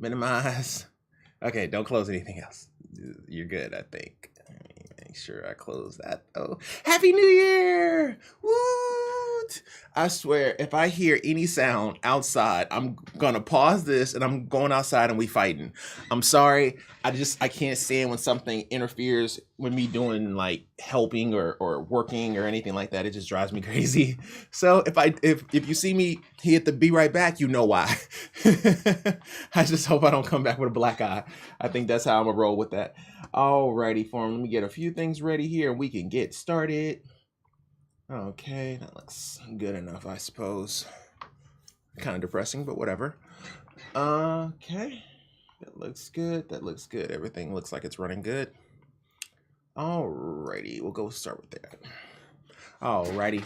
minimize. Okay, don't close anything else. You're good, I think. Let me make sure I close that though. Happy New Year! Woot! I swear, if I hear any sound outside, I'm gonna pause this and I'm going outside and we fighting. I'm sorry. I can't stand when something interferes with me doing like helping or working or anything like that. It just drives me crazy. So if you see me hit the be right back, you know why. I just hope I don't come back with a black eye. I think that's how I'm gonna roll with that. Alrighty, Forum. Let me get a few things ready here and we can get started. Okay, that looks good enough, I suppose. Kind of depressing, but whatever. Okay, that looks good. That looks good. Everything looks like it's running good. Alrighty, we'll go start with that. Alrighty.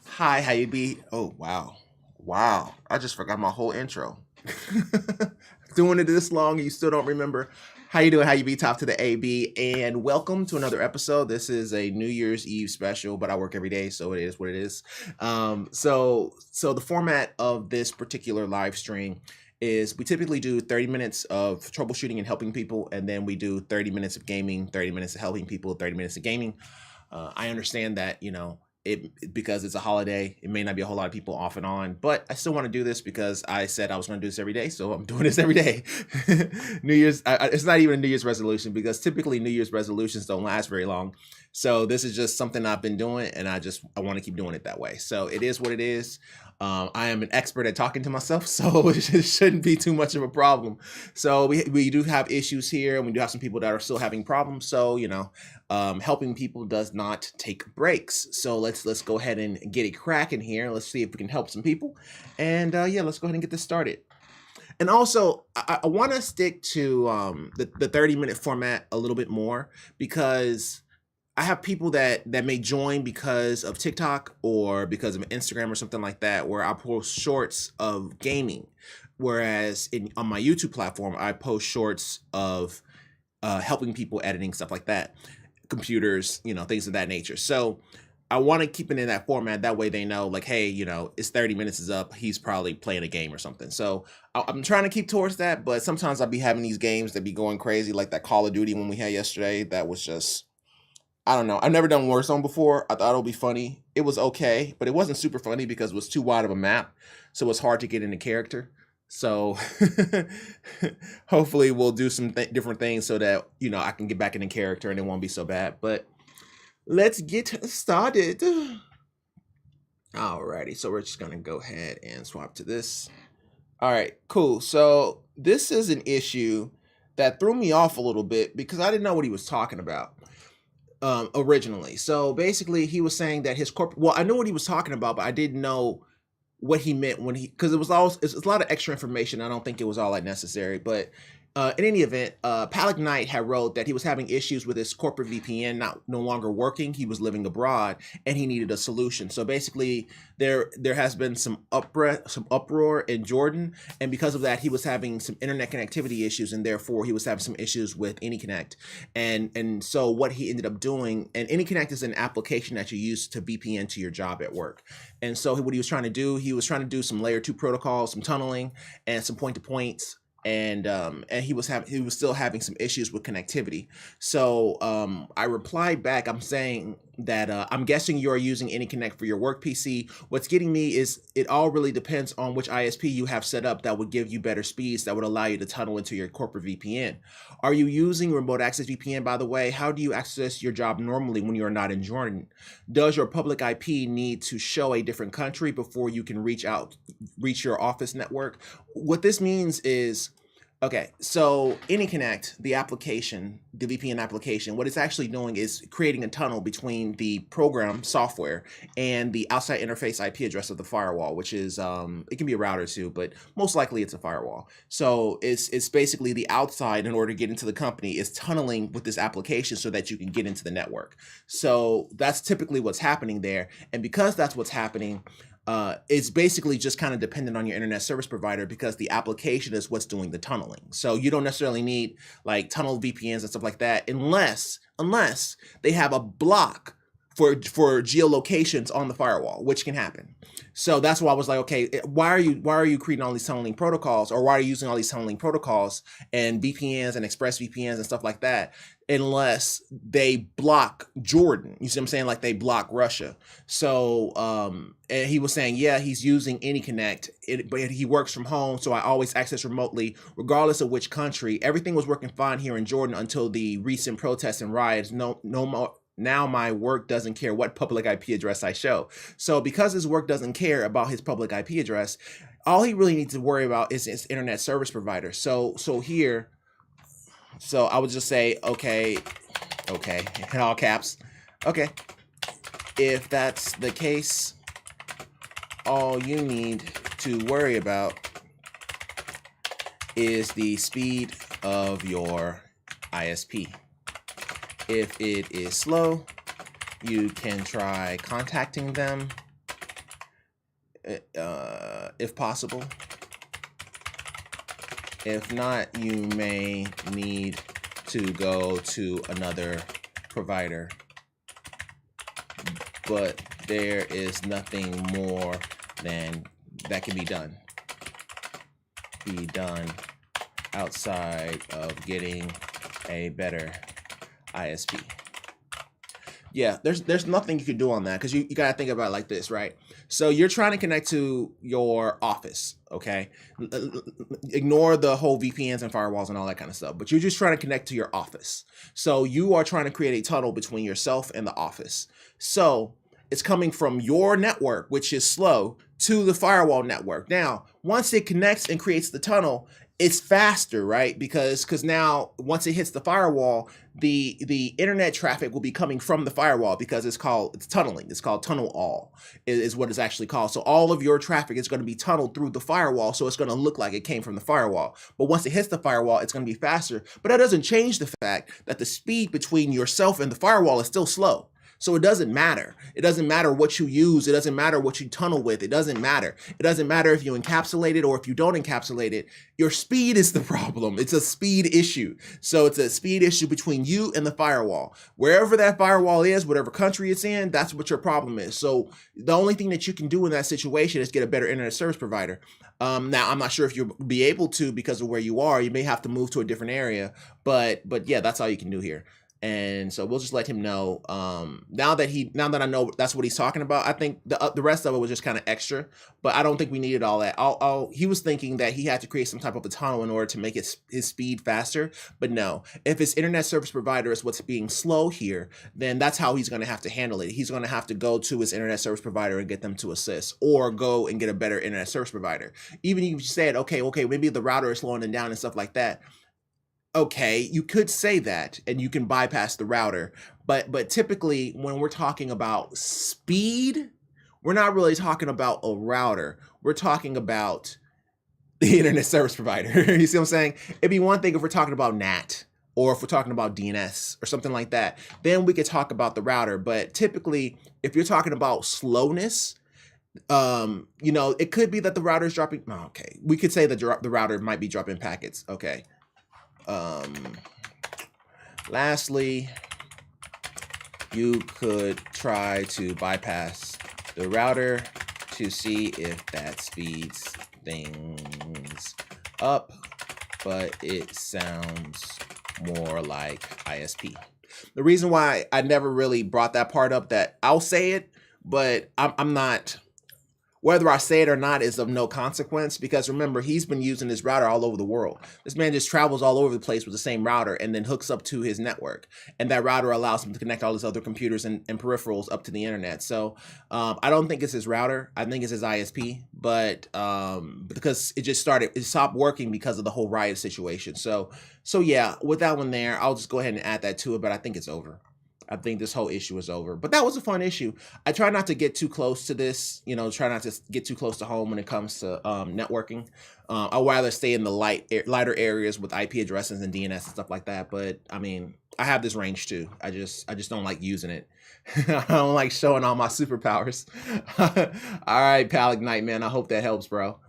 Hi, how you be? Oh, wow. Wow, I just forgot my whole intro. Doing it this long and you still don't remember. How you doing? How you be? Top to the AB, and welcome to another episode. This is a New Year's Eve special, but I work every day, so it is what it is. So the format of this particular live stream is we typically do 30 minutes of troubleshooting and helping people, and then we do 30 minutes of gaming, 30 minutes of helping people, 30 minutes of gaming. I understand that, because it's a holiday, it may not be a whole lot of people off and on, but I still want to do this because I said I was going to do this every day, so I'm doing this every day. New Year's, it's not even a New Year's resolution because typically New Year's resolutions don't last very long. So this is just something I've been doing, and I want to keep doing it that way. So it is what it is. I am an expert at talking to myself, so it shouldn't be too much of a problem. So we do have issues here, and we do have some people that are still having problems. So helping people does not take breaks. So let's go ahead and get it cracking here. Let's see if we can help some people, and let's go ahead and get this started. And also, I want to stick to the 30-minute format a little bit more because I have people that may join because of TikTok or because of Instagram or something like that, where I post shorts of gaming, whereas on my YouTube platform, I post shorts of helping people editing, stuff like that, computers, things of that nature. So I want to keep it in that format. That way they know, like, hey, it's 30 minutes is up. He's probably playing a game or something. So I'm trying to keep towards that, but sometimes I'll be having these games that be going crazy, like that Call of Duty one we had yesterday. That was just, I don't know. I've never done Warzone before. I thought it would be funny. It was okay, but it wasn't super funny because it was too wide of a map. So it's hard to get into character. So hopefully we'll do some different things so that, I can get back into character and it won't be so bad. But let's get started. Alrighty. So we're just going to go ahead and swap to this. All right, cool. So this is an issue that threw me off a little bit because I didn't know what he was talking about. Originally. So basically he was saying that his corporate, well, I knew what he was talking about, but I didn't know what he meant because it's a lot of extra information. I don't think it was all that necessary, but in any event, Palik Knight had wrote that he was having issues with his corporate VPN no longer working. He was living abroad and he needed a solution. So basically there has been some uproar in Jordan, and because of that he was having some internet connectivity issues, and therefore he was having some issues with AnyConnect. And so what he ended up doing, and AnyConnect is an application that you use to VPN to your job at work. And so what he was trying to do, some layer 2 protocols, some tunneling, and some point-to-points. And he was still having some issues with connectivity. So I replied back. I'm saying that I'm guessing you're using AnyConnect for your work PC. What's getting me is it all really depends on which ISP you have set up that would give you better speeds that would allow you to tunnel into your corporate VPN. Are you using remote access VPN, by the way? How do you access your job normally when you are not in Jordan? Does your public IP need to show a different country before you can reach your office network? What this means is, okay, so AnyConnect, the application, the VPN application, what it's actually doing is creating a tunnel between the program software and the outside interface IP address of the firewall, which is, it can be a router too, but most likely it's a firewall. So it's basically the outside, in order to get into the company, is tunneling with this application so that you can get into the network. So that's typically what's happening there. And because that's what's happening, it's basically just kind of dependent on your internet service provider, because the application is what's doing the tunneling. So you don't necessarily need like tunnel VPNs and stuff like that unless they have a block for geolocations on the firewall, which can happen. So that's why I was like, okay, why are you creating all these tunneling protocols, or why are you using all these tunneling protocols and VPNs and express VPNs and stuff like that, unless they block Jordan? You see what I'm saying? Like they block Russia. So and he was saying, yeah, he's using AnyConnect, but he works from home, so I always access remotely, regardless of which country. Everything was working fine here in Jordan until the recent protests and riots. No more. Now my work doesn't care what public IP address I show. So because his work doesn't care about his public IP address, all he really needs to worry about is his internet service provider. So here, so I would just say, okay, in all caps, okay. If that's the case, all you need to worry about is the speed of your ISP. If it is slow, you can try contacting them if possible. If not, you may need to go to another provider. But there is nothing more than that can be done outside of getting a better ISP. Yeah, there's nothing you can do on that, because you got to think about it like this, right? So you're trying to connect to your office, okay? Ignore the whole VPNs and firewalls and all that kind of stuff, but you're just trying to connect to your office. So you are trying to create a tunnel between yourself and the office. So it's coming from your network, which is slow, to the firewall network. Now, once it connects and creates the tunnel, it's faster, right? Because now once it hits the firewall, the internet traffic will be coming from the firewall, because it's tunneling. It's called tunnel all is what it's actually called. So all of your traffic is going to be tunneled through the firewall. So it's going to look like it came from the firewall. But once it hits the firewall, it's going to be faster. But that doesn't change the fact that the speed between yourself and the firewall is still slow. So it doesn't matter. It doesn't matter what you use. It doesn't matter what you tunnel with. It doesn't matter. It doesn't matter if you encapsulate it or if you don't encapsulate it. Your speed is the problem. It's a speed issue. So it's a speed issue between you and the firewall. Wherever that firewall is, whatever country it's in, that's what your problem is. So the only thing that you can do in that situation is get a better internet service provider. Now, I'm not sure if you'll be able to because of where you are. You may have to move to a different area. But yeah, that's all you can do here. And so we'll just let him know. Now that I know that's what he's talking about, I think the rest of it was just kind of extra, but I don't think we needed all that. He was thinking that he had to create some type of a tunnel in order to make his speed faster, but no. If his internet service provider is what's being slow here, then that's how he's going to have to handle it. He's going to have to go to his internet service provider and get them to assist, or go and get a better internet service provider. Even if you said, okay, maybe the router is slowing them down and stuff like that. Okay, you could say that and you can bypass the router, but typically when we're talking about speed, we're not really talking about a router. We're talking about the internet service provider. You see what I'm saying? It'd be one thing if we're talking about NAT, or if we're talking about DNS or something like that. Then we could talk about the router. But typically, if you're talking about slowness, it could be that the router is dropping. Okay, we could say that the router might be dropping packets. Okay. Lastly, you could try to bypass the router to see if that speeds things up, but it sounds more like ISP. The reason why I never really brought that part up, that I'll say it, but I'm not, whether I say it or not is of no consequence, because remember, he's been using this router all over the world. This man just travels all over the place with the same router and then hooks up to his network. And that router allows him to connect all his other computers and peripherals up to the internet. So I don't think it's his router. I think it's his ISP, but because it stopped working because of the whole riot situation. So yeah, with that one there, I'll just go ahead and add that to it, but I think it's over. I think this whole issue is over. But that was a fun issue. I try not to get too close to this, try not to get too close to home when it comes to networking. I'd rather stay in the lighter areas with IP addresses and DNS and stuff like that. But I mean, I have this range too. I just don't like using it. I don't like showing all my superpowers. All right, Pal Ignite, man. I hope that helps, bro.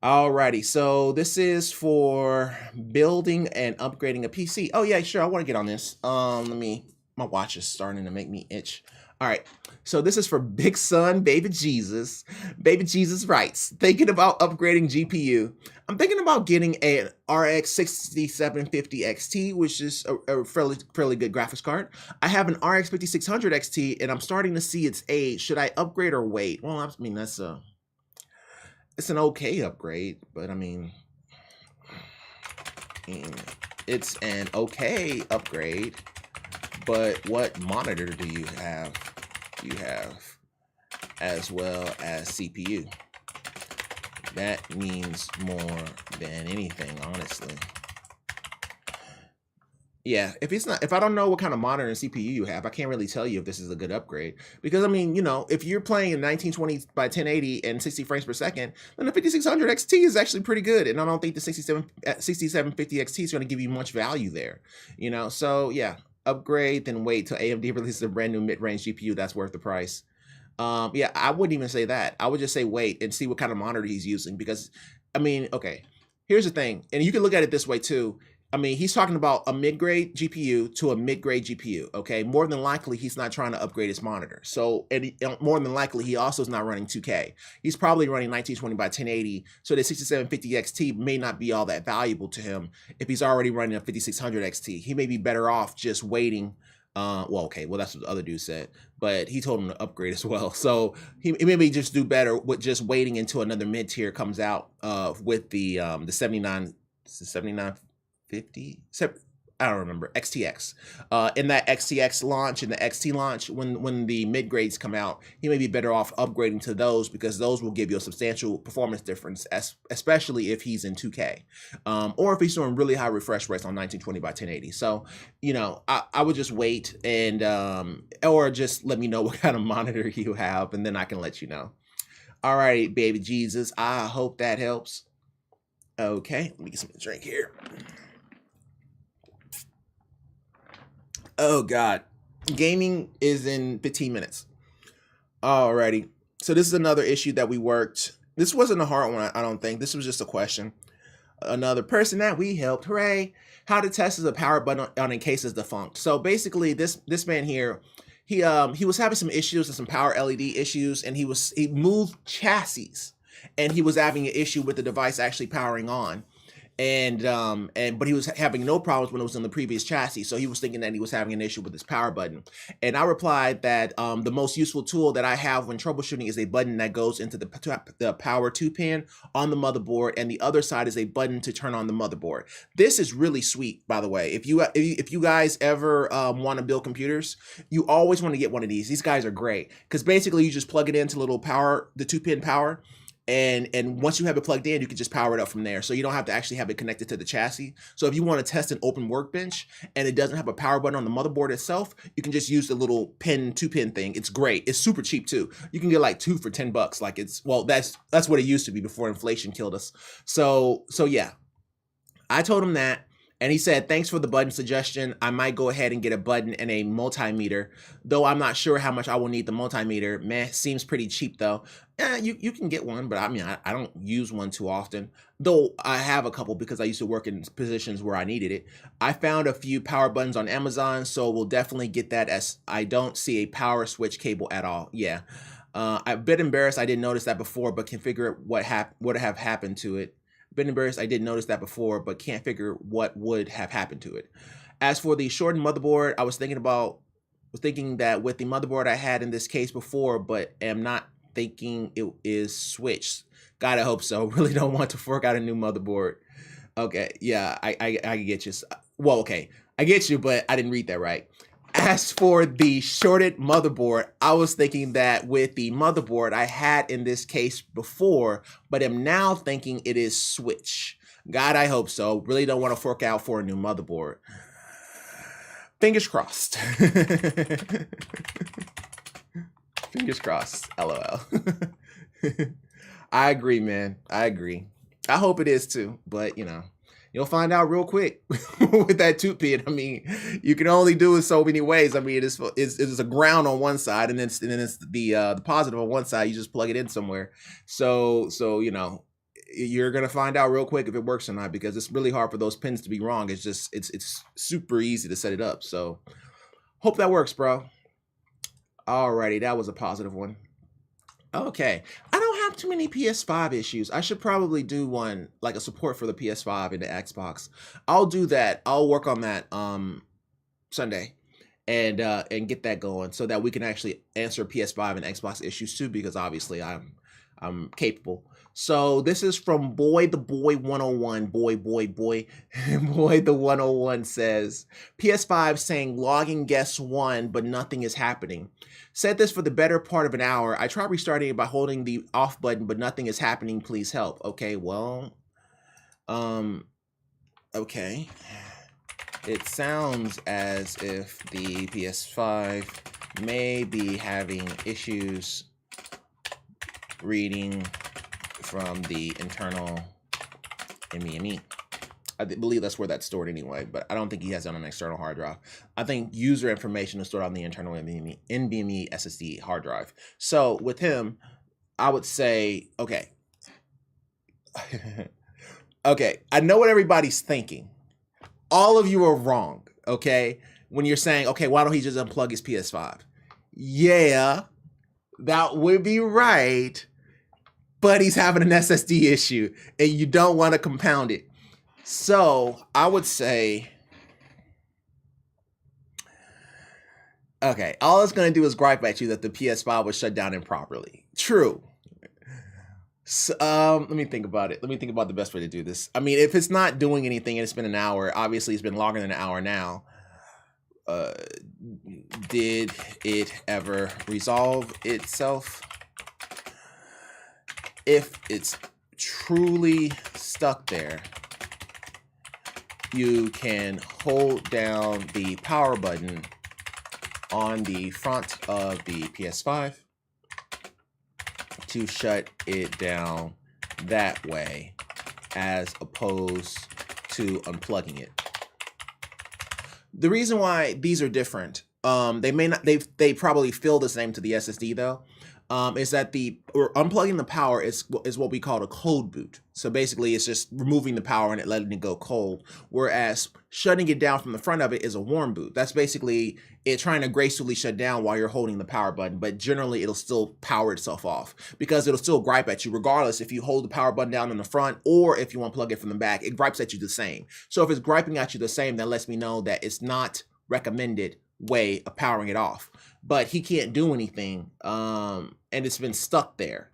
Alrighty, so this is for building and upgrading a PC. Oh yeah, sure. I want to get on this. Let me My watch is starting to make me itch. All right. So this is for Big Son, Baby Jesus. Baby Jesus writes, thinking about upgrading GPU. I'm thinking about getting an RX 6750 XT, which is a fairly good graphics card. I have an RX 5600 XT, and I'm starting to see its age. Should I upgrade or wait? Well, I mean, it's an okay upgrade, but I mean, it's an okay upgrade. But what monitor do you have? You have as well as CPU. That means more than anything, honestly. Yeah, if I don't know what kind of monitor and CPU you have, I can't really tell you if this is a good upgrade. Because I mean, you know, if you're playing in 1920 by 1080 and 60 frames per second, then the 5600 XT is actually pretty good. And I don't think the 6750 XT is going to give you much value there. You know, so yeah, upgrade, then wait till AMD releases a brand new mid-range GPU that's worth the price. Yeah, I wouldn't even say that. I would just say wait and see what kind of monitor he's using. Because, I mean, okay, here's the thing. And you can look at it this way too. I mean, he's talking about a mid-grade GPU to a mid-grade GPU, okay? More than likely, he's not trying to upgrade his monitor. So, and more than likely, he also is not running 2K. He's probably running 1920 by 1080, so the 6750 XT may not be all that valuable to him if he's already running a 5600 XT. He may be better off just waiting. Well, okay, well, that's what the other dude said, but he told him to upgrade as well. So he maybe just do better with just waiting until another mid-tier comes out with the 7950, I don't remember, XTX. In that XTX launch and the XT launch, when the mid grades come out, he may be better off upgrading to those because those will give you a substantial performance difference, especially if he's in 2K, or if he's doing really high refresh rates on 1920 by 1080. So, you know, I would just wait and or just let me know what kind of monitor you have, and then I can let you know. All right, baby Jesus, I hope that helps. Okay, let me get something to drink here. Oh God, gaming is in 15 minutes. Alrighty, so this is another issue that we worked. This wasn't a hard one, I don't think. This was just a question. Another person that we helped, hooray! How to test the power button on a case is defunct. So basically, this man here, he was having some issues and some power LED issues, and he moved chassis, and he was having an issue with the device actually powering on. But he was having no problems when it was in the previous chassis. So he was thinking that he was having an issue with his power button. And I replied that the most useful tool that I have when troubleshooting is a button that goes into the power 2 pin on the motherboard, and the other side is a button to turn on the motherboard. This is really sweet, by the way. If you guys ever want to build computers, you always want to get one of these. These guys are great because basically you just plug it into little power, the 2-pin power. And once you have it plugged in, you can just power it up from there. So you don't have to actually have it connected to the chassis. So if you want to test an open workbench and it doesn't have a power button on the motherboard itself, you can just use the little 2-pin thing. It's great. It's super cheap too. You can get like 2 for $10. Like that's what it used to be before inflation killed us. So yeah, I told him that. And he said, thanks for the button suggestion. I might go ahead and get a button and a multimeter, though I'm not sure how much I will need the multimeter. Meh, seems pretty cheap though. You can get one, but I mean, I don't use one too often, though I have a couple because I used to work in positions where I needed it. I found a few power buttons on Amazon, so we'll definitely get that, as I don't see a power switch cable at all. Yeah, I'm a bit embarrassed I didn't notice that before, but can figure what would have happened to it. Been embarrassed I didn't notice that before, but can't figure what would have happened to it. As for the shortened motherboard, I was thinking that with the motherboard I had in this case before, but am not thinking it is switched. God, I hope so. Really don't want to fork out a new motherboard. Okay, yeah, I get you. Well, okay, I get you, but I didn't read that right. As for the shorted motherboard, I was thinking that with the motherboard I had in this case before, but am now thinking it is switch. God, I hope so. Really don't want to fork out for a new motherboard. Fingers crossed. Fingers crossed. LOL. I agree, man. I agree. I hope it is too, but you know. You'll find out real quick with that 2-pin. I mean, you can only do it so many ways. I mean, it is a ground on one side, and then it's the positive on one side. You just plug it in somewhere. So you know, you're gonna find out real quick if it works or not, because it's really hard for those pins to be wrong. It's super easy to set it up. So Hope that works, bro. Alrighty, that was a positive one. Okay, I don't have too many PS5 issues. I should probably do one, like a support for the PS5 and the Xbox. I'll do that. I'll work on that Sunday and get that going so that we can actually answer PS5 and Xbox issues too, because obviously I'm capable. So this is from Boy the Boy 101. Boy Boy the 101 says, PS5 saying logging guest 1, but nothing is happening. Said this for the better part of an hour. I tried restarting it by holding the off button, but nothing is happening. Please help. Okay, well, okay. It sounds as if the PS5 may be having issues reading from the internal NVMe. I believe that's where that's stored anyway, but I don't think he has it on an external hard drive. I think user information is stored on the internal NVMe SSD hard drive. So with him, I would say, okay. Okay, I know what everybody's thinking. All of you are wrong, okay? When you're saying, okay, why don't he just unplug his PS5? Yeah, that would be right, but he's having an SSD issue, and you don't want to compound it. So I would say, okay, all it's going to do is gripe at you that the PS5 was shut down improperly. True. So, let me think about it. Let me think about the best way to do this. I mean, if it's not doing anything and it's been an hour, obviously it's been longer than an hour now. Did it ever resolve itself? If it's truly stuck there, you can hold down the power button on the front of the PS5 to shut it down that way, as opposed to unplugging it. The reason why these are different, they may not, they probably feel the same to the SSD though, is that unplugging the power is what we call a cold boot. So basically it's just removing the power and letting it go cold, whereas shutting it down from the front of it is a warm boot. That's basically it trying to gracefully shut down while you're holding the power button, but generally it'll still power itself off because it'll still gripe at you regardless if you hold the power button down in the front or if you unplug it from the back. It gripes at you the same. So if it's griping at you the same, that lets me know that it's not recommended way of powering it off. But he can't do anything, and it's been stuck there.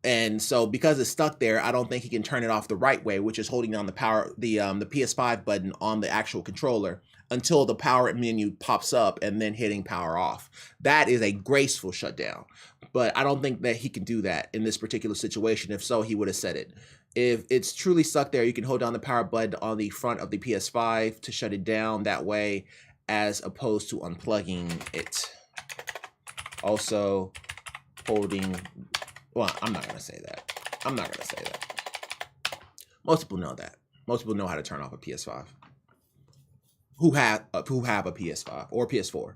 And so because it's stuck there, I don't think he can turn it off the right way, which is holding down the PS5 button on the actual controller until the power menu pops up and then hitting power off. That is a graceful shutdown, but I don't think that he can do that in this particular situation. If so, he would have said it. If it's truly stuck there, you can hold down the power button on the front of the PS5 to shut it down that way, as opposed to unplugging it. Also, holding, well, I'm not going to say that. I'm not going to say that. Most people know that. Most people know how to turn off a PS5 who have a PS5 or PS4.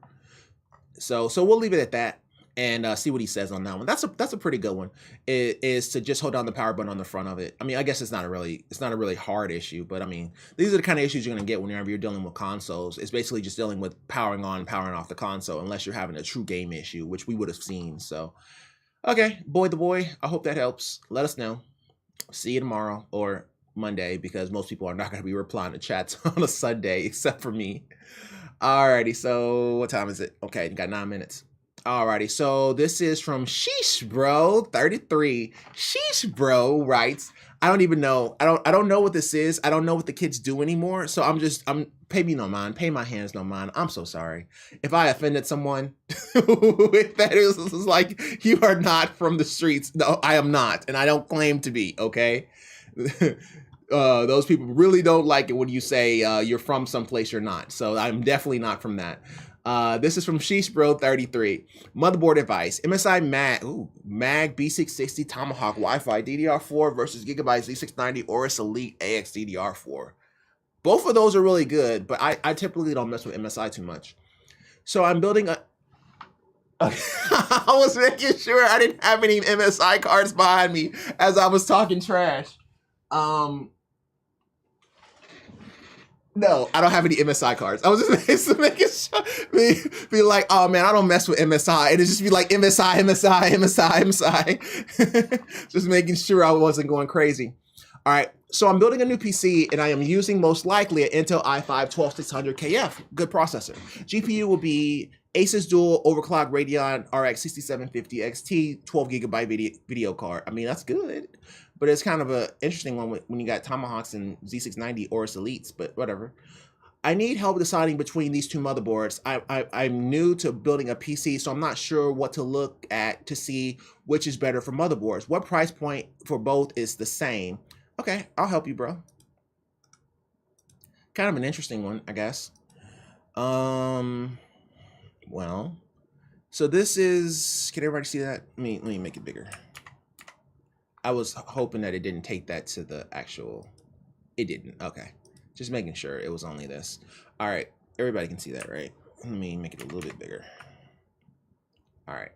So we'll leave it at that and see what he says on that one. That's a pretty good one. It is to just hold down the power button on the front of it. I mean, I guess it's not a really hard issue, but I mean, these are the kind of issues you're going to get whenever you're dealing with consoles. It's basically just dealing with powering on, powering off the console, unless you're having a true game issue, which we would have seen. So, okay, Boy the Boy, I hope that helps. Let us know. See you tomorrow or Monday, because most people are not going to be replying to chats on a Sunday except for me. Alrighty, so what time is it? Okay, you got 9 minutes. Alrighty, so this is from Sheesh Bro 33. Sheesh Bro writes, I don't even know. I don't know what this is. I don't know what the kids do anymore. So pay me no mind. Pay my hands no mind. I'm so sorry. If I offended someone, if that is like, you are not from the streets. No, I am not. And I don't claim to be, okay? Those people really don't like it when you say you're from someplace you're not. So I'm definitely not from that. This is from Sheesh Bro 33. Motherboard advice. MSI Mag B660 Tomahawk Wi-Fi DDR4 versus Gigabyte Z690 Aorus Elite AX DDR4. Both of those are really good, but I typically don't mess with MSI too much. So I'm building a... I was making sure I didn't have any MSI cards behind me as I was talking trash. No, I don't have any MSI cards. I was just making sure, be like, oh man, I don't mess with MSI. It'd just be like MSI. Just making sure I wasn't going crazy. All right, so I'm building a new PC and I am using most likely an Intel i5 12600KF, good processor. GPU will be Asus Dual Overclock Radeon RX 6750 XT 12 gigabyte video card. I mean, that's good, but it's kind of an interesting one when you got Tomahawks and Z690 Aorus Elites, but whatever. I need help deciding between these two motherboards. I'm new to building a PC, so I'm not sure what to look at to see which is better for motherboards. What price point for both is the same? Okay, I'll help you, bro. Kind of an interesting one, I guess. Well, so this is, can everybody see that? Let me make it bigger. I was hoping that it didn't take that to the actual, it didn't, okay. Just making sure it was only this. All right, everybody can see that, right? Let me make it a little bit bigger. All right,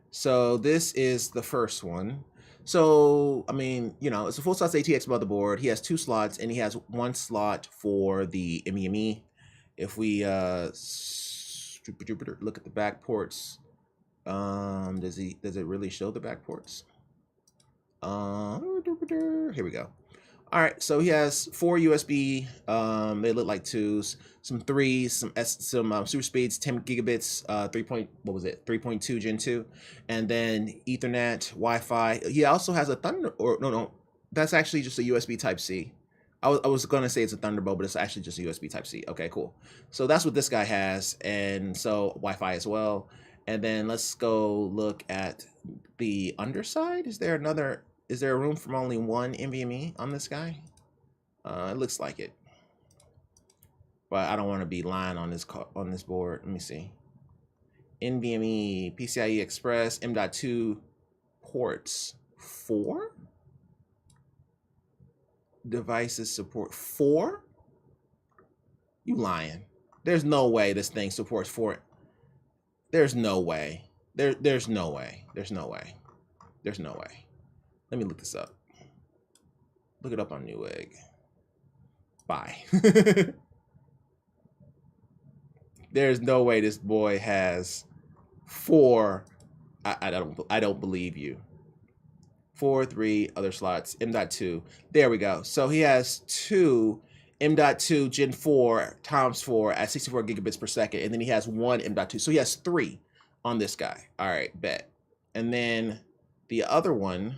so this is the first one. So, I mean, you know, it's a full-size ATX motherboard. He has 2 slots, and he has 1 slot for the NVMe. If we look at the back ports, does it really show the back ports? Here we go. All right, so he has 4 USB. They look like 2s, some 3s, some super speeds, 10 gigabits, 3.2 Gen 2, and then Ethernet, Wi-Fi. He also has a that's actually just a USB Type C. I was gonna say it's a Thunderbolt, but it's actually just a USB Type C. Okay, cool. So that's what this guy has, and so Wi-Fi as well. And then let's go look at the underside. Is there a room for only 1 NVMe on this guy? It looks like it, but I don't want to be lying on this board. Let me see. NVMe PCIe Express M.2 ports 4. Devices support 4. You lying? There's no way this thing supports 4. There's no way. There's no way. There's no way. There's no way. Let me look this up. Look it up on Newegg. Bye. There's no way this boy has 4. I don't believe you. 4, 3 other slots. M.2. There we go. So he has 2 M.2 Gen 4 times 4 at 64 gigabits per second, and then he has 1 M.2. So he has 3 on this guy. All right, bet. And then the other one,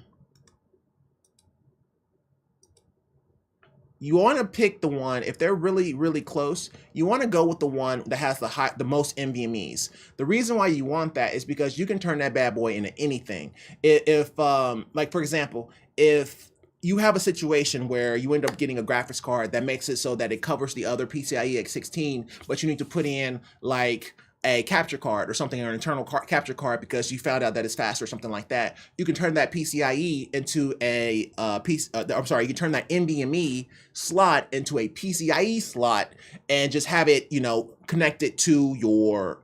you want to pick the one, if they're really, really close, you want to go with the one that has the most NVMe's. The reason why you want that is because you can turn that bad boy into anything. If like, for example, if you have a situation where you end up getting a graphics card that makes it so that it covers the other PCIe X16, but you need to put in like a capture card or something, or an internal capture card because you found out that it's faster or something like that, you can turn that PCIe into a you can turn that NVMe slot into a PCIe slot and just have it, you know, connected to your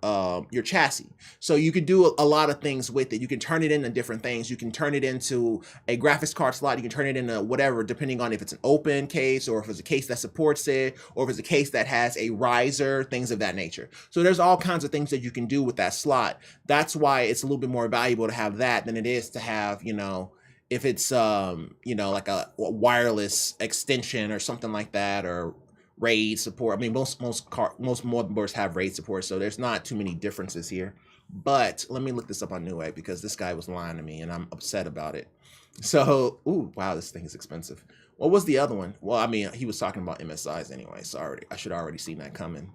chassis. So you could do a lot of things with it. You can turn it into different things. You can turn it into a graphics card slot. You can turn it into whatever, depending on if it's an open case or if it's a case that supports it, or if it's a case that has a riser, things of that nature. So there's all kinds of things that you can do with that slot. That's why it's a little bit more valuable to have that than it is to have, you know, if it's you know, like a wireless extension or something like that, or RAID support. I mean, most motherboards have RAID support, so there's not too many differences here. But let me look this up on Newegg because this guy was lying to me and I'm upset about it. So, ooh, wow, this thing is expensive. What was the other one? Well, I mean, he was talking about MSIs anyway, so I should already seen that coming.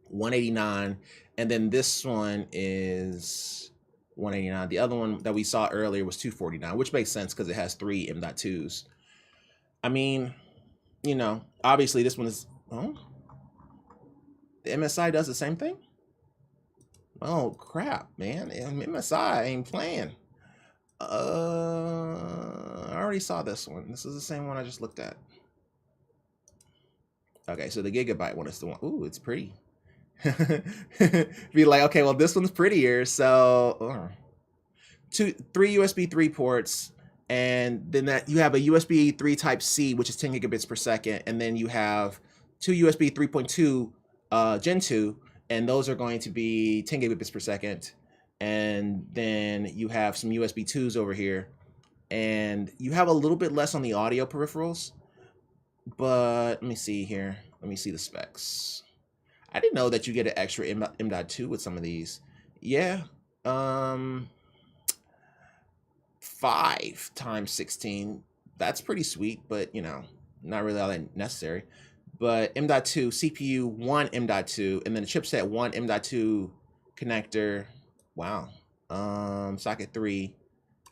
189, and then this one is 189. The other one that we saw earlier was 249, which makes sense because it has 3 M.2s. I mean, you know, obviously this one is, oh, the MSI does the same thing? Oh, crap, man. MSI ain't playing. I already saw this one. This is the same one I just looked at. Okay, so the gigabyte one is the one. Ooh, it's pretty. Be like, okay, well, this one's prettier. So 3 USB 3 ports, and then that you have a USB 3 Type C, which is 10 gigabits per second, and then you have two USB 3.2 Gen 2, and those are going to be 10 gigabits per second. And then you have some USB 2s over here, and you have a little bit less on the audio peripherals. But let me see here. Let me see the specs. I didn't know that you get an extra M.2 with some of these. Yeah. 5 times 16. That's pretty sweet, but you know, not really all that necessary. But M.2, CPU 1 M.2, and then the chipset 1 M.2 connector. Wow. Socket 3.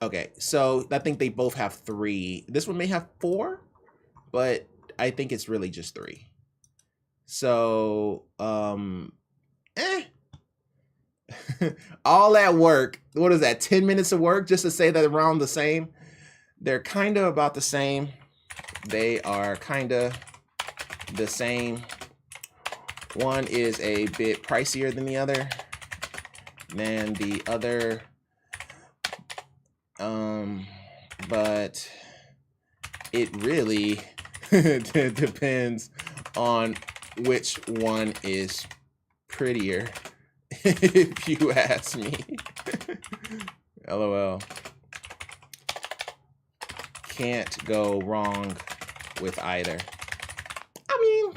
Okay, so I think they both have 3. This one may have 4, but I think it's really just 3. So, all that work. What is that? 10 minutes of work just to say that around the same. They're kind of about the same. They are kind of the same. One is a bit pricier than the other. And the other, but it really depends on which one is prettier, if you ask me. LOL. Can't go wrong with either. I mean,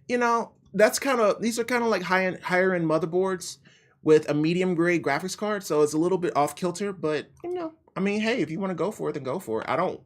you know, that's kind of, these are kind of like higher end motherboards with a medium grade graphics card, so it's a little bit off kilter, but you know, I mean, hey, if you want to go for it, then go for it. I don't,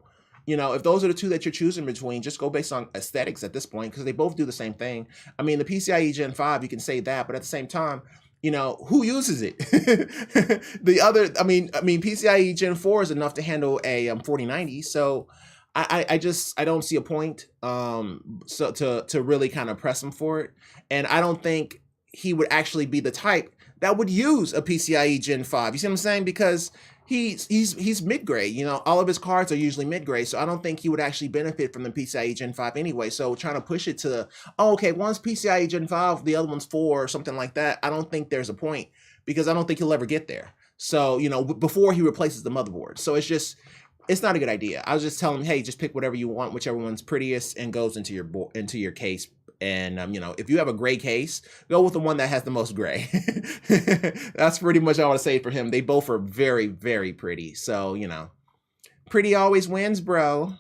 you know, if those are the two that you're choosing between, just go based on aesthetics at this point, because they both do the same thing. I mean, the PCIe Gen 5, you can say that, but at the same time, you know, who uses it? The other, I mean, PCIe Gen 4 is enough to handle a 4090, so I don't see a point so to really kind of press him for it, and I don't think he would actually be the type that would use a PCIe Gen 5. You see what I'm saying? Because he's mid-grade, you know, all of his cards are usually mid-grade, so I don't think he would actually benefit from the PCIe Gen 5 anyway. So trying to push it to, oh, okay, one's PCIe Gen 5, the other one's 4 or something like that, I don't think there's a point, because I don't think he'll ever get there. So, you know, before he replaces the motherboard. So it's just, it's not a good idea. I was just telling him, hey, just pick whatever you want, whichever one's prettiest, and goes into your case. And, you know, if you have a gray case, go with the one that has the most gray. That's pretty much all I want to say for him. They both are very, very pretty. So, you know, pretty always wins, bro.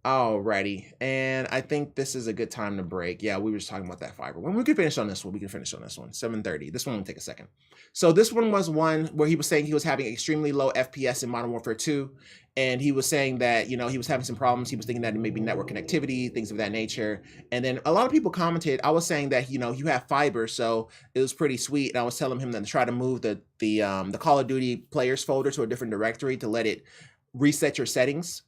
Alrighty. And I think this is a good time to break. Yeah, we were just talking about that fiber. When we can finish on this one, we can finish on this one. 7:30. This one will take a second. So this one was one where he was saying he was having extremely low FPS in Modern Warfare 2. And he was saying that, you know, he was having some problems. He was thinking that it may be network connectivity, things of that nature. And then a lot of people commented. I was saying that, you know, you have fiber, so it was pretty sweet. And I was telling him that to try to move the Call of Duty players folder to a different directory to let it reset your settings.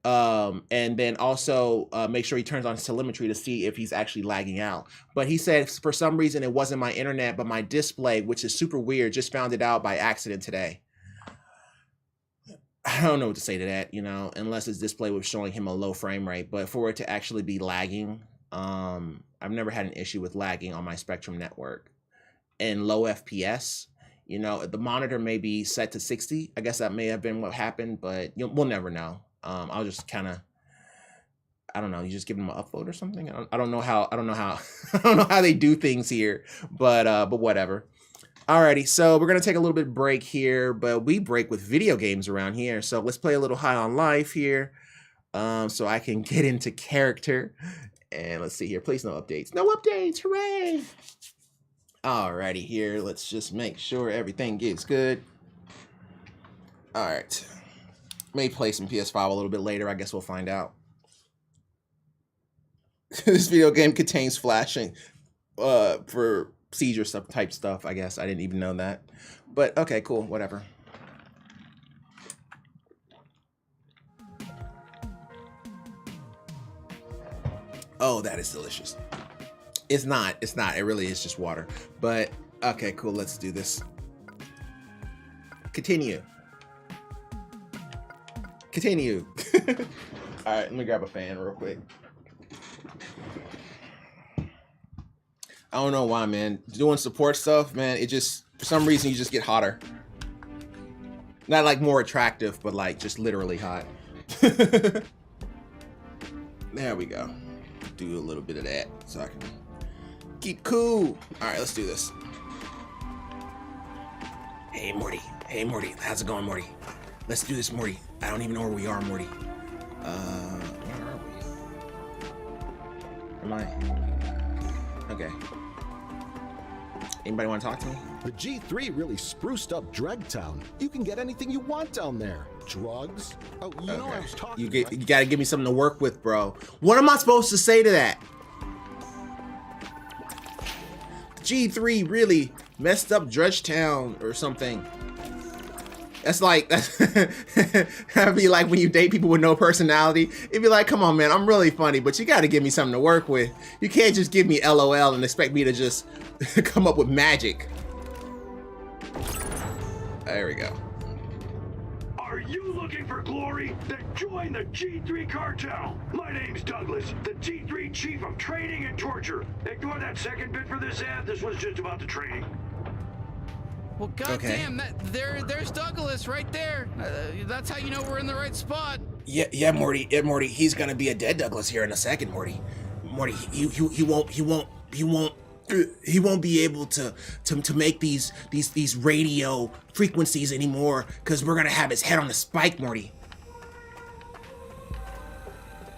And then also make sure he turns on his telemetry to see if he's actually lagging out. But he said for some reason it wasn't my internet, but my display, which is super weird, just found it out by accident today. I don't know what to say to that, you know, unless his display was showing him a low frame rate. But for it to actually be lagging, I've never had an issue with lagging on my Spectrum network. And low FPS, you know, the monitor may be set to 60. I guess that may have been what happened, but we'll never know. I'll just kind of, I don't know, you just give them an upload or something. I don't know how I don't know how they do things here, but whatever. Alrighty, so we're gonna take a little bit break here, but we break with video games around here. So let's play a little High on Life here, so I can get into character. And let's see here, please no updates. No updates, hooray! Alrighty, here, let's just make sure everything gets good. Alright, may play some PS5 a little bit later, I guess we'll find out. This video game contains flashing for seizure stuff type stuff, I guess. I didn't even know that. But okay, cool, whatever. Oh, that is delicious. It's not. It really is just water. But okay, cool, let's do this. Continue. All right, let me grab a fan real quick. I don't know why, man. Doing support stuff, man, it just, for some reason, you just get hotter. Not like more attractive, but like just literally hot. There we go. do a little bit of that so I can keep cool. All right, let's do this. Hey, Morty. Hey, Morty. How's it going, Morty? Let's do this, Morty. I don't even know where we are, Morty. Where are we? Am I? Okay. Anybody want to talk to me? The G3 really spruced up Dregtown. You can get anything you want down there. Drugs. Oh, you know I was talking. You gotta give me something to work with, bro. What am I supposed to say to that? G3 really messed up Dredgetown or something. That's like, that'd be like when you date people with no personality. It'd be like, come on, man, I'm really funny, but you gotta give me something to work with. You can't just give me LOL and expect me to just come up with magic. There we go. Are you looking for glory? Then join the G3 cartel. My name's Douglas, the G3 chief of training and torture. Ignore that second bit for this ad. This was just about the training. Well, goddamn, there's Douglas right there. That's how you know we're in the right spot. Yeah, Morty. Yeah, Morty. He's gonna be a dead Douglas here in a second, Morty. Morty, he won't be able to make these radio frequencies anymore because we're gonna have his head on a spike, Morty.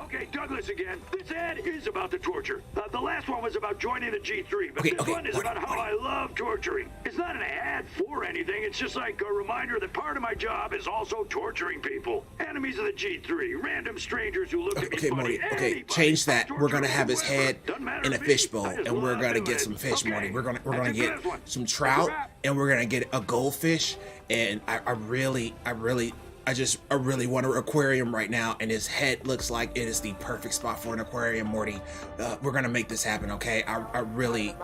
Okay, Douglas again. This ad is about the torture. The last one was about joining the G3, but this one is about how I love torturing. It's not an ad for anything. It's just like a reminder that part of my job is also torturing people. Enemies of the G3, random strangers who look at me funny. Morty. Okay, change that. We're gonna have his head in a fishbowl, and we're gonna get some fish, Morty. We're gonna get some trout, and we're gonna get a goldfish. And I really want an aquarium right now, and his head looks like it is the perfect spot for an aquarium, Morty. We're gonna make this happen, okay? I really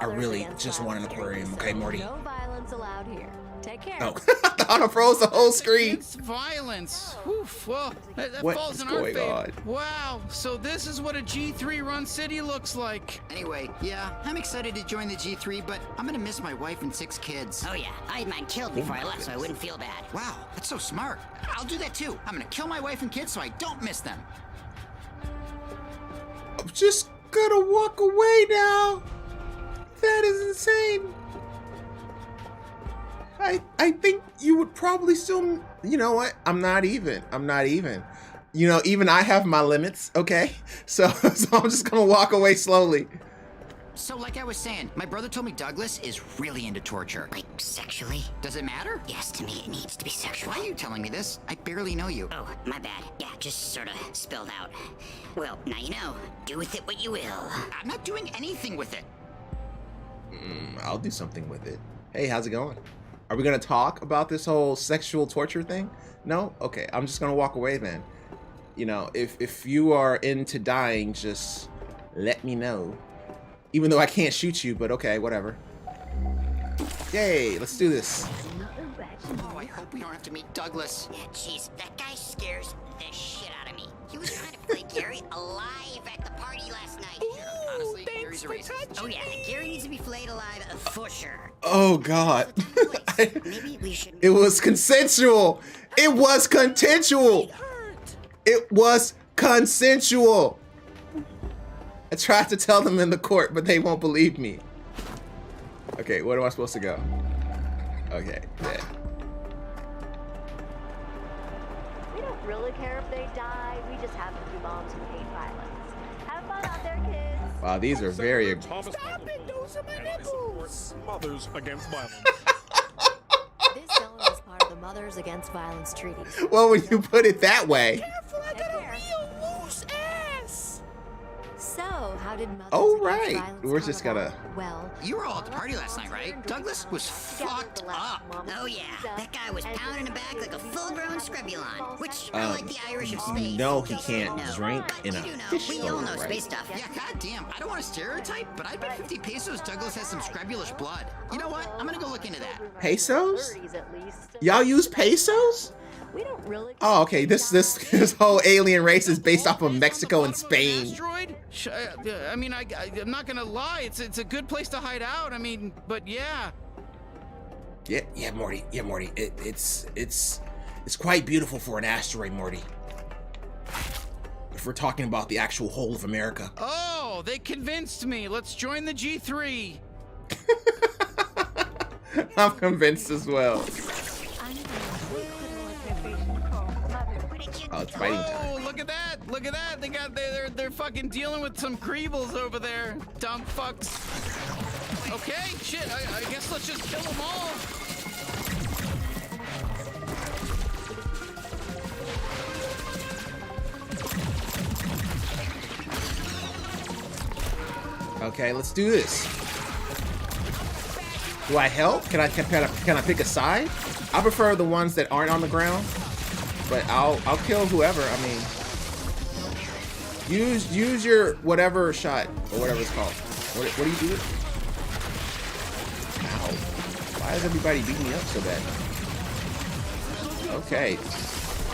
just want an aquarium, okay, Morty? No violence allowed here. Take care. Oh, I froze the whole screen. It's violence. Oof, well, that What falls is in our going favor. on? Wow, so this is what a G3 run city looks like. Anyway, yeah, I'm excited to join the G3, but I'm gonna miss my wife and 6 kids. Oh yeah, I had mine killed before I left so I wouldn't feel bad. Wow, that's so smart. I'll do that too. I'm gonna kill my wife and kids so I don't miss them. I'm just gonna walk away now. That is insane. I think you would probably still, you know what? I'm not even. You know, even I have my limits, okay? So I'm just gonna walk away slowly. So like I was saying, my brother told me Douglas is really into torture. Like sexually? Does it matter? Yes, to me it needs to be sexual. Why are you telling me this? I barely know you. Oh, my bad. Yeah, just sort of spilled out. Well, now you know. Do with it what you will. I'm not doing anything with it. I'll do something with it. Hey, how's it going? Are we gonna talk about this whole sexual torture thing? No? Okay, I'm just gonna walk away then. You know, if you are into dying, just let me know. Even though I can't shoot you, but okay, whatever. Yay, let's do this. Oh, I hope we don't have to meet Douglas. Yeah, jeez, that guy scares the shit out of me. He was trying to play Gary alive at the party last night. Honestly, Gary's a racist. Oh yeah, Gary needs to be flayed alive for sure. Oh God. Maybe we should. It was consensual. It was consensual. It was consensual. I tried to tell them in the court, but they won't believe me. Okay, where am I supposed to go? Okay, yeah. We don't really care if they die. We just happen to be moms who hate violence. Have fun out there, kids. Wow, these are very. Stop it, those are my nipples. Mothers Against Violence. This zone is part of the Mothers Against Violence Treaty. Well, when you put it that way. Careful, I got a real loose ass. So, how did Mothers Oh, Against right. Violence We're just come gonna- about? Well, You were all at the party last night, right? Douglas was fucked up. Oh yeah, that guy was pounding it back like a full-grown scrubulon, which are like the Irish of space. No, he can't No, drink but in a you do know, fish we bowl, all know right? space stuff. Yeah, goddamn. I don't want to stereotype, but I bet 50 pesos Douglas has some scrabulish blood. You know what? I'm gonna go look into that. Pesos? 30s at least. Y'all use pesos? We don't really Oh, okay. This whole alien race is based off of Mexico and Spain. Asteroid? I mean, I'm not gonna lie. It's a good place to hide out. I mean, but yeah. Yeah, Morty. Yeah, Morty. It's quite beautiful for an asteroid, Morty. If we're talking about the actual whole of America. Oh, go. They convinced me. Let's join the G3. I'm convinced as well. Oh, it's fighting time. Oh, look at that! Look at that! They're fucking dealing with some creebles over there. Dumb fucks. Okay, shit. I guess let's just kill them all. Okay, let's do this. Do I help? Can I pick a side? I prefer the ones that aren't on the ground, but I'll kill whoever. I mean, use your whatever shot or whatever it's called. What do you do? Ow! Why is everybody beating me up so bad? Okay,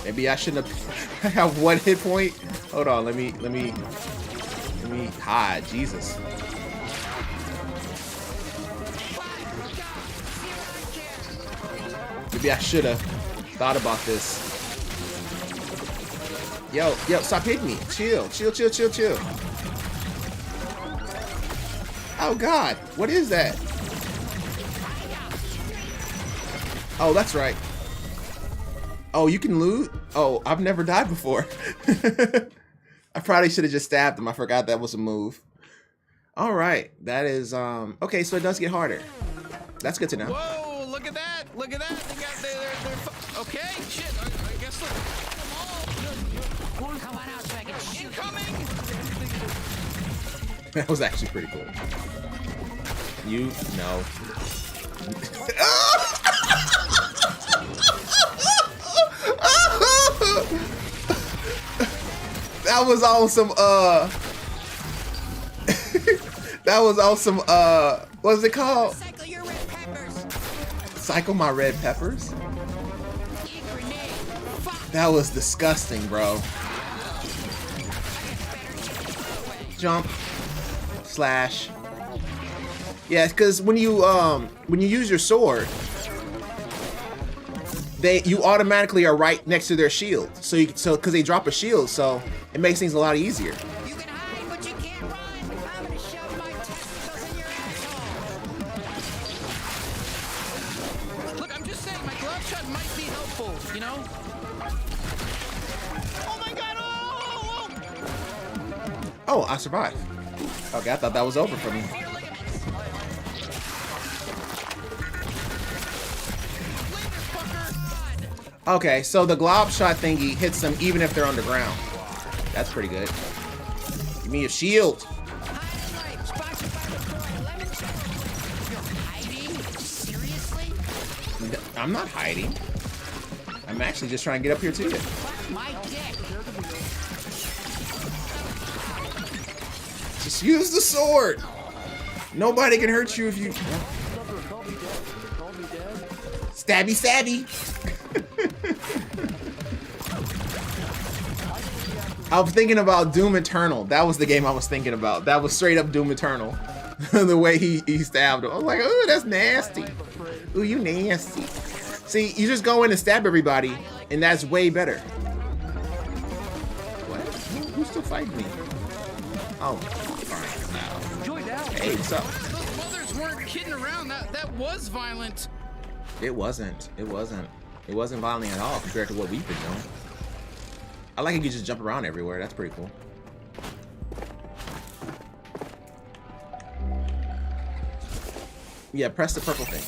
maybe I shouldn't have 1 hit point. Hold on, let me hide. Jesus. Maybe I should have thought about this. Yo, stop hitting me. Chill. Oh God, what is that? Oh, that's right. Oh, you can loot? Oh, I've never died before. I probably should have just stabbed him. I forgot that was a move. All right, that is okay. So it does get harder. That's good to know. Whoa! Look at that! Look at that! They're okay. Shit! I guess look. Them all. Come on out so I can shoot. Incoming! That was actually pretty cool. You know. That was awesome. That was awesome. What's it called? Cycle your red peppers. Cycle my red peppers? That was disgusting, bro. Jump. Slash. Yeah, because when you use your sword, you automatically are right next to their shield. So because they drop a shield, so it makes things a lot easier. You can hide, but you can't run. I'm gonna shove my testicles in your asshole. Look, I'm just saying, my glove shot might be helpful. You know? Oh my God! Oh, I survived. Okay, I thought that was over for me. Okay, so the glob shot thingy hits them even if they're underground. That's pretty good. Give me a shield. Seriously? I'm not hiding. I'm actually just trying to get up here to you. My dick. Just use the sword. Nobody can hurt you if you... Stabby, stabby. I was thinking about Doom Eternal. That was the game I was thinking about. That was straight up Doom Eternal. The way he stabbed him. I was like, oh, that's nasty. Ooh, you nasty. See, you just go in and stab everybody, and that's way better. What? Who's still fighting me? Oh, fine now. Hey, what's up? Those mothers weren't kidding around. That was violent. It wasn't. It wasn't violent at all compared to what we've been doing. I like how you just jump around everywhere. That's pretty cool. Yeah, press the purple thing.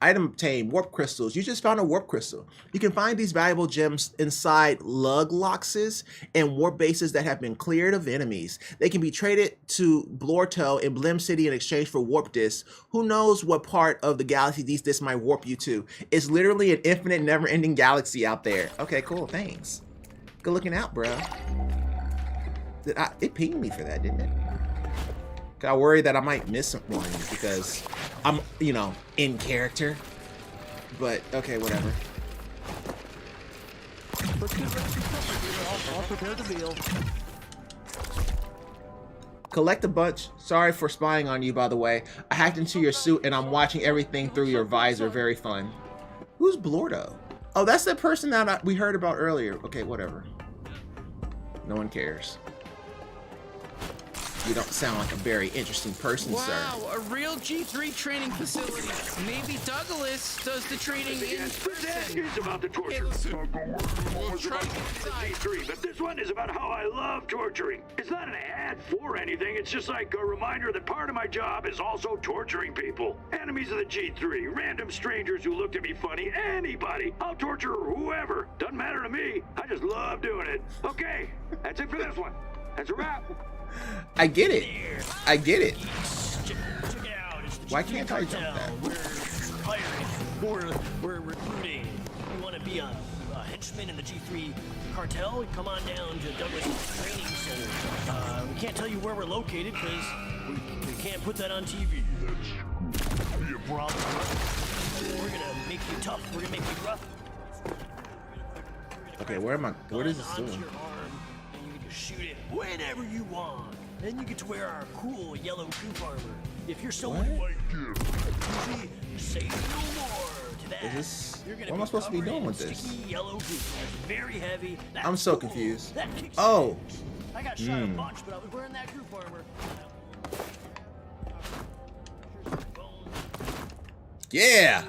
Item obtained, warp crystals. You just found a warp crystal. You can find these valuable gems inside lug loxes and warp bases that have been cleared of enemies. They can be traded to Blorto in Blim City in exchange for warp discs. Who knows what part of the galaxy these discs might warp you to? It's literally an infinite, never-ending galaxy out there. Okay, cool, thanks. Good looking out, bro. It pinged me for that, didn't it? I worry that I might miss one because I'm, you know, in character. But, okay, whatever. I'll prepare the meal. Collect a bunch. Sorry for spying on you, by the way. I hacked into your suit and I'm watching everything through your visor. Very fun. Who's Blorto? Oh, that's the person that we heard about earlier. Okay, whatever. No one cares. You don't sound like a very interesting person, sir. Wow, a real G3 training facility. Maybe Douglas does the training in This ad person. is about the torture. We'll try to get inside. G3, but this one is about how I love torturing. It's not an ad for anything. It's just like a reminder that part of my job is also torturing people. Enemies of the G3, random strangers who looked at me funny, anybody. I'll torture whoever. Doesn't matter to me. I just love doing it. Okay, that's it for this one. That's a wrap. I get it. I get it. Check it out. It's the Why G3 can't I jump cartel. that? We're hiring. We're recruiting. You want to be a henchman in the G3 cartel? Come on down to Douglas Training Center. We can't tell you where we're located because we can't put that on TV. That's be a problem. We're gonna make you tough. We're gonna make you rough. Okay, where am I? What is this Onto doing? your arm, and you can just shoot it whenever you want. Then you get to wear our cool yellow goop armor. If you're someone What? like you, usually say no more to that. Is this? You're gonna What am I supposed to be covered doing in with this? sticky yellow goop. That's very heavy. That's I'm so cool. confused. That kicks Oh. ass. I got shot a bunch, but I was wearing that goop armor. Yeah.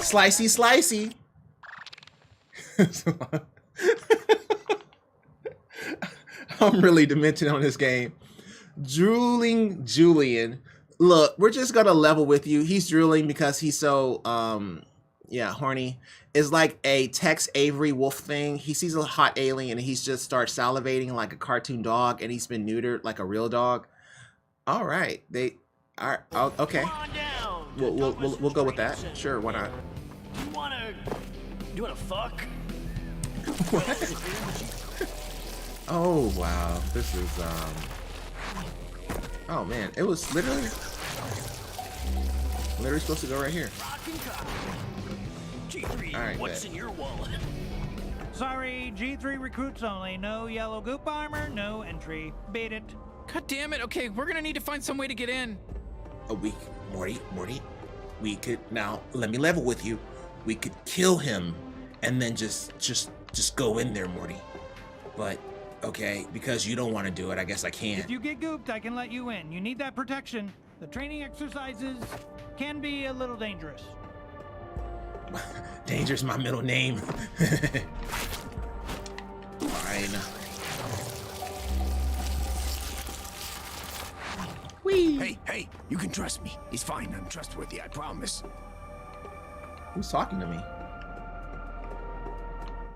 Slicey, slicey. I'm really demented on this game. Drooling Julian. Look, we're just gonna level with you. He's drooling because he's so yeah, horny. It's like a Tex Avery wolf thing. He sees a hot alien and he's just starts salivating like a cartoon dog, and he's been neutered like a real dog. All right, they are okay. Come on down to We'll Douglas go with Training that. Center. Sure, why not? You wanna fuck? What? Oh wow, this is oh man, it was literally supposed to go right here. Rockin' cock. G3, All right, what's bet. in your wallet? Sorry, G3 recruits only. No yellow goop armor, no entry. Beat it. God damn it. Okay, we're gonna need to find some way to get in. Morty, we could now let me level with you. We could kill him and then just go in there, Morty. But okay, because you don't want to do it, I guess I can't. If you get gooped, I can let you in. You need that protection. The training exercises can be a little dangerous. Danger's my middle name. Fine. Whee! Hey, you can trust me. He's fine. I'm trustworthy, I promise. Who's talking to me?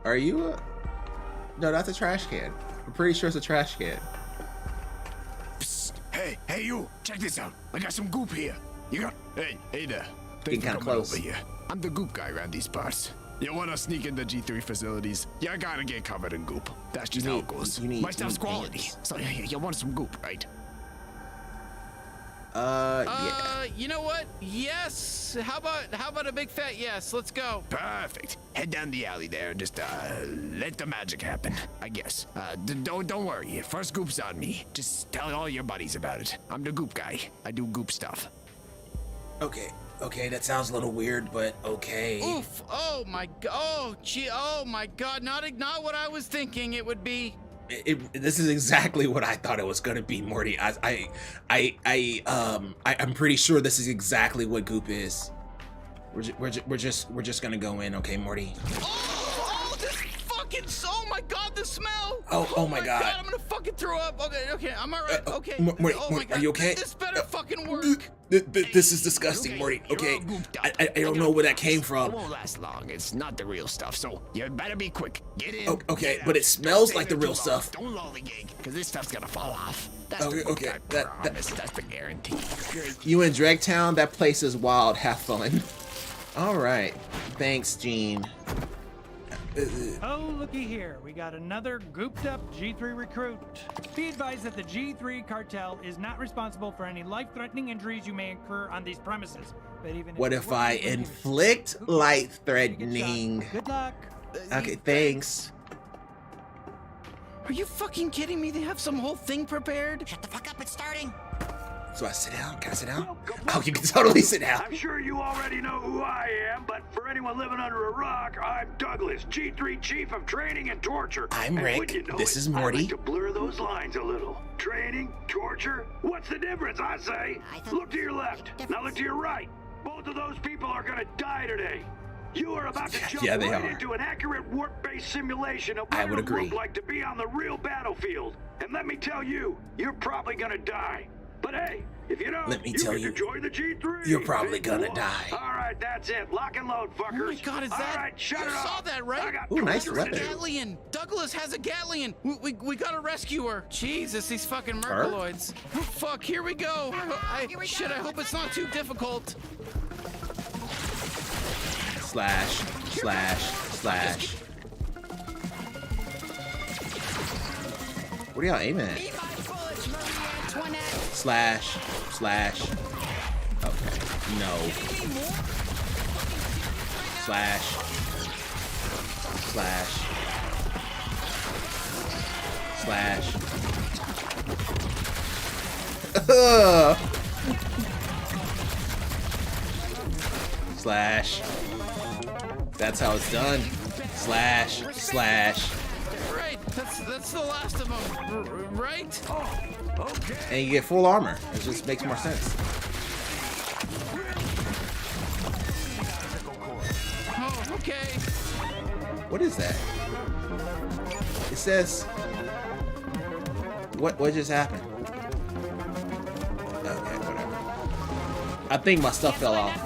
Are you a... No, that's a trash can. I'm pretty sure it's a trash can. Psst. Hey, you. Check this out. I got some goop here. You got... Hey there. Getting Thanks kinda for coming close. over here. I'm the goop guy around these parts. You want to sneak into G3 facilities? You gotta get covered in goop. That's just how it goes. My stuff's quality. pants. So you want some goop, right? Yeah. You know what? Yes. How about a big fat yes? Let's go. Perfect. Head down the alley there and just let the magic happen, I guess. Don't worry. First goop's on me. Just tell all your buddies about it. I'm the goop guy. I do goop stuff. Okay, that sounds a little weird, but okay. Oof. Oh my god. Oh gee. Oh my god. Not what I was thinking it would be. This is exactly what I thought it was gonna be, Morty. I'm pretty sure this is exactly what goop is. We're just gonna go in, okay, Morty? Oh, this fucking. Oh my god, the smell. Oh my god. I'm gonna fucking throw up. Okay, I'm alright. Okay. Morty, oh my god. are you okay? This better fucking work. This is disgusting, Morty. Okay, I don't know where that came It from. won't last long. It's not the real stuff, so you better be quick. Get in. Okay, get but out. it smells Don't like stay the there real too long. stuff. Don't lollygag, because this stuff's gonna fall off. That's the Okay, goop okay, guy promise. That's the guarantee. You in Dregtown? That place is wild. Have fun. All right. Thanks, Gene. Oh, looky here. We got another gooped up G3 recruit. Be advised that the G3 cartel is not responsible for any life-threatening injuries you may incur on these premises. But even What you're if I working with you, inflict goop life-threatening? shot. Good luck. Okay, thanks. Are you fucking kidding me? They have some whole thing prepared? Shut the fuck up, it's starting. So I sit down? Can I sit down? Welcome, Oh, you can totally sit down. I'm sure you already know who I am, but for anyone living under a rock, I'm Douglas, G3 Chief of Training and Torture. I'm And Rick. wouldn't you know This it, is Morty. I like to blur those lines a little. Training, torture, what's the difference, I say? Look to your left, now look to your right. Both of those people are gonna die today. You are about to jump Yeah, they right are. into an accurate warp-based simulation of I what would it would agree. look like to be on the real battlefield. And let me tell you, you're probably gonna die. But hey, if you don't, Let me you tell get you, to join the G3. you're probably Big gonna one. die. All right, that's it. Lock and load, fuckers. Oh my God, is that? All right, shut you it saw off. that, I right? got Ooh, nice torture to weapon. do. Gatlian. Douglas has a Gatlian. We gotta rescue her. Jesus, these fucking Her? Mercaloids. Oh, fuck, here we go. Shit, I hope it's not too difficult. Slash, slash, slash. What are y'all aiming at? Slash, slash. Okay, no. Slash, slash, slash. Ugh. Slash. That's how it's done. Slash, slash. Right, that's the last of them, right? And you get full armor. It just makes more sense. Oh, okay. What is that? It says... What just happened? Okay, whatever. I think my stuff fell off.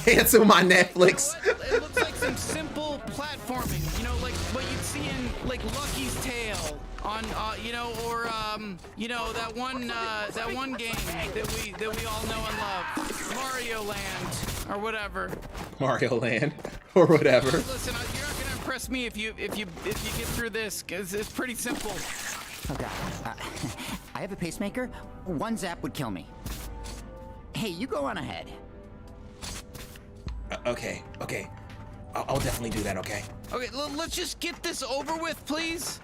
Cancel my Netflix. It looks like some simple platforming, you know, like what you'd see in like Lucky's Tale on, you know, or you know, that one game that we all know and love, Mario Land or whatever. Mario Land or whatever. Listen, you're not gonna impress me if you get through this, cause it's pretty simple. Oh god. I have a pacemaker. One zap would kill me. Hey, you go on ahead. Okay. I'll definitely do that, okay? Okay, let's just get this over with, please.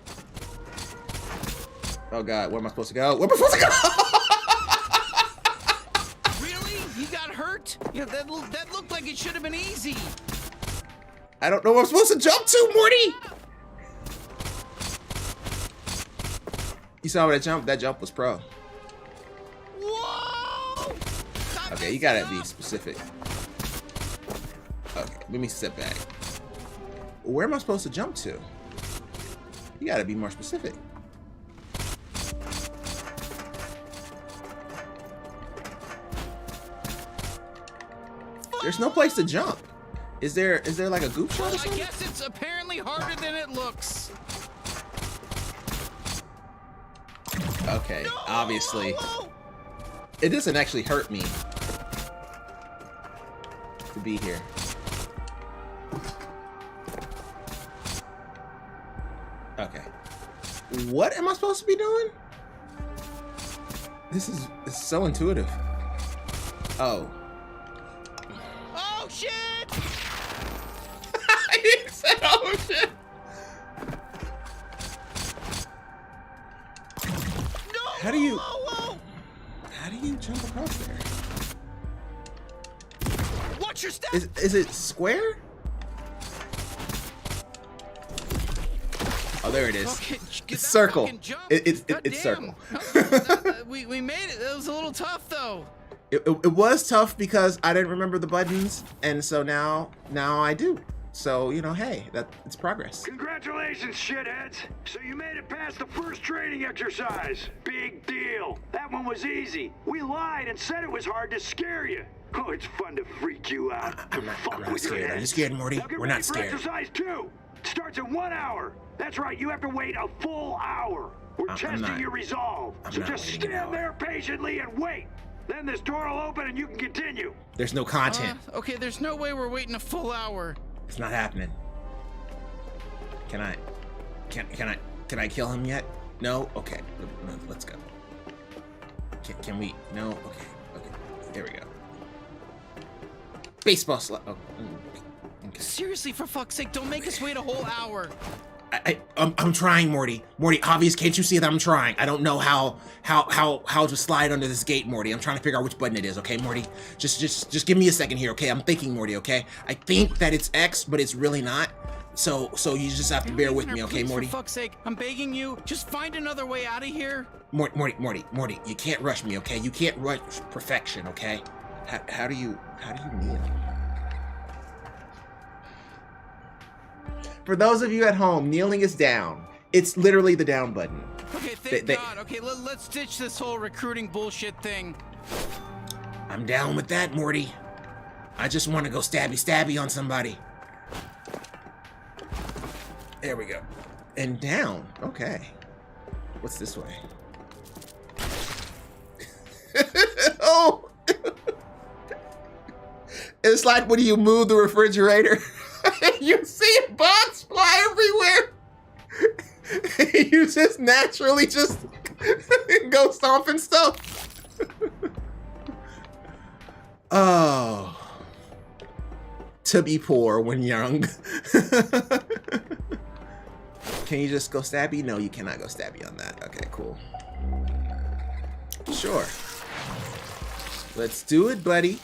Oh god, where am I supposed to go? Where am I supposed to go? Really? You got hurt? Yeah, that looked like it should have been easy. I don't know where I'm supposed to jump to, Morty! You saw that jump? That jump was pro. Whoa! Okay, you gotta be specific. Okay, let me sit back. Where am I supposed to jump to? You gotta be more specific. There's no place to jump. Is there like a goof shot or I something? guess it's apparently harder than it looks. Okay, No! obviously. Whoa! It doesn't actually hurt me to be here. Okay. What am I supposed to be doing? This is so intuitive. Oh. Oh shit! I said, oh shit. No! How do you- Whoa! How do you jump across there? Watch your step! Is it square? Oh, there it is. Okay, get It's that circle. fucking jump. It's Goddamn. circle. We made it. That was a little tough though. It was tough because I didn't remember the buttons, and so now I do. So, you know, hey, it's progress. Congratulations, shitheads. So you made it past the first training exercise. Big deal. That one was easy. We lied and said it was hard to scare you. Oh, it's fun to freak you out. I'm not Fuck with your scared. Are you heads. scared, Morty? Now get We're ready not for scared. exercise 2. It starts in 1 hour. That's right, you have to wait a full hour. We're I'm testing not- your resolve. I'm So not just waiting an stand hour. there patiently and wait. Then this door will open and you can continue. There's no content. Okay, there's no way we're waiting a full hour. It's not happening. Can I kill him yet? No? Okay. No, let's go. Can we? No? Okay. There we go. Baseball slap. Oh. Okay. Seriously, for fuck's sake, don't make us wait a whole hour. I'm trying, Morty. Morty, obvious, can't you see that I'm trying? I don't know how to slide under this gate, Morty. I'm trying to figure out which button it is, okay, Morty? Just give me a second here, okay? I'm thinking, Morty, okay? I think that it's X, but it's really not. So you just have to bear with me, okay, Morty? For fuck's sake, I'm begging you, just find another way out of here. Morty, you can't rush me, okay? You can't rush perfection, okay? How do you kneel? For those of you at home, kneeling is down. It's literally the down button. Okay, thank God. Okay, let's ditch this whole recruiting bullshit thing. I'm down with that, Morty. I just want to go stabby on somebody. There we go. And down. Okay. What's this way? Oh! It's like when you move the refrigerator, you see a box fly everywhere. You just naturally just go stomping stuff. Oh. To be poor when young. Can you just go stabby? No, you cannot go stabby on that. Okay, cool. Sure. Let's do it, buddy.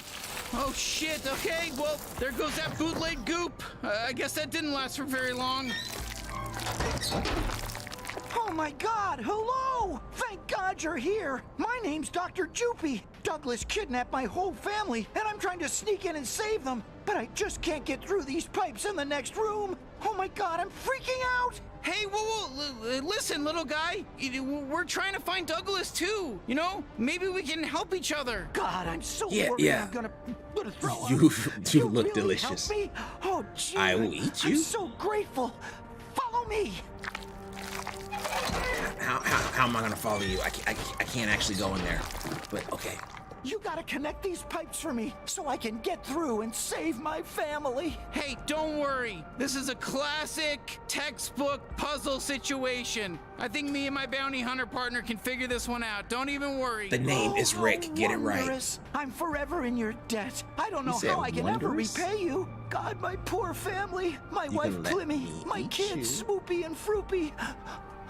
Oh shit, okay, well, there goes that bootleg goop. I guess that didn't last for very long. Oh my God, hello! Thank God you're here. My name's Dr. Joopy. Douglas kidnapped my whole family, and I'm trying to sneak in and save them. But I just can't get through these pipes in the next room. Oh my God, I'm freaking out! Hey, whoa, listen, little guy. We're trying to find Douglas too. You know, maybe we can help each other. God, I'm so worried yeah. I'm gonna throw up. You look really delicious. Help me? Oh, gee, I will eat you. I'm so grateful. Follow me. How am I gonna follow you? I can't actually go in there. But okay. You gotta connect these pipes for me so I can get through and save my family. Hey, don't worry. This is a classic textbook puzzle situation. I think me and my bounty hunter partner can figure this one out. Don't even worry. The name is Rick. Get it right. Wondrous. I'm forever in your debt. I don't know how I can wondrous? ever repay you. God, my poor family. My wife Climmy, my kids Swoopy and Froopy.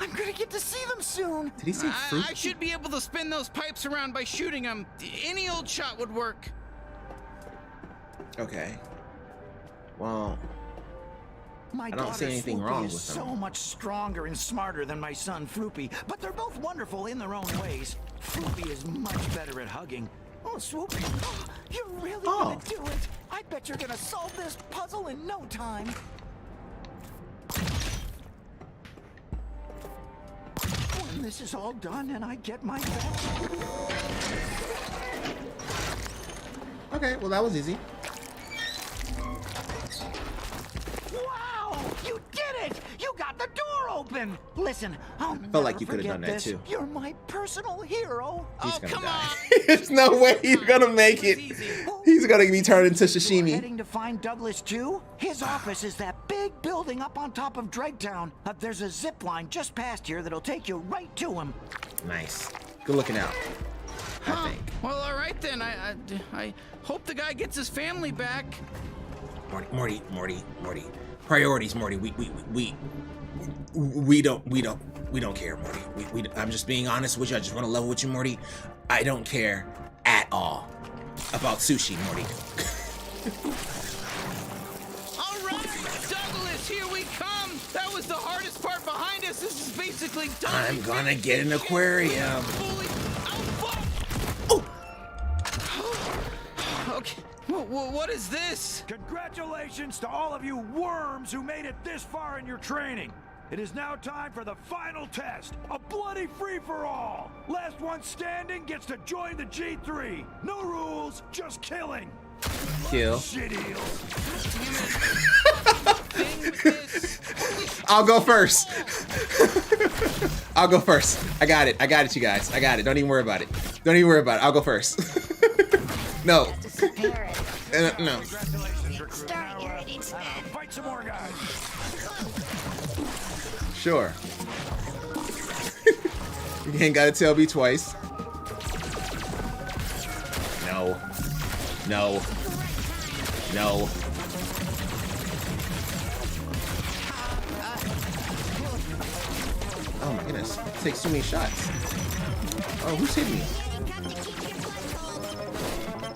I'm gonna get to see them soon. Did he say fruit? I should be able to spin those pipes around by shooting them. Any old shot would work. Okay. Well, My I don't see daughter anything Swoopy wrong is with them. so much stronger and smarter than my son Floopy, but they're both wonderful in their own ways. Floopy is much better at hugging. Oh, Swoopy, you're really gonna do it. I bet you're gonna solve this puzzle in no time. When this is all done and I get my back. Okay, well that was easy. Wow! You did it! You got the door open! Listen, I'll Felt like never you could have forget done that this. too. You're my personal hero. He's Oh, gonna come die. on. There's no way he's gonna make it. He's gonna be turned into You're sashimi. heading to find Douglas too? His office is that big building up on top of Dregtown. There's a zip line just past here that'll take you right to him. Nice. Good looking out. I think. Well, all right then. I hope the guy gets his family back. Morty. Priorities, Morty. We don't care, Morty. I'm just being honest with you. I just want to level with you, Morty. I don't care at all about sushi, Morty. All right, Douglas, here we come. That was the hardest part behind us. This is basically done. I'm gonna get an aquarium. Okay, what is this? Congratulations to all of you worms who made it this far in your training. It is now time for the final test, a bloody free-for-all. Last one standing gets to join the G3. No rules, just killing. Kill. Shit eels. I'll go first. I'll go first. I got it, you guys. I got it. Don't even worry about it. I'll go first. No. No. Start your idiots, man. Fight some more guys. Sure. You ain't gotta tell me twice. No. Goodness, it takes so many shots. Oh, who's hitting me?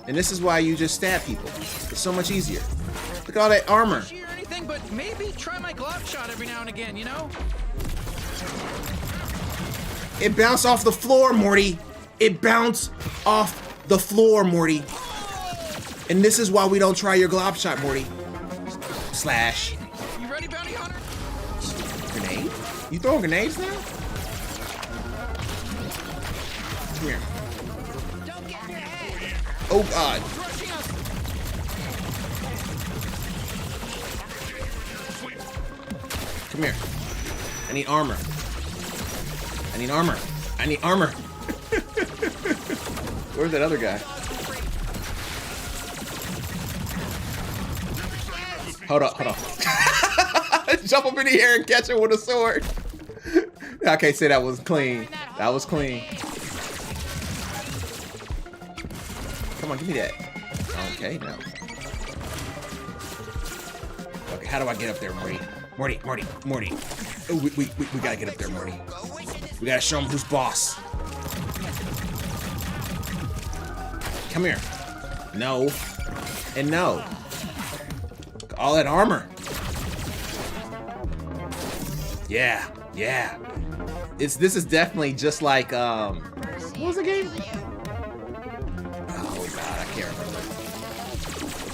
And this is why you just stab people. It's so much easier. Look at all that armor. Or anything, but maybe try my glove shot every now and again, you know? It bounced off the floor, Morty. It bounced off the floor, Morty. And this is why we don't try your glob shot, Morty. Slash. You ready, bounty hunter? Grenade? You throwing grenades now? Come here. Don't get in your head. Oh God. Rushing us. Come here. I need armor. I need armor. I need armor. Where's that other guy? Hold up, hold up. Jump up in the air and catch it with a sword. I can't say that was clean. That was clean. Come on, give me that. Okay, no. Okay, how do I get up there, Morty? Morty. Oh, we gotta get up there, Morty. We gotta show him who's boss. Come here. No. And no. All that armor. Yeah. This is definitely just like what was the game? Oh God, I can't remember.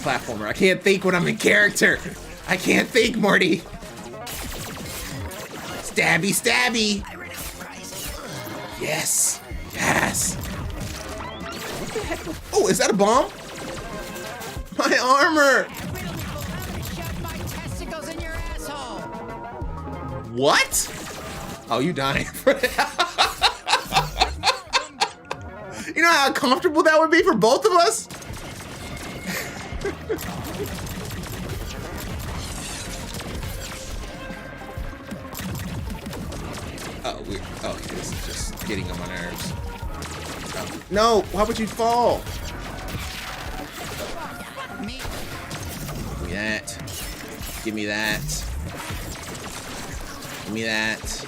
Platformer. I can't think when I'm in character. I can't think, Morty. Stabby. Yes. What the heck? Oh, is that a bomb? My armor. What? Oh, you dying. You know how uncomfortable that would be for both of us? Okay, this is just getting on my nerves. Oh, no, why would you fall? Give me that. Give me that.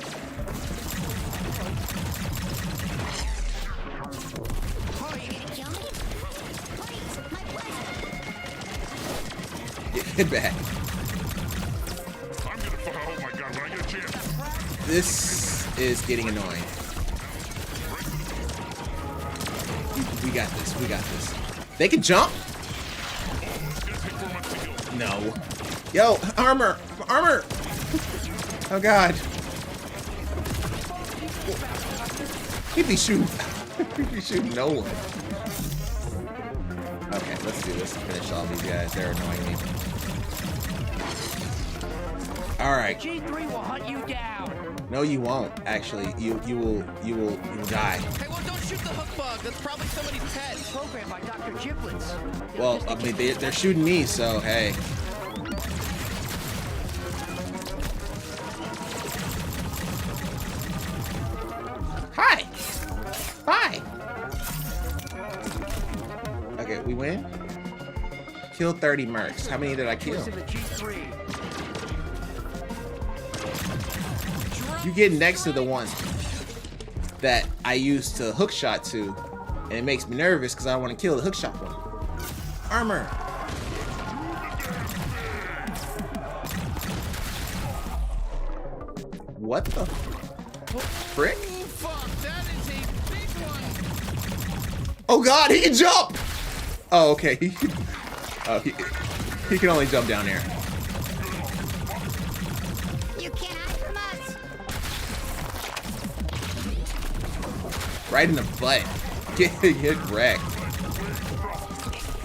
Get back. Oh my God, when I get a chance. This is getting annoying. We got this. They can jump? No. Yo, armor! Oh God. He'd be shooting no one. Okay, let's do this and finish all these guys. They're annoying me. Alright. G3 will hunt you down. No, you won't. Actually, you will die. Hey, well, don't shoot the hook bug. That's probably somebody's pet. Programmed by Dr. Giblets. Well, I mean, they're shooting me, so hey. Hi. Okay, we win. Killed 30 mercs. How many did I kill? You get next to the one that I used to hookshot to, and it makes me nervous because I want to kill the hookshot one. Armor. What the frick? Oh, fuck, that is a big one. Oh God, he can jump! Oh, okay. He can only jump down there. You can't hide from us. Right in the butt. Get wrecked.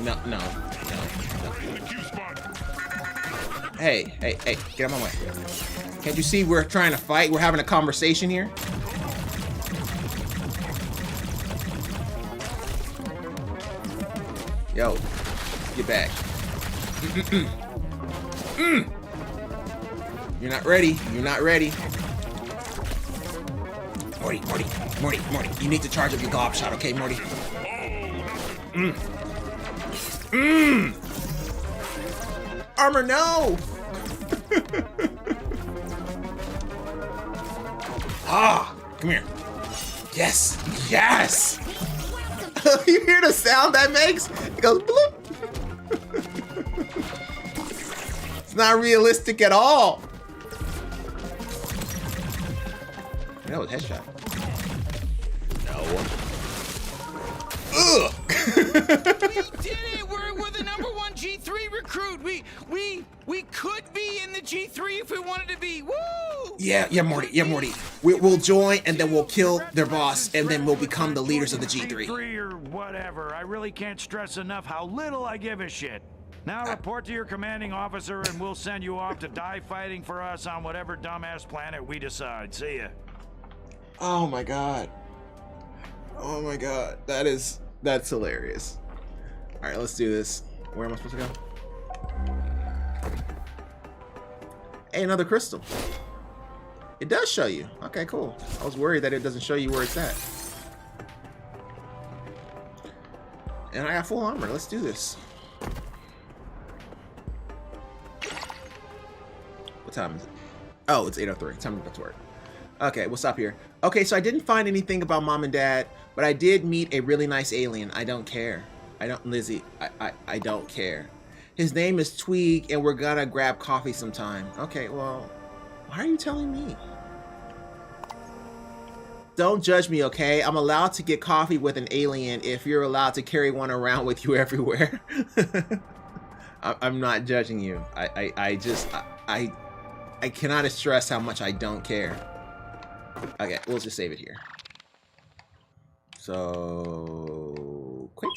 No. Hey, get out of my way. Can't you see we're trying to fight? We're having a conversation here. Yo, get back. You're not ready. Morty, you need to charge up your glob shot, okay, Morty? Armor, no! Ah! Come here. Yes. Yes. You hear the sound that makes? It goes bloop. It's not realistic at all. That was a headshot. No. Ugh. We did it! We're the #1 G3 recruit. We could be in the G3 if we wanted to be. Woo! Yeah, Morty. We'll join and then we'll kill their boss and then we'll become the leaders of the G3. G3 or whatever. I really can't stress enough how little I give a shit. Now report to your commanding officer and we'll send you off to die fighting for us on whatever dumbass planet we decide. See ya. Oh my god. Oh my god. That's hilarious. Alright, let's do this. Where am I supposed to go? Hey, another crystal. It does show you. Okay, cool. I was worried that it doesn't show you where it's at. And I got full armor. Let's do this. What time is it? Oh, it's 8:03. Time to go to work. Okay, we'll stop here. Okay, so I didn't find anything about Mom and Dad, but I did meet a really nice alien. I don't care. Lizzie, I don't care. His name is Tweeg, and we're gonna grab coffee sometime. Okay, well, why are you telling me? Don't judge me, okay? I'm allowed to get coffee with an alien if you're allowed to carry one around with you everywhere. I'm not judging you. I cannot stress how much I don't care. Okay, we'll just save it here. So, quit.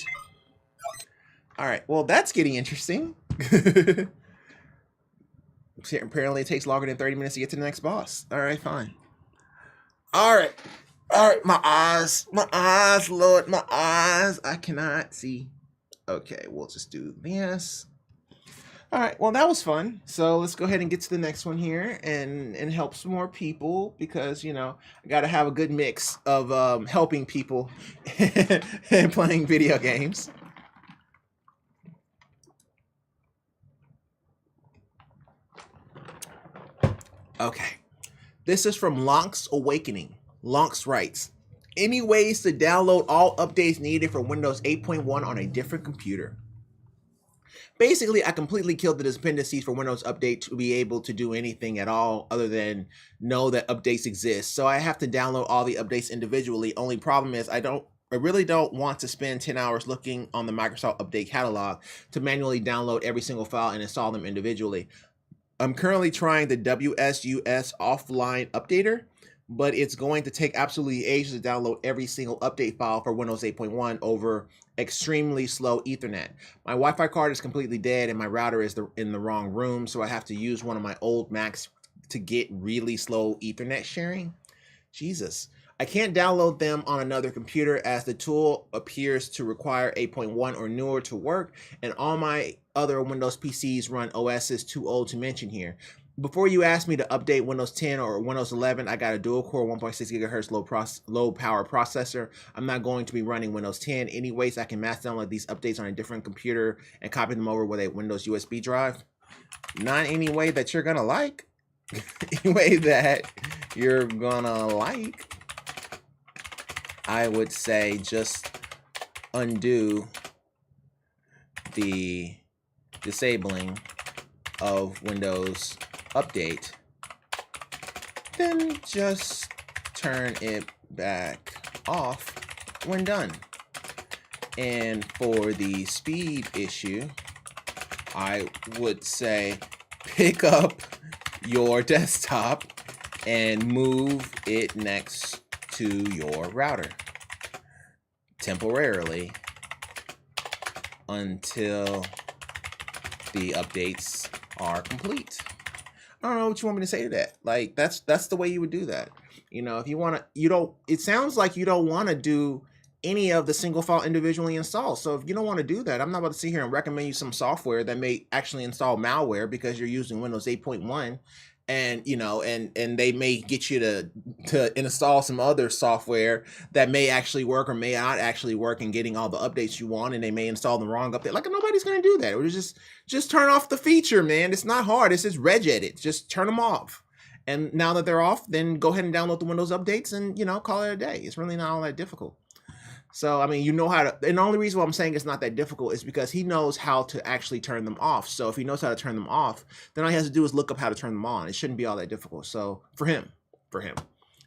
All right, well, that's getting interesting. Apparently it takes longer than 30 minutes to get to the next boss. All right, fine. All right, my eyes, Lord, my eyes. I cannot see. Okay, we'll just do this. All right, well, that was fun. So let's go ahead and get to the next one here and help some more people because, you know, I got to have a good mix of helping people and playing video games. Okay, this is from Lonk's Awakening. Lonks writes, any ways to download all updates needed for Windows 8.1 on a different computer? Basically, I completely killed the dependencies for Windows Update to be able to do anything at all other than know that updates exist. So I have to download all the updates individually. Only problem is I really don't want to spend 10 hours looking on the Microsoft Update catalog to manually download every single file and install them individually. I'm currently trying the WSUS offline updater, but it's going to take absolutely ages to download every single update file for Windows 8.1 over extremely slow Ethernet. My Wi-Fi card is completely dead and my router is in the wrong room, so I have to use one of my old Macs to get really slow Ethernet sharing. Jesus. I can't download them on another computer as the tool appears to require 8.1 or newer to work, and all my other Windows PCs run OSs too old to mention here. Before you ask me to update Windows 10 or Windows 11, I got a dual-core 1.6 gigahertz low-power processor. I'm not going to be running Windows 10. Anyways, I can mass download these updates on a different computer and copy them over with a Windows USB drive. Not any way that you're gonna like. Any way that you're gonna like. I would say just undo the disabling of Windows Update, then just turn it back off when done. And for the speed issue, I would say pick up your desktop and move it next to your router temporarily until the updates are complete. I don't know what you want me to say to that. Like, that's the way you would do that. You know, if you want to, it sounds like you don't want to do any of the single file individually installed. So if you don't want to do that, I'm not about to sit here and recommend you some software that may actually install malware because you're using Windows 8.1 and, you know, and they may get you to install some other software that may actually work or may not actually work and getting all the updates you want, and they may install the wrong update. Like, nobody's going to do that. It was just turn off the feature, man. It's not hard. It's just regedit. Just turn them off. And now that they're off, then go ahead and download the Windows updates and, you know, call it a day. It's really not all that difficult. So, I mean, you know how to, and the only reason why I'm saying it's not that difficult is because he knows how to actually turn them off. So if he knows how to turn them off, then all he has to do is look up how to turn them on. It shouldn't be all that difficult. So for him.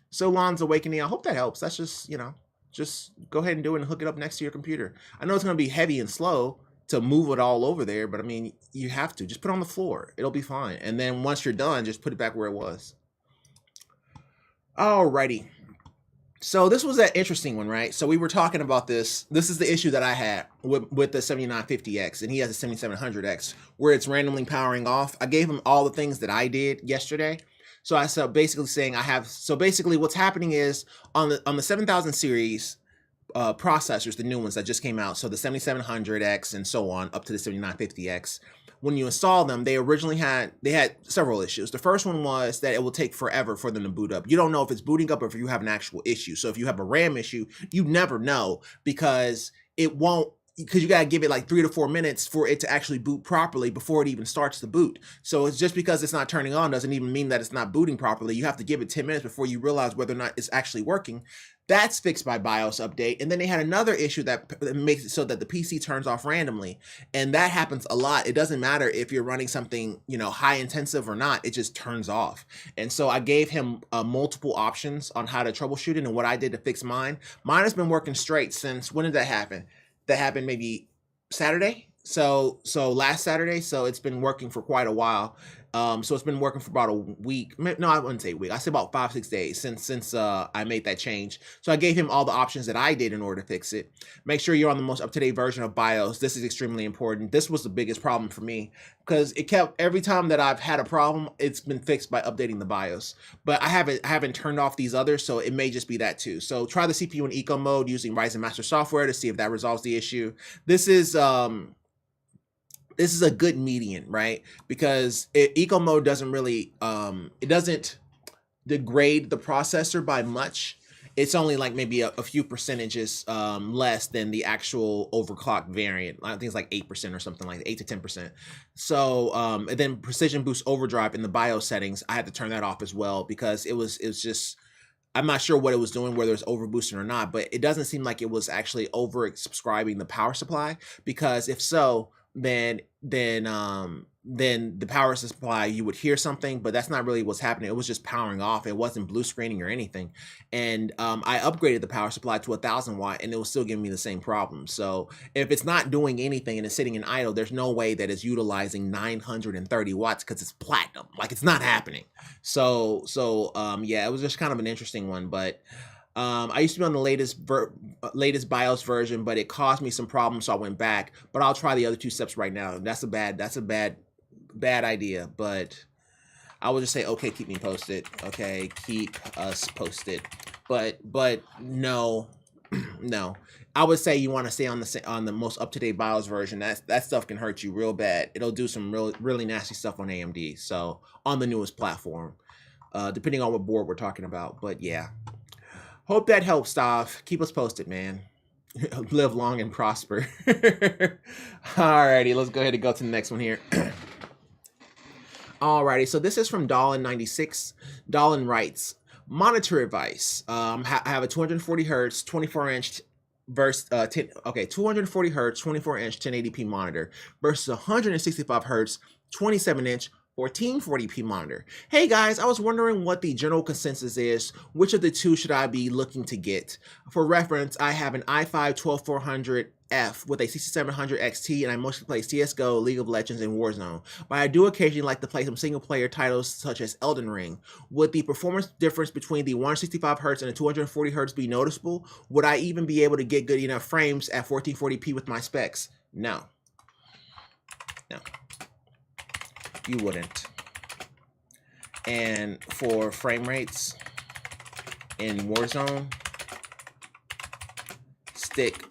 So Lon's Awakening, I hope that helps. That's just, you know, just go ahead and do it and hook it up next to your computer. I know it's going to be heavy and slow to move it all over there, but I mean, you have to. Just put it on the floor. It'll be fine. And then once you're done, just put it back where it was. Alrighty. So this was that interesting one, right? So we were talking about this. This is the issue that I had with the 7950X, and he has a 7700X, where it's randomly powering off. I gave him all the things that I did yesterday. So I said basically saying so basically what's happening is on the 7000 series processors, the new ones that just came out, so the 7700X and so on up to the 7950X. When you install them, they had several issues. The first one was that it will take forever for them to boot up. You don't know if it's booting up or if you have an actual issue. So if you have a RAM issue, you never know because it won't, because you got to give it like 3 to 4 minutes for it to actually boot properly before it even starts to boot. So it's just because it's not turning on doesn't even mean that it's not booting properly. You have to give it 10 minutes before you realize whether or not it's actually working. That's fixed by BIOS update. And then they had another issue that makes it so that the PC turns off randomly. And that happens a lot. It doesn't matter if you're running something, you know, high intensive or not, it just turns off. And so I gave him multiple options on how to troubleshoot it and what I did to fix mine. Mine has been working straight since, when did that happen? That happened maybe Saturday. So last Saturday. So it's been working for quite a while. So it's been working for about a week. No, I wouldn't say a week. I say about 5-6 days since I made that change. So I gave him all the options that I did in order to fix it. Make sure you're on the most up-to-date version of BIOS. This is extremely important. This was the biggest problem for me because it kept, every time that I've had a problem, it's been fixed by updating the BIOS. But I haven't turned off these others, so it may just be that too. So try the CPU in eco mode using Ryzen Master software to see if that resolves the issue. This is a good median, right? Because eco mode doesn't really, it doesn't degrade the processor by much. It's only like maybe a few percentages less than the actual overclock variant. I think it's like 8% or something like 8 to 10%. So, and then Precision Boost Overdrive in the BIOS settings, I had to turn that off as well because it was just, I'm not sure what it was doing, whether it's overboosting or not, but it doesn't seem like it was actually over subscribing the power supply, because if so, then the power supply, you would hear something, but that's not really what's happening. It was just powering off. It wasn't blue screening or anything. And I upgraded the power supply to 1000 watt and it was still giving me the same problem. So if it's not doing anything and it's sitting in idle, there's no way that it's utilizing 930 watts because it's platinum. Like, it's not happening. So yeah, it was just kind of an interesting one, but I used to be on the latest BIOS version, but it caused me some problems, so I went back. But I'll try the other two steps right now. That's a bad idea, but I will just say, okay, keep me posted. Okay, keep us posted. But no, no. I would say you want to stay on the most up-to-date BIOS version. That stuff can hurt you real bad. It'll do some really nasty stuff on AMD. So on the newest platform, depending on what board we're talking about. But yeah. Hope that helps, Stav. Keep us posted, man. Live long and prosper. Alrighty, let's go ahead and go to the next one here. Alrighty, so this is from Dolan96. Dolan writes, monitor advice. I have a 240 hertz, 24 inch versus 240 hertz, 24 inch 1080p monitor versus 165 hertz, 27 inch 1440p monitor. Hey guys, I was wondering what the general consensus is. Which of the two should I be looking to get? For reference, I have an i5 12400F with a 6700 XT, and I mostly play CSGO, League of Legends, and Warzone. But I do occasionally like to play some single-player titles such as Elden Ring. Would the performance difference between the 165Hz and the 240Hz be noticeable? Would I even be able to get good enough frames at 1440p with my specs? No. No. You wouldn't. And for frame rates in Warzone, stick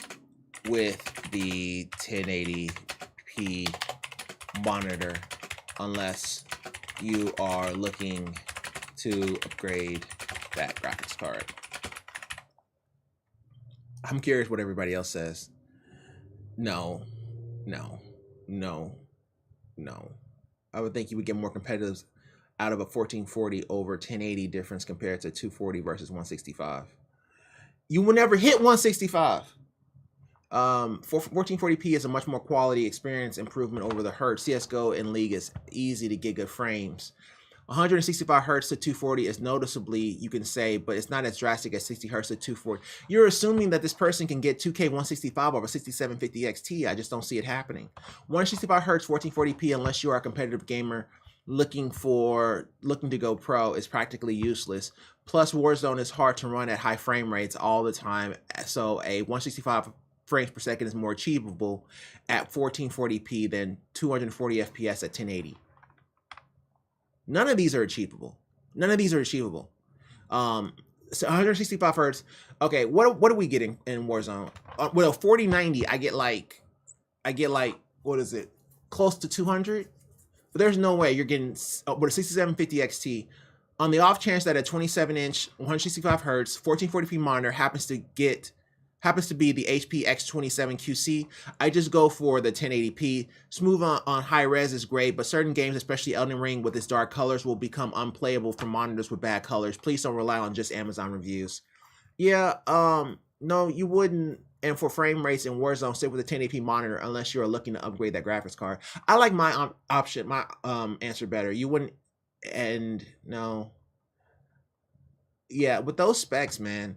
with the 1080p monitor unless you are looking to upgrade that graphics card. I'm curious what everybody else says. No, no, no, no. I would think you would get more competitive out of a 1440 over 1080 difference compared to 240 versus 165. You will never hit 165. 1440p is a much more quality experience improvement over the hertz. CSGO and League is easy to get good frames. 165 hertz to 240 is noticeably, you can say, but it's not as drastic as 60 hertz to 240. You're assuming that this person can get 2K 165 over 6750 XT. I just don't see it happening. 165 hertz 1440p, unless you are a competitive gamer looking to go pro, is practically useless. Plus, Warzone is hard to run at high frame rates all the time, so a 165 frames per second is more achievable at 1440p than 240 FPS at 1080. None of these are achievable. None of these are achievable. So 165 hertz. Okay, what are we getting in Warzone? With a 4090, I get like, what is it? Close to 200. But there's no way you're getting with a 6750 XT. On the off chance that a 27-inch 165 hertz 1440p monitor happens to be the HP X27 QC, I just go for the 1080p. Smooth on high res is great, but certain games, especially Elden Ring with its dark colors, will become unplayable for monitors with bad colors. Please don't rely on just Amazon reviews. Yeah, no, you wouldn't. And for frame rates in Warzone, stick with a 1080p monitor unless you're looking to upgrade that graphics card. I like my answer better. You wouldn't, and no. Yeah, with those specs, man.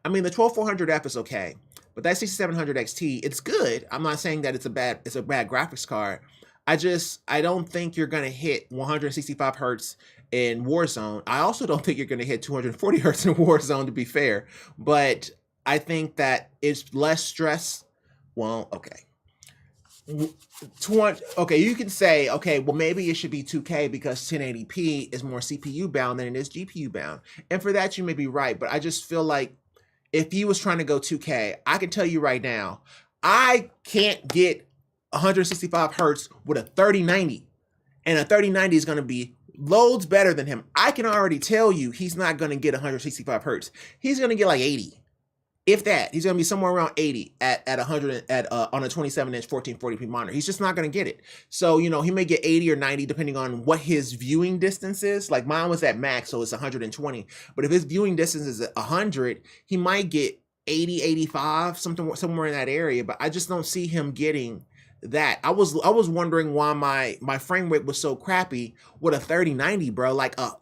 I mean, the 12400F is okay, but that 6700 XT, it's good. I'm not saying that it's a bad graphics card. I don't think you're gonna hit 165 hertz in Warzone. I also don't think you're gonna hit 240 hertz in Warzone, to be fair. But I think that it's less stress. Well, okay. Okay, you can say, okay, well, maybe it should be 2K because 1080p is more CPU bound than it is GPU bound. And for that, you may be right, but I just feel like if he was trying to go 2K, I can tell you right now, I can't get 165 hertz with a 3090. And a 3090 is going to be loads better than him. I can already tell you he's not going to get 165 hertz. He's going to get like 80. If that, he's going to be somewhere around 80 on a 27-inch 1440p monitor. He's just not going to get it. So, you know, he may get 80 or 90 depending on what his viewing distance is. Like mine was at max, so it's 120. But if his viewing distance is 100, he might get 80, 85, somewhere in that area. But I just don't see him getting that. I was wondering why my frame rate was so crappy with a 3090, bro. Like I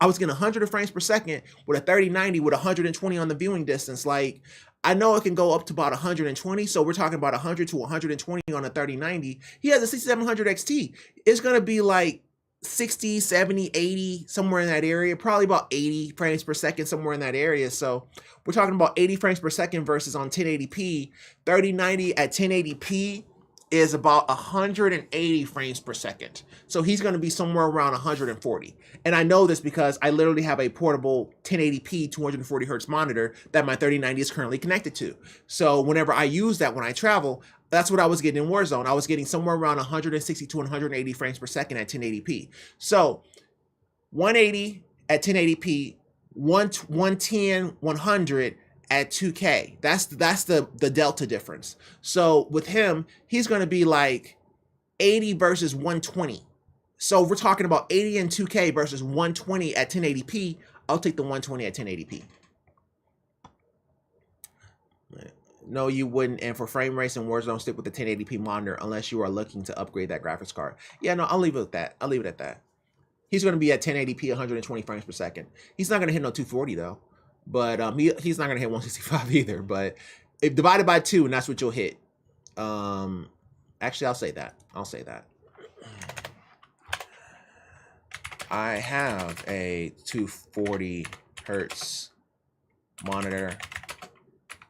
was getting 100 frames per second with a 3090 with 120 on the viewing distance. Like I know it can go up to about 120, so we're talking about 100 to 120 on a 3090. He has a 6700 XT. It's gonna be like 60, 70, 80, somewhere in that area, probably about 80 frames per second, somewhere in that area. So we're talking about 80 frames per second versus on 1080p. 3090 at 1080p is about 180 frames per second. So he's going to be somewhere around 140. And I know this because I literally have a portable 1080p 240 hertz monitor that my 3090 is currently connected to. So whenever I use that when I travel, that's what I was getting in Warzone. I was getting somewhere around 160 to 180 frames per second at 1080p. So 180 at 1080p, 110, 100 at 2K. That's the delta difference. So with him, he's going to be like 80 versus 120. So we're talking about 80 in 2K versus 120 at 1080p. I'll take the 120 at 1080p. No, you wouldn't. And for frame rates in Warzone, stick with the 1080p monitor unless you are looking to upgrade that graphics card. Yeah, no, I'll leave it at that. I'll leave it at that. He's going to be at 1080p, 120 frames per second. He's not going to hit no 240 though. But he's not going to hit 165 either. But if divided by 2, and that's what you'll hit. Actually, I'll say that. I have a 240 hertz monitor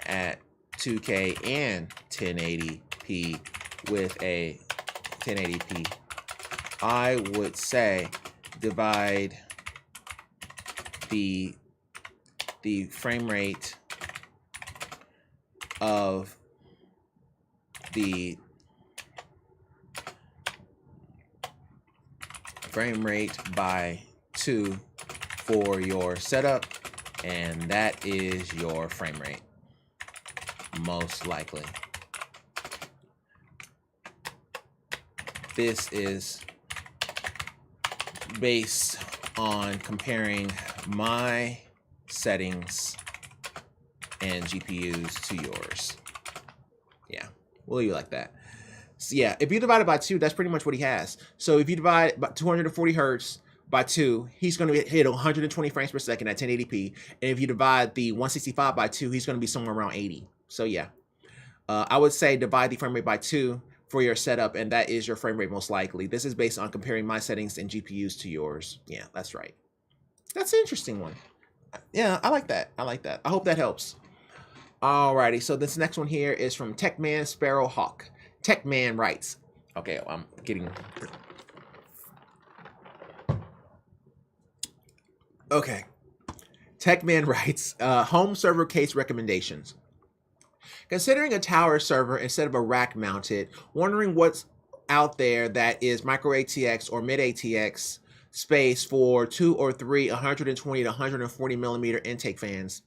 at 2K and 1080p with a 1080p. I would say divide the frame rate of the frame rate by 2 for your setup, and that is your frame rate, most likely. This is based on comparing my settings and GPUs to yours. Yeah, we'll leave it like that. So yeah, if you divide it by 2, that's pretty much what he has. So if you divide by 240 hertz by 2, he's going to hit 120 frames per second at 1080p. And if you divide the 165 by 2, he's going to be somewhere around 80. So yeah, I would say divide the frame rate by 2 for your setup, and that is your frame rate most likely. This is based on comparing my settings and GPUs to yours. Yeah, that's right. That's an interesting one. Yeah, I like that. I like that. I hope that helps. Alrighty, so this next one here is from Techman Sparrowhawk. Techman writes, okay, I'm getting... Okay. Techman writes, home server case recommendations. Considering a tower server instead of a rack mounted, wondering what's out there that is micro ATX or mid ATX space for 2 or 3 120 to 140 millimeter intake fans,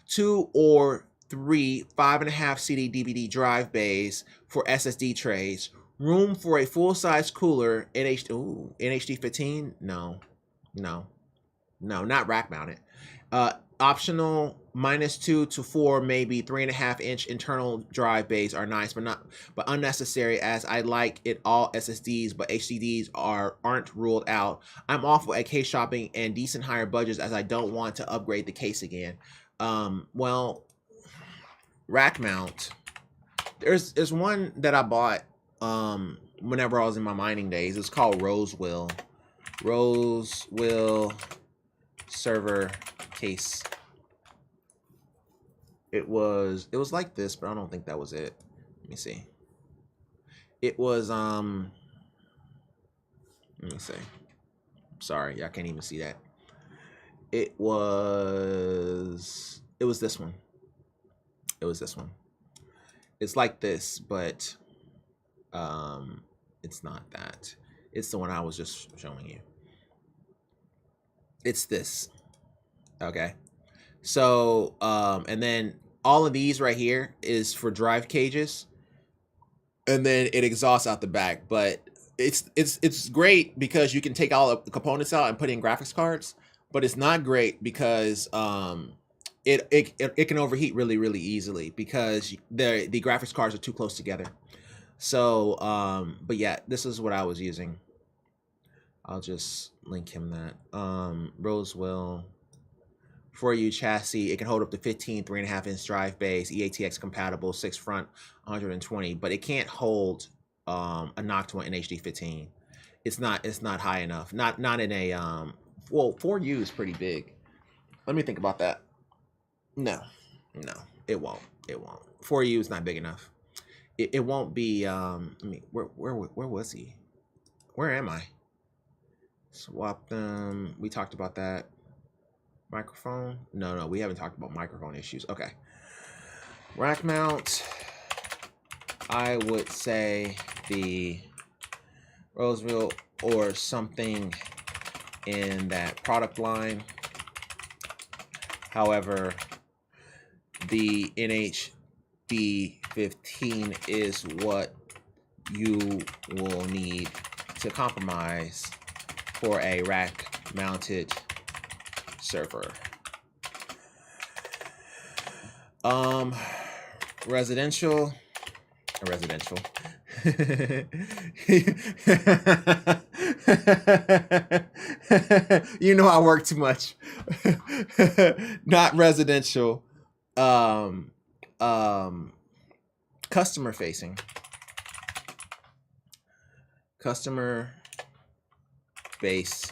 2 or 3 5.5 CD DVD drive bays for SSD trays, room for a full-size cooler, NHD 15? No, not rack mounted. Optional -2 to 4, maybe 3.5 inch internal drive bays are nice, but unnecessary, as I like it all SSDs, but HDDs aren't ruled out. I'm awful at case shopping and decent higher budgets, as I don't want to upgrade the case again. Well, rack mount. There's one that I bought whenever I was in my mining days. It's called Rosewill server case. It was like this, but I don't think that was it. Let me see. It was let me see. Sorry, I can't even see that. It was this one. It was this one. It's like this, but it's not that. It's the one I was just showing you. It's this. Okay. So, and then all of these right here is for drive cages, and then it exhausts out the back. But it's great because you can take all the components out and put in graphics cards. But it's not great because it can overheat really easily because the graphics cards are too close together. So, but yeah, this is what I was using. I'll just link him that. Rosewill. For you chassis, it can hold up to 15 3.5 inch drive bays, EATX compatible, 6 front, 120, but it can't hold a Noctua in HD 15. It's not high enough. Not in a well, 4U is pretty big. Let me think about that. No, it won't. 4U is not big enough. It won't be. I mean, where was he? Where am I? Swap them. We talked about that. Microphone? No, we haven't talked about microphone issues. Okay. Rack mount. I would say the Rosewill or something in that product line. However, the NHD 15 is what you will need to compromise for a rack mounted server. Residential. You know I work too much. Not residential. Customer facing. Customer base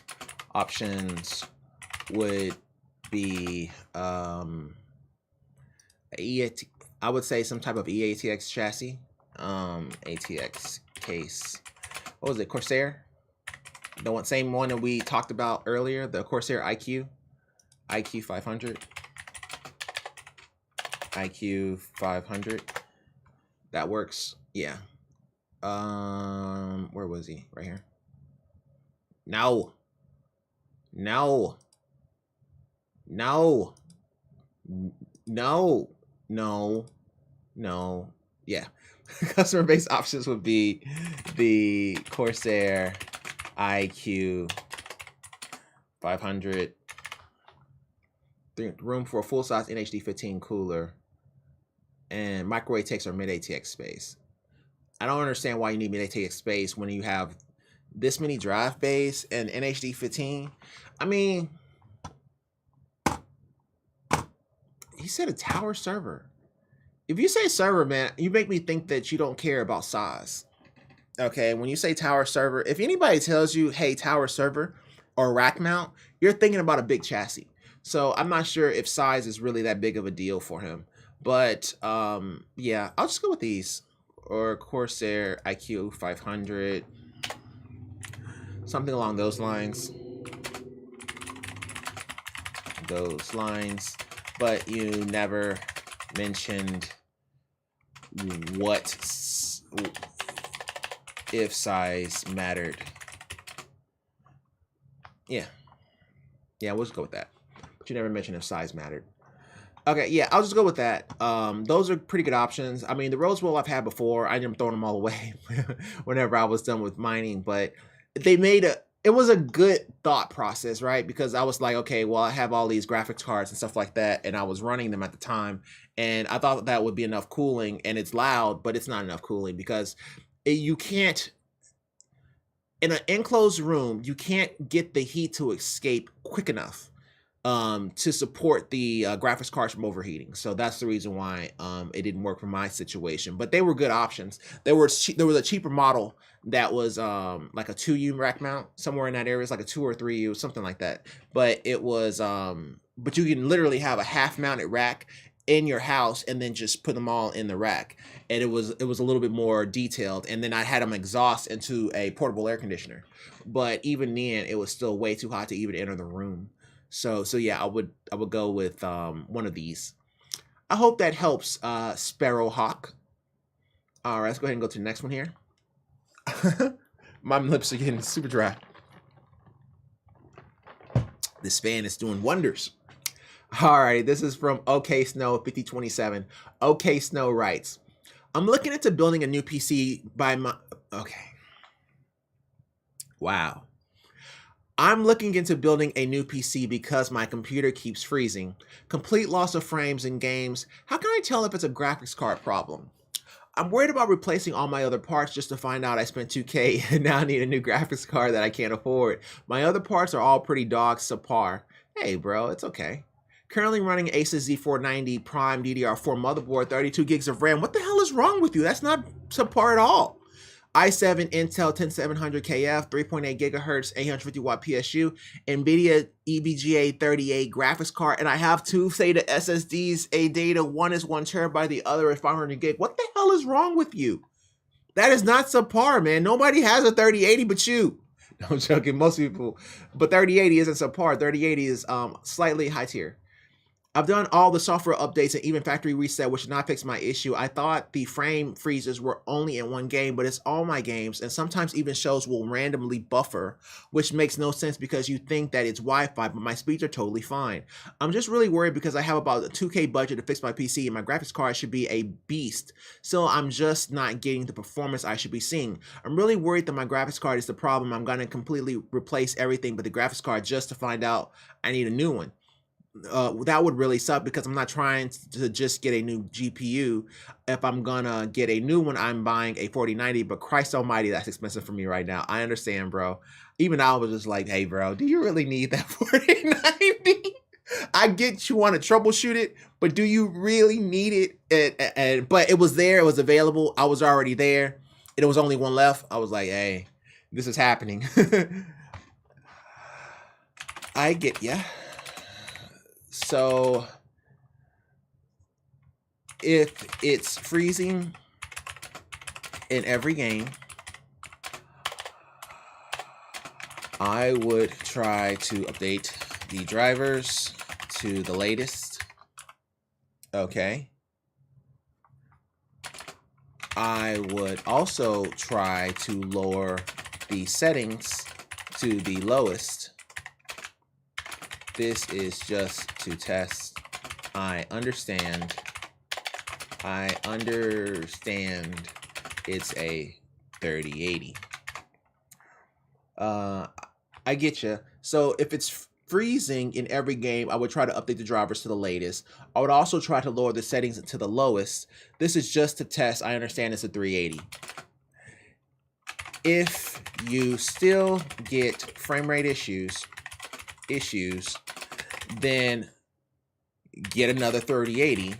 options would be I would say some type of EATX chassis, ATX case. What was it? Corsair, the same one that we talked about earlier, the Corsair IQ 500. IQ 500. That works. Yeah. Where was he? Right here. No. Yeah. Customer base options would be the Corsair IQ 500. Room for a full-size NHD 15 cooler. And microwave takes or mid ATX space. I don't understand why you need mid ATX space when you have this many drive bays and NHD 15. I mean, he said a tower server. If you say server, man, you make me think that you don't care about size. Okay, when you say tower server, if anybody tells you, hey, tower server or rack mount, you're thinking about a big chassis. So I'm not sure if size is really that big of a deal for him. But yeah, I'll just go with these. Or Corsair IQ 500. Something along those lines. But you never mentioned what if size mattered. Yeah, we'll just go with that. But you never mentioned if size mattered. Okay, yeah, I'll just go with that. Those are pretty good options. I mean, the Rosewell I've had before. I ended up throwing them all away whenever I was done with mining. But they made it was a good thought process, right? Because I was like, okay, well, I have all these graphics cards and stuff like that, and I was running them at the time, and I thought that would be enough cooling, and it's loud, but it's not enough cooling because you can't, in an enclosed room, you can't get the heat to escape quick enough to support the graphics cards from overheating. So that's the reason why it didn't work for my situation. But they were good options. There was a cheaper model that was like a 2U rack mount somewhere in that area. It's like a 2 or 3U, something like that. But it was but you can literally have a half mounted rack in your house and then just put them all in the rack. And it was a little bit more detailed. And then I had them exhaust into a portable air conditioner. But even then, it was still way too hot to even enter the room. So yeah, I would go with one of these. I hope that helps, Sparrowhawk. All right, let's go ahead and go to the next one here. My lips are getting super dry. This fan is doing wonders. All right, this is from OK Snow 5027. OK Snow writes, I'm looking into building a new PC by my... Okay. Wow. I'm looking into building a new PC because my computer keeps freezing. Complete loss of frames in games. How can I tell if it's a graphics card problem? I'm worried about replacing all my other parts just to find out I spent $2K and now I need a new graphics card that I can't afford. My other parts are all pretty dog subpar. Hey bro, it's okay. Currently running Asus Z490 Prime DDR4 motherboard, 32 gigs of RAM. What the hell is wrong with you? That's not subpar at all. i7 Intel 10700KF, 3.8 gigahertz, 850 watt PSU, NVIDIA EVGA 38 graphics card, and I have two SATA SSDs, ADATA. One is 1 terabyte, the other is 500 gig. What the hell is wrong with you? That is not subpar, man. Nobody has a 3080 but you. No, I'm joking, most people. But 3080 isn't subpar. 3080 is slightly high tier. I've done all the software updates and even factory reset, which did not fix my issue. I thought the frame freezes were only in one game, but it's all my games, and sometimes even shows will randomly buffer, which makes no sense because you think that it's Wi-Fi, but my speeds are totally fine. I'm just really worried because I have about a $2K budget to fix my PC, and my graphics card should be a beast. So I'm just not getting the performance I should be seeing. I'm really worried that my graphics card is the problem. I'm going to completely replace everything but the graphics card just to find out I need a new one. That would really suck because I'm not trying to just get a new GPU. If I'm gonna get a new one, I'm buying a 4090, but Christ almighty, that's expensive for me right now. I understand, bro. Even I was just like, hey, bro, do you really need that 4090? I get you want to troubleshoot it, but do you really need it? But it was there, it was available. I was already there. It was only one left. I was like, hey, this is happening. I get ya. So if it's freezing in every game, I would try to update the drivers to the latest. Okay. I would also try to lower the settings to the lowest. This is just to test. I understand. It's a 3080. I get you. So if it's freezing in every game, I would try to update the drivers to the latest. I would also try to lower the settings to the lowest. This is just to test. I understand it's a 380. If you still get frame rate issues, then get another 3080,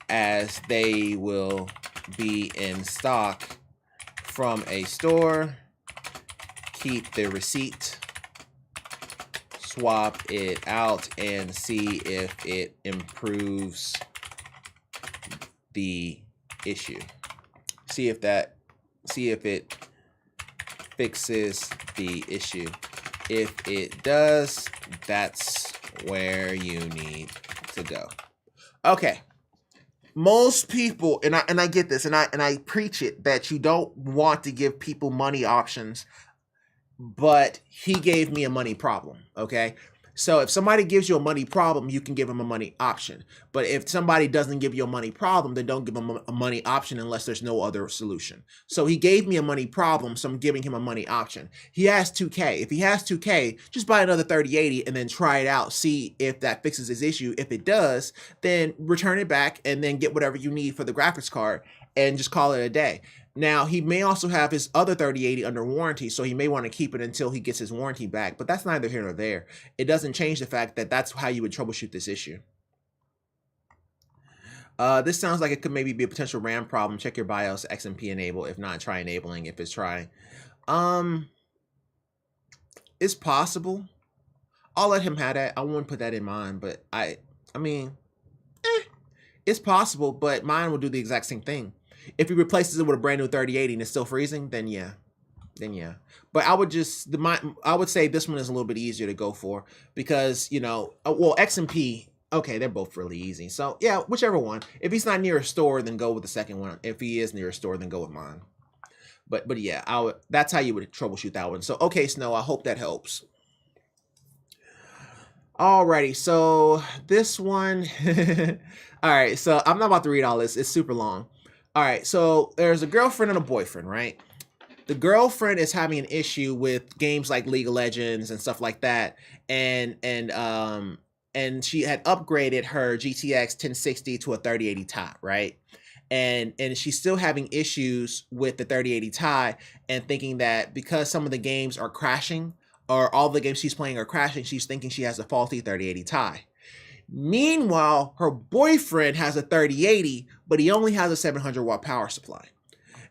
as they will be in stock from a store. Keep the receipt, swap it out, and see if it improves the issue. See if it fixes the issue. If it does, that's where you need to go. Okay. Most people, and I get this, and I preach it, that you don't want to give people money options, but he gave me a money problem, okay? So if somebody gives you a money problem, you can give them a money option. But if somebody doesn't give you a money problem, then don't give them a money option unless there's no other solution. So he gave me a money problem, so I'm giving him a money option. He has 2K. If he has 2K, just buy another 3080 and then try it out. See if that fixes his issue. If it does, then return it back and then get whatever you need for the graphics card and just call it a day. Now, he may also have his other 3080 under warranty, so he may want to keep it until he gets his warranty back, but that's neither here nor there. It doesn't change the fact that that's how you would troubleshoot this issue. This sounds like it could maybe be a potential RAM problem. Check your BIOS, XMP enable. If not, try enabling if it's trying. It's possible. I'll let him have that. I won't put that in mine, but I mean, it's possible, but mine will do the exact same thing. If he replaces it with a brand new 3080 and it's still freezing, then yeah. But I would just, I would say this one is a little bit easier to go for because, you know, well, X and P, okay, they're both really easy. So yeah, whichever one. If he's not near a store, then go with the second one. If he is near a store, then go with mine. But yeah, that's how you would troubleshoot that one. So, okay, Snow, I hope that helps. Alrighty, so this one, all right, so I'm not about to read all this. It's super long. All right, so there's a girlfriend and a boyfriend, right? The girlfriend is having an issue with games like League of Legends and stuff like that, and she had upgraded her GTX 1060 to a 3080 Ti, right? And she's still having issues with the 3080 Ti and thinking that because some of the games are crashing or all the games she's playing are crashing, she's thinking she has a faulty 3080 Ti. Meanwhile, her boyfriend has a 3080, but he only has a 700 watt power supply.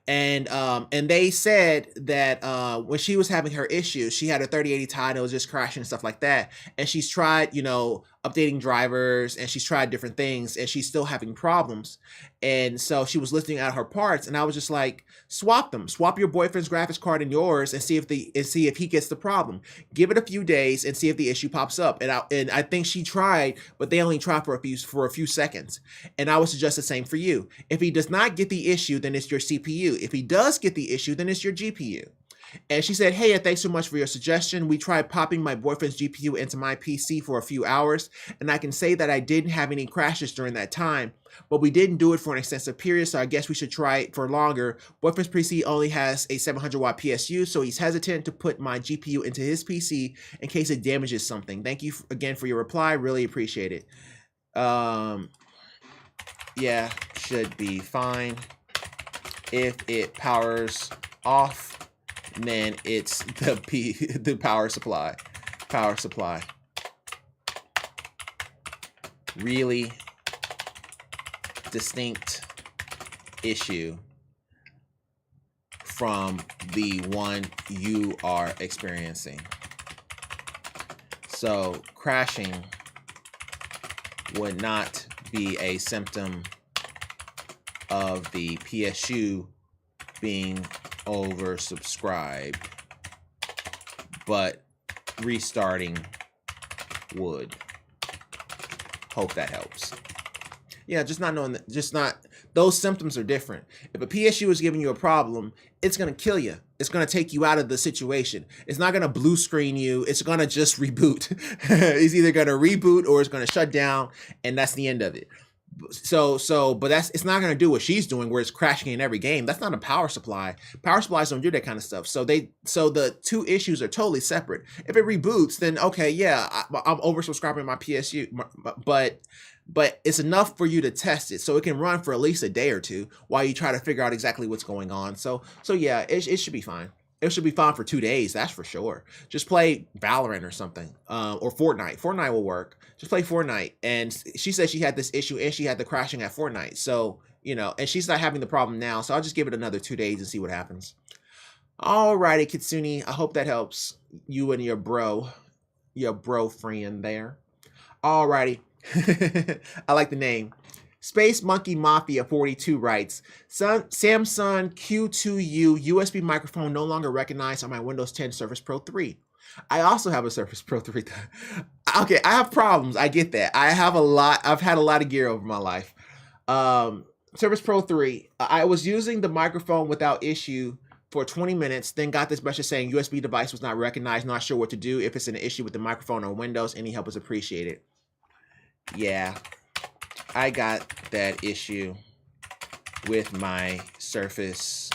And they said that when she was having her issues, she had a 3080 Ti that was just crashing and stuff like that. And she's tried, you know, updating drivers and she's tried different things and she's still having problems. And so she was listing out her parts and I was just like, swap them. Swap your boyfriend's graphics card and yours and see if he gets the problem. Give it a few days and see if the issue pops up. And I think she tried, but they only tried for a few seconds. And I would suggest the same for you. If he does not get the issue, then it's your CPU. If he does get the issue, then it's your GPU. And she said, hey, thanks so much for your suggestion. We tried popping my boyfriend's GPU into my PC for a few hours, and I can say that I didn't have any crashes during that time, but we didn't do it for an extensive period, so I guess we should try it for longer. Boyfriend's PC only has a 700 watt PSU, so he's hesitant to put my GPU into his PC in case it damages something. Thank you again for your reply. Really appreciate it. Yeah, should be fine. If it powers off, then it's the power supply. Really distinct issue from the one you are experiencing. So crashing would not be a symptom of the PSU being oversubscribed, but restarting would. Hope that helps. Yeah, just not knowing that, those symptoms are different. If a PSU is giving you a problem, it's gonna kill you. It's gonna take you out of the situation. It's not gonna blue screen you. It's gonna just reboot. It's either gonna reboot or it's gonna shut down, and that's the end of it. But it's not going to do what she's doing, where it's crashing in every game. That's not a power supply. Power supplies don't do that kind of stuff. So the two issues are totally separate. If it reboots, then okay, yeah, I'm oversubscribing my PSU, but it's enough for you to test it, so it can run for at least a day or two while you try to figure out exactly what's going on. So yeah, it should be fine. It should be fine for 2 days, that's for sure. Just play Valorant or something, or Fortnite. Fortnite will work. Just play Fortnite. And she said she had this issue and she had the crashing at Fortnite. So, and she's not having the problem now. So I'll just give it another 2 days and see what happens. Alrighty, Kitsune. I hope that helps you and your bro friend there. Alrighty. I like the name. Space Monkey Mafia 42 writes, Samsung Q2U USB microphone no longer recognized on my Windows 10 Surface Pro 3. I also have a Surface Pro 3. Okay, I have problems. I get that. I've had a lot of gear over my life. Surface Pro 3. I was using the microphone without issue for 20 minutes, then got this message saying USB device was not recognized, not sure what to do, if it's an issue with the microphone or Windows, any help is appreciated. Yeah. I got that issue with my Surface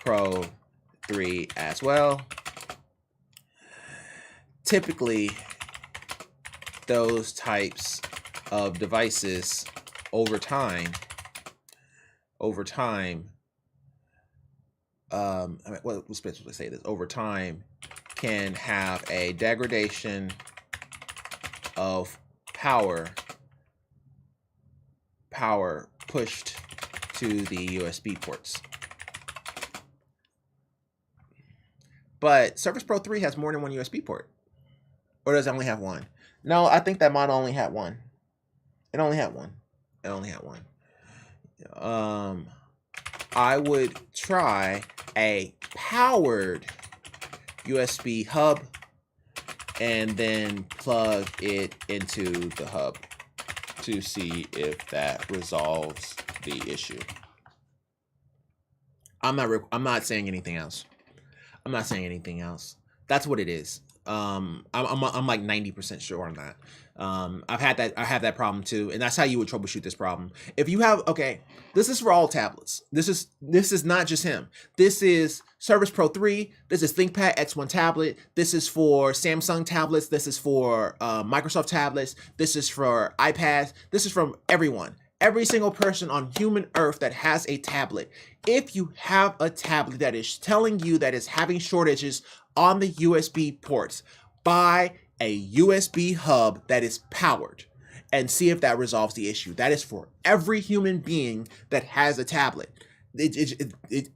Pro 3 as well. Typically, those types of devices over time, what's supposed to say this? Over time, can have a degradation of power pushed to the USB ports. But Surface Pro 3 has more than one USB port. Or does it only have one? No, I think that model only had one. It only had one. I would try a powered USB hub and then plug it into the hub to see if that resolves the issue. I'm not saying anything else. That's what it is. I'm like 90% sure on that. I have that problem too, and that's how you would troubleshoot this problem. If you have, this is for all tablets. This is not just him. This is Surface Pro 3. This is ThinkPad X1 tablet. This is for Samsung tablets. This is for Microsoft tablets. This is for iPads. This is from everyone. Every single person on human earth that has a tablet. If you have a tablet that is telling you that it's having shortages on the USB ports, buy a USB hub that is powered and see if that resolves the issue. That is for every human being that has a tablet.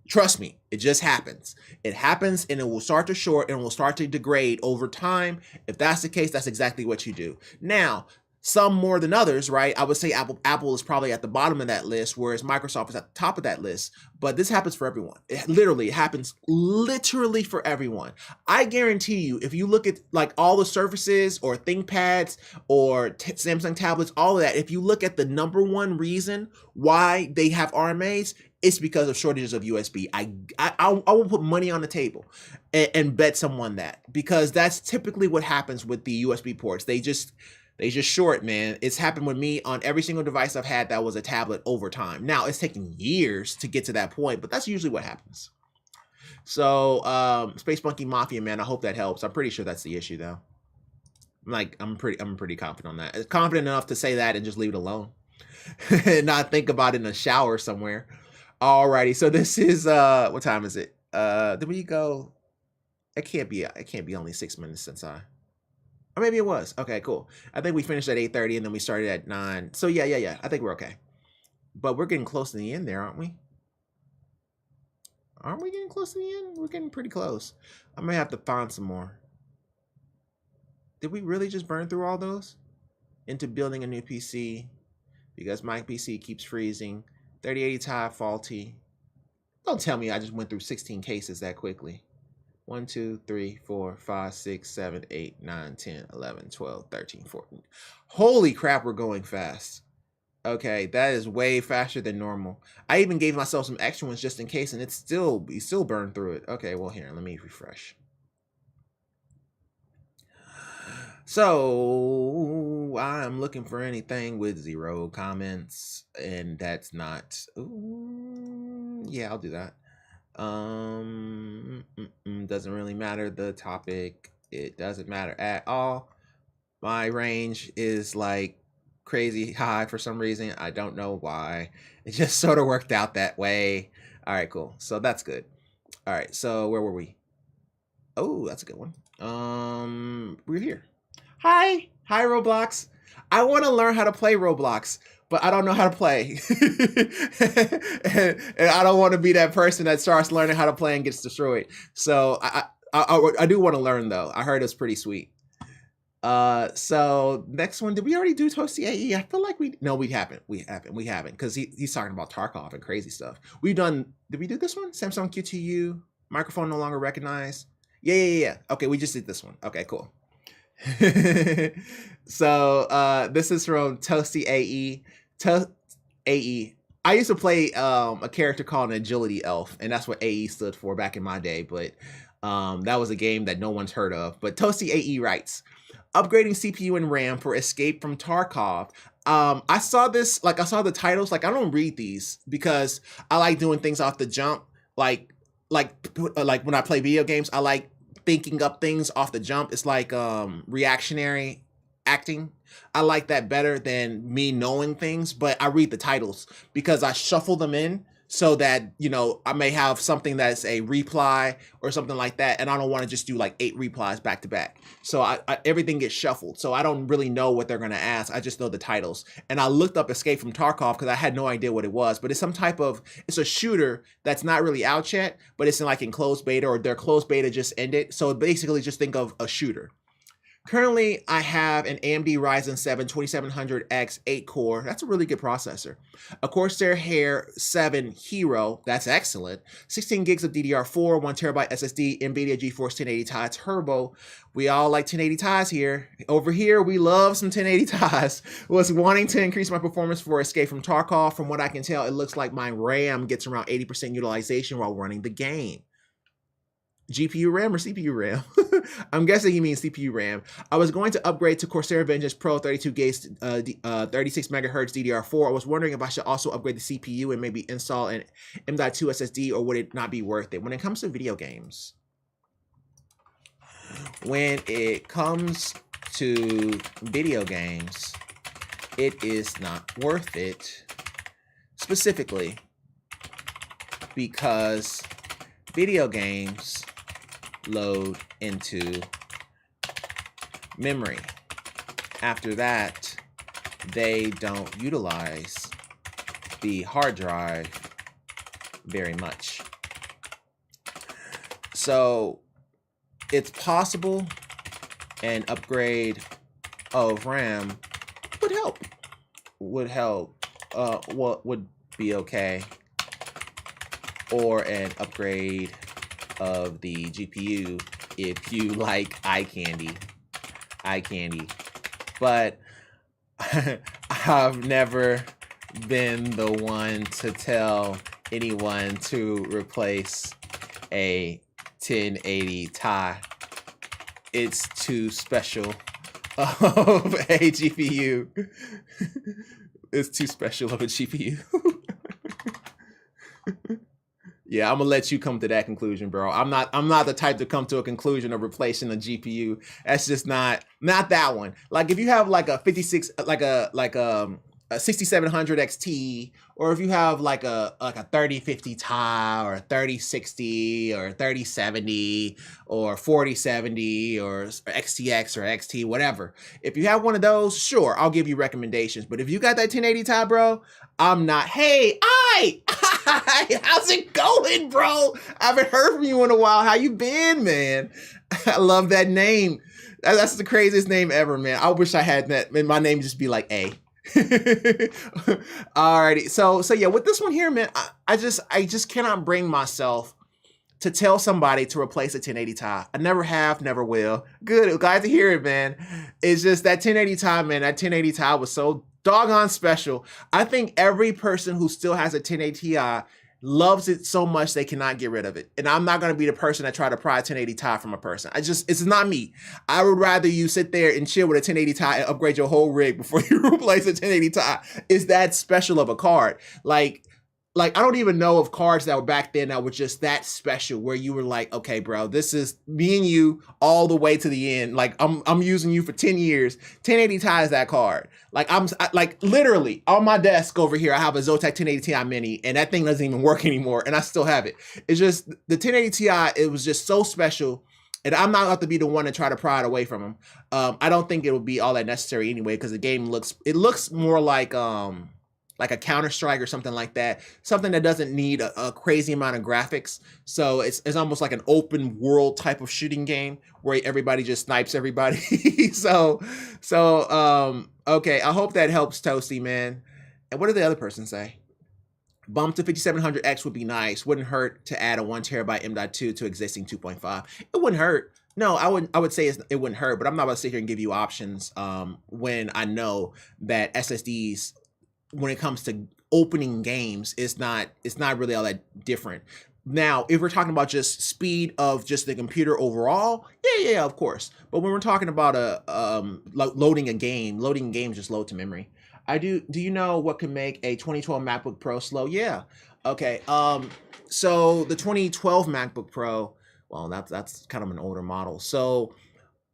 Trust me, it just happens. It happens and it will start to short and will start to degrade over time. If that's the case, that's exactly what you do. Now, some more than others, right? I would say Apple is probably at the bottom of that list, whereas Microsoft is at the top of that list. But this happens for everyone. It happens literally for everyone. I guarantee you, if you look at like all the Surfaces or ThinkPads or Samsung tablets, all of that, if you look at the number one reason why they have RMAs, it's because of shortages of USB. I will put money on the table and bet someone that, because that's typically what happens with the USB ports. They just short, man. It's happened with me on every single device I've had that was a tablet over time. Now, it's taken years to get to that point, but that's usually what happens. So, Space Monkey Mafia, man, I hope that helps. I'm pretty sure that's the issue, though. I'm pretty confident on that. Confident enough to say that and just leave it alone. And not think about it in a shower somewhere. Alrighty, so this is, what time is it? Did we go? It can't be only 6 minutes since or maybe it was. Okay, cool. I think we finished at 8:30 and then we started at 9. So yeah. I think we're okay. But we're getting close to the end there, aren't we? Aren't we getting close to the end? We're getting pretty close. I may have to find some more. Did we really just burn through all those? Into building a new PC because my PC keeps freezing. 3080 Ti faulty. Don't tell me I just went through 16 cases that quickly. 1, 2, 3, 4, 5, 6, 7, 8, 9, 10, 11, 12, 13, 14. Holy crap, we're going fast. Okay, that is way faster than normal. I even gave myself some extra ones just in case, and we still burned through it. Okay, well here, let me refresh. So I'm looking for anything with 0 comments, and that's not. Ooh, yeah, I'll do that. Doesn't really matter the topic. It doesn't matter at all. My range is like crazy high for some reason. I don't know why. It just sort of worked out that way. All right, cool. So that's good. All right, so where were we? Oh, that's a good one. We're here. Hi Roblox. I want to learn how to play Roblox, but I don't know how to play. and I don't want to be that person that starts learning how to play and gets destroyed. So I do want to learn though. I heard it's pretty sweet. So next one, did we already do Toasty AE? I feel like we haven't because he's talking about Tarkov and crazy stuff. Did we do this one? Samsung QTU, microphone no longer recognized. Yeah. Okay, we just did this one. Okay, cool. So this is from Toasty AE. AE. I used to play a character called an agility elf, and that's what AE stood for back in my day, but that was a game that no one's heard of. But Toasty AE writes, upgrading CPU and RAM for Escape from Tarkov. I saw this, I saw the titles, I don't read these because I like doing things off the jump. Like when I play video games, I like thinking up things off the jump. It's like reactionary acting. I like that better than me knowing things, but I read the titles because I shuffle them in so that, I may have something that's a reply or something like that, and I don't want to just do like 8 replies back to back. So I everything gets shuffled. So I don't really know what they're going to ask. I just know the titles. And I looked up Escape from Tarkov because I had no idea what it was, but it's it's a shooter that's not really out yet, but it's in closed beta, or their closed beta just ended. So basically just think of a shooter. Currently, I have an AMD Ryzen 7 2700X 8-core. That's a really good processor. A Corsair Hair 7 Hero. That's excellent. 16 gigs of DDR4, 1 terabyte SSD, NVIDIA GeForce 1080 Ti Turbo. We all like 1080 Ti's here. Over here, we love some 1080 Ti's. Was wanting to increase my performance for Escape from Tarkov. From what I can tell, it looks like my RAM gets around 80% utilization while running the game. GPU RAM or CPU RAM? I'm guessing he means CPU RAM. I was going to upgrade to Corsair Vengeance Pro 32 gigs, 36 megahertz DDR4. I was wondering if I should also upgrade the CPU and maybe install an M.2 SSD, or would it not be worth it? When it comes to video games, it is not worth it, specifically because video games load into memory. After that, they don't utilize the hard drive very much. So it's possible an upgrade of RAM would help. What would be okay, or an upgrade of the GPU if you like eye candy. But I've never been the one to tell anyone to replace a 1080 Ti. It's too special of a GPU. It's too special of a GPU. Yeah, I'm gonna let you come to that conclusion, bro. I'm not the type to come to a conclusion of replacing a GPU. That's just not that one. Like if you have like a 56, like a 6700 XT, or if you have like a 3050 Ti or a 3060 or 3070 or 4070 or XTX or XT, whatever. If you have one of those, sure, I'll give you recommendations. But if you got that 1080 Ti, bro, I'm not. Hey, how's it going, bro? I haven't heard from you in a while. How you been, man? I love that name. That's the craziest name ever, man. I wish I had that. My name just be like A. Alrighty, so yeah, with this one here, man, I just cannot bring myself to tell somebody to replace a 1080 Ti. I never have, never will. Good, glad to hear it, man. It's just that 1080 Ti, man. That 1080 Ti was so doggone special. I think every person who still has a 1080 Ti loves it so much they cannot get rid of it. And I'm not going to be the person that try to pry a 1080 Ti from a person. It's not me. I would rather you sit there and chill with a 1080 Ti and upgrade your whole rig before you replace a 1080 Ti. It's that special of a card. Like I don't even know of cards that were back then that were just that special where you were like, okay, bro, this is me and you all the way to the end. Like I'm using you for 10 years. 1080 Ti is that card. Like like literally on my desk over here, I have a Zotac 1080 Ti Mini and that thing doesn't even work anymore and I still have it. It's just the 1080 Ti, it was just so special. And I'm not about to be the one to try to pry it away from him. I don't think it would be all that necessary anyway because the game looks more like a Counter-Strike or something like that. Something that doesn't need a crazy amount of graphics. So it's almost like an open world type of shooting game where everybody just snipes everybody. Okay, I hope that helps, Toasty, man. And what did the other person say? Bump to 5700X would be nice. Wouldn't hurt to add a 1 terabyte M.2 to existing 2.5. It wouldn't hurt. No, I would say it wouldn't hurt, but I'm not about to sit here and give you options when I know that SSDs, when it comes to opening games, it's not really all that different. Now, if we're talking about just speed of just the computer overall, yeah, of course. But when we're talking about loading games just load to memory. Do you know what can make a 2012 MacBook Pro slow? Yeah. Okay. So the 2012 MacBook Pro, well, that's kind of an older model. So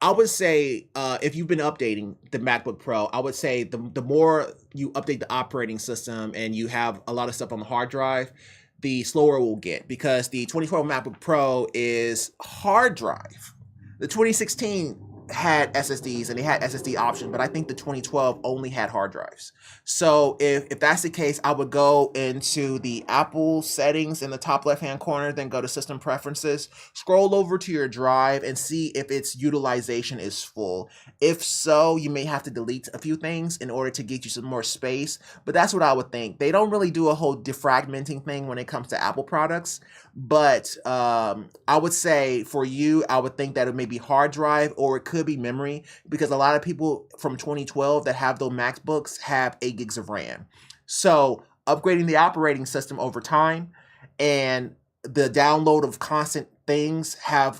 I would say if you've been updating the MacBook Pro, I would say the more you update the operating system and you have a lot of stuff on the hard drive, the slower it will get because the 2012 MacBook Pro is hard drive. The 2016 had SSDs and they had SSD option, but I think the 2012 only had hard drives. So if that's the case, I would go into the Apple settings in the top left-hand corner, then go to system preferences, scroll over to your drive and see if its utilization is full. If so, you may have to delete a few things in order to get you some more space, but that's what I would think. They don't really do a whole defragmenting thing when it comes to Apple products, but I would say for you, I would think that it may be hard drive or it could be memory because a lot of people from 2012 that have those MacBooks have 8 gigs of RAM. So upgrading the operating system over time and the download of constant things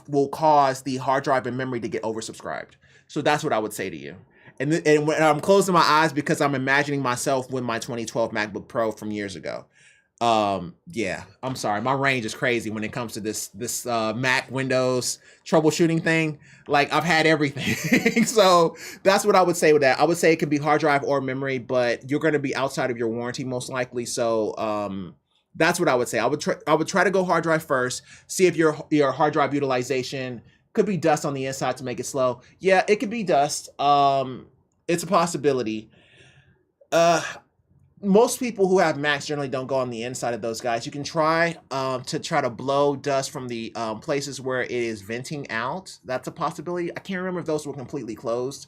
will cause the hard drive and memory to get oversubscribed. So that's what I would say to you. And when I'm closing my eyes because I'm imagining myself with my 2012 MacBook Pro from years ago. Yeah, I'm sorry. My range is crazy when it comes to this Mac Windows troubleshooting thing. Like I've had everything. So that's what I would say with that. I would say it could be hard drive or memory, but you're going to be outside of your warranty most likely. So that's what I would say. I would try to go hard drive first, see if your hard drive utilization could be dust on the inside to make it slow. Yeah, it could be dust. It's a possibility. Most people who have Macs generally don't go on the inside of those guys. You can try to blow dust from the places where it is venting out. That's a possibility. I can't remember if those were completely closed.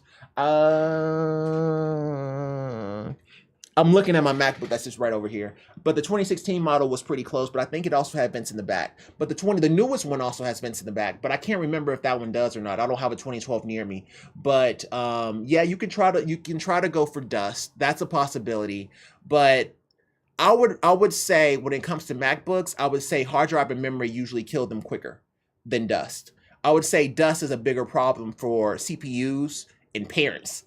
I'm looking at my MacBook that's just right over here. But the 2016 model was pretty close, but I think it also had vents in the back. But the newest one also has vents in the back, but I can't remember if that one does or not. I don't have a 2012 near me. But yeah, you can try to go for dust. That's a possibility. But I would say when it comes to MacBooks, I would say hard drive and memory usually kill them quicker than dust. I would say dust is a bigger problem for CPUs and parents.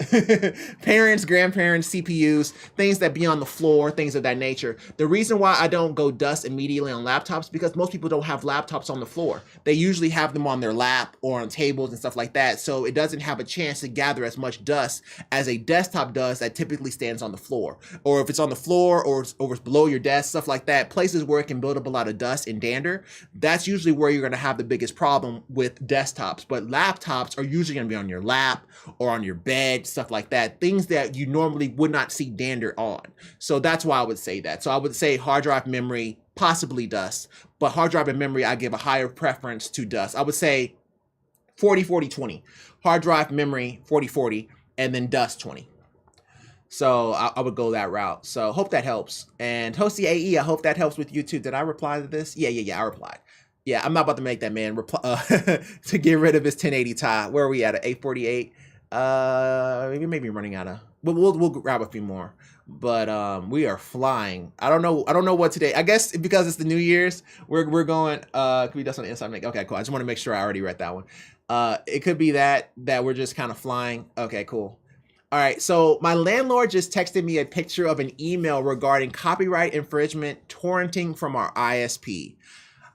Parents, grandparents, CPUs, things that be on the floor, things of that nature. The reason why I don't go dust immediately on laptops because most people don't have laptops on the floor. They usually have them on their lap or on tables and stuff like that. So it doesn't have a chance to gather as much dust as a desktop does that typically stands on the floor. Or if it's on the floor or it's below your desk, stuff like that, places where it can build up a lot of dust and dander, that's usually where you're going to have the biggest problem with desktops. But laptops are usually going to be on your lap or on your bed, stuff like that, things that you normally would not see dander on. So that's why I would say that. So I would say hard drive, memory, possibly dust, but hard drive and memory, I give a higher preference to dust. I would say 40-40-20, hard drive, memory, 40-40, and then dust 20. So I would go that route. So hope that helps. And Hosty AE, I hope that helps with you too. Did I reply to this? Yeah, I replied. Yeah, I'm not about to make that man reply to get rid of his 1080 Ti. Where are we at? 848? Maybe running out of. We'll grab a few more. but we are flying. I don't know what today. I guess because it's the New Year's, we're going. Could be dust on the inside make. Okay, cool. I just want to make sure I already read that one. It could be that we're just kind of flying. Okay, cool. All right, so my landlord just texted me a picture of an email regarding copyright infringement torrenting from our ISP.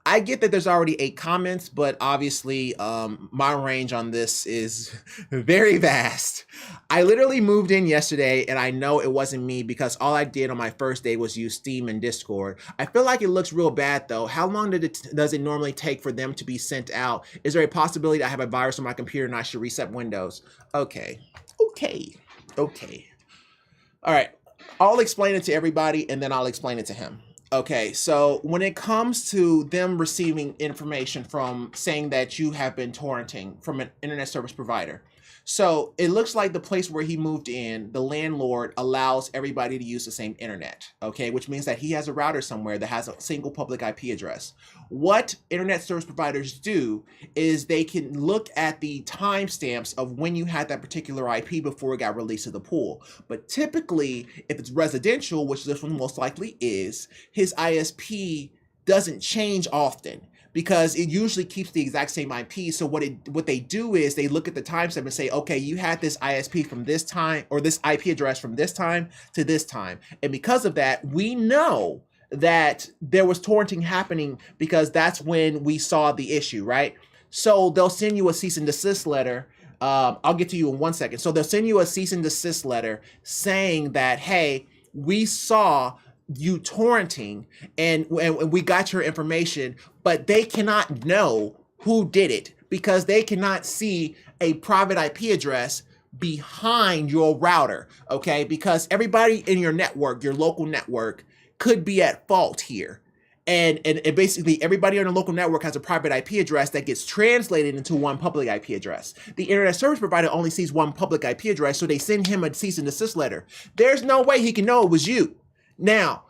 I get that there's already 8 comments, but obviously my range on this is very vast. I literally moved in yesterday and I know it wasn't me because all I did on my first day was use Steam and Discord. I feel like it looks real bad though. How long does it normally take for them to be sent out? Is there a possibility that I have a virus on my computer and I should reset Windows? Okay. All right, I'll explain it to everybody and then I'll explain it to him. Okay, so when it comes to them receiving information from saying that you have been torrenting from an internet service provider, so it looks like the place where he moved in, the landlord allows everybody to use the same internet, okay, which means that he has a router somewhere that has a single public IP address. What internet service providers do is they can look at the timestamps of when you had that particular IP before it got released to the pool. But typically, if it's residential, which this one most likely is, his ISP doesn't change often, because it usually keeps the exact same IP. So what they do is they look at the timestamp and say, okay, you had this ISP from this time, or this IP address from this time to this time. And because of that, we know that there was torrenting happening because that's when we saw the issue, right? So they'll send you a cease and desist letter. I'll get to you in 1 second. So they'll send you a cease and desist letter saying that, hey, we saw you torrenting and we got your information, but they cannot know who did it because they cannot see a private IP address behind your router, okay? Because everybody in your network, your local network, could be at fault here. And basically everybody on the local network has a private IP address that gets translated into one public IP address. The internet service provider only sees one public IP address, so they send him a cease and desist letter. There's no way he can know it was you. Now,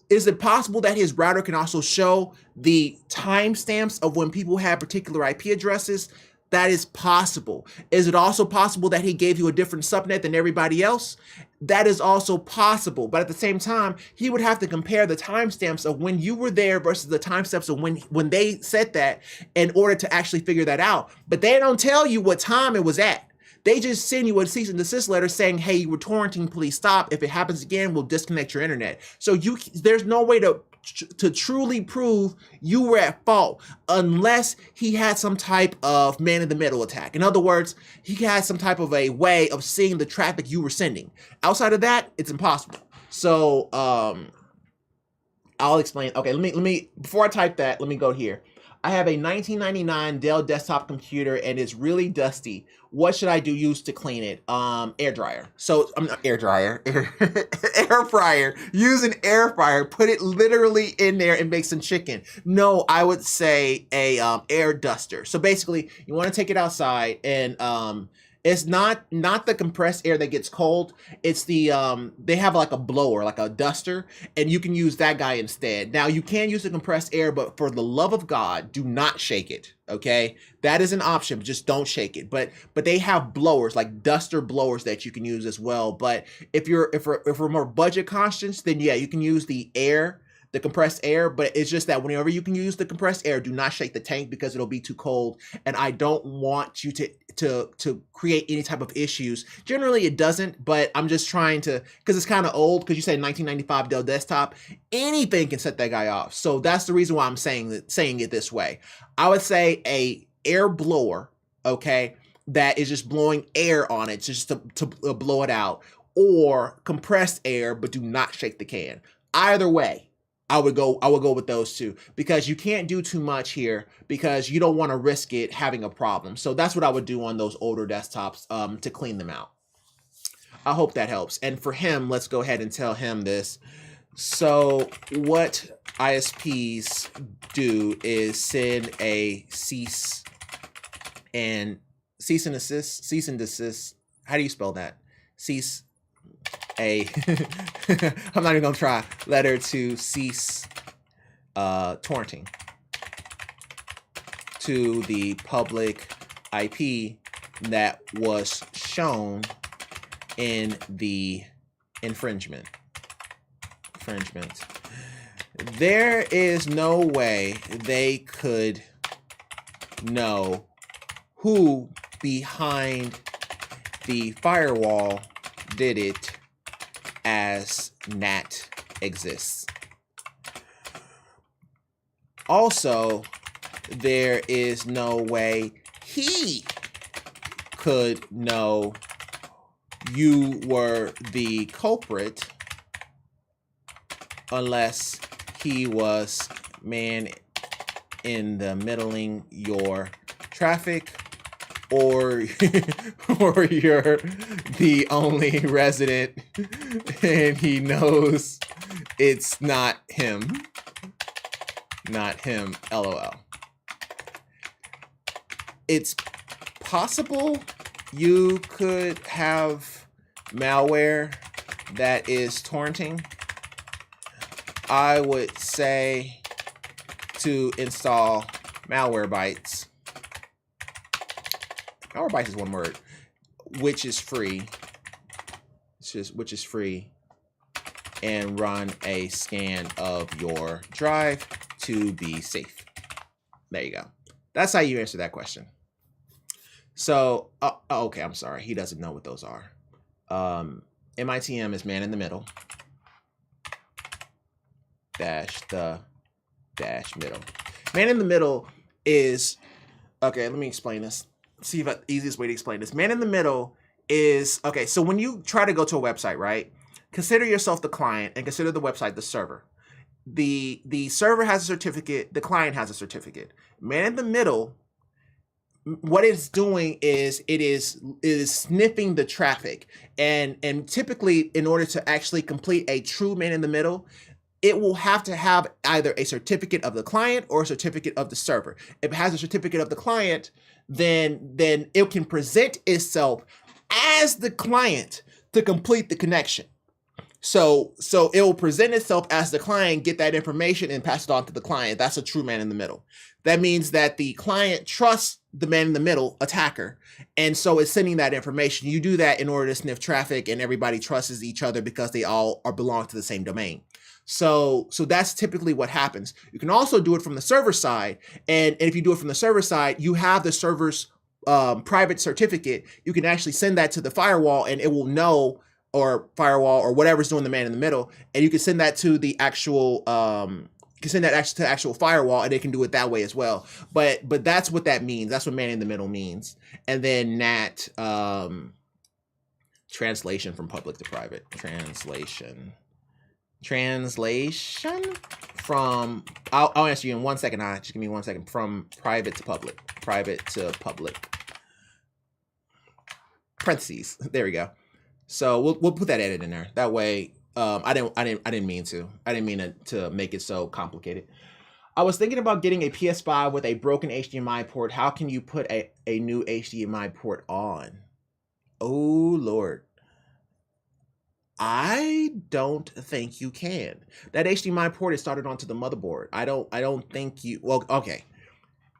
is it possible that his router can also show the timestamps of when people had particular IP addresses? That is possible. Is it also possible that he gave you a different subnet than everybody else? That is also possible. But at the same time, he would have to compare the timestamps of when you were there versus the timestamps of when they said that in order to actually figure that out. But they don't tell you what time it was at. They just send you a cease and desist letter saying, hey, you were torrenting, please stop. If it happens again, we'll disconnect your internet. So there's no way to truly prove you were at fault unless he had some type of man-in-the-middle attack. In other words, he had some type of a way of seeing the traffic you were sending. Outside of that, it's impossible. So I'll explain. Okay, let me before I type that, let me go here. I have a 1999 Dell desktop computer and it's really dusty. What should I use to clean it? Air dryer. So I'm not air dryer, air fryer. Use an air fryer. Put it literally in there and make some chicken. No, I would say a air duster. So basically, you want to take it outside and it's not the compressed air that gets cold. It's the they have like a blower, like a duster, and you can use that guy instead. Now you can use the compressed air, but for the love of God, do not shake it. Okay, that is an option, but just don't shake it. But they have blowers, like duster blowers, that you can use as well. But if we're more budget conscious, then yeah, you can use the compressed air, but it's just that whenever you can use the compressed air, do not shake the tank because it'll be too cold. And I don't want you to create any type of issues. Generally it doesn't, but I'm just trying to, because it's kind of old, because you said 1995 Dell desktop, anything can set that guy off. So that's the reason why I'm saying it this way. I would say a air blower, okay, that is just blowing air on it just to blow it out, or compressed air, but do not shake the can. Either way, I would go with those two, because you can't do too much here because you don't want to risk it having a problem. So that's what I would do on those older desktops to clean them out. I hope that helps. And for him, let's go ahead and tell him this. So what ISPs do is send a cease and desist. How do you spell that? Cease. I'm not even gonna try. Letter to cease torrenting to the public IP that was shown in the infringement. infringement. There is no way they could know who behind the firewall did it as Nat exists. Also, there is no way he could know you were the culprit unless he was man in the middling your traffic, or or you're the only resident and he knows it's not him. Not him, LOL. It's possible you could have malware that is torrenting. I would say to install Malwarebytes. Malwarebytes is one word, which is free. Which is free, and run a scan of your drive to be safe. There you go. That's how you answer that question. So, okay, I'm sorry. He doesn't know what those are. MITM is man in the middle. Middle. Man in the middle is, okay, let me explain this. See if the easiest way to explain this. Man in the middle is, okay, so when you try to go to a website, right? Consider yourself the client and consider the website the server. The server has a certificate, the client has a certificate. Man in the middle, what it's doing is it is sniffing the traffic, and typically in order to actually complete a true man in the middle, it will have to have either a certificate of the client or a certificate of the server. If it has a certificate of the client, then it can present itself as the client to complete the connection. So it will present itself as the client, get that information, and pass it on to the client. That's a true man in the middle. That means that the client trusts the man in the middle attacker, and so it's sending that information. You do that in order to sniff traffic, and everybody trusts each other because they all belong to the same domain. So that's typically what happens. You can also do it from the server side, and if you do it from the server side, you have the server's private certificate. You can actually send that to the firewall, and it will know, or firewall, or whatever's doing the man in the middle, and you can send that to the actual to the actual firewall, and they can do it that way as well. But that's what that means. That's what man in the middle means. And then NAT, translation from public to private. Translation from, I'll answer you in 1 second. Just give me 1 second. From private to public. Private to public. Parentheses. There we go. So we'll put that edit in there. That way, I didn't mean to make it so complicated. I was thinking about getting a PS5 with a broken HDMI port. How can you put a new HDMI port on? Oh Lord. I don't think you can. That HDMI port is started onto the motherboard. I don't think you, well, okay.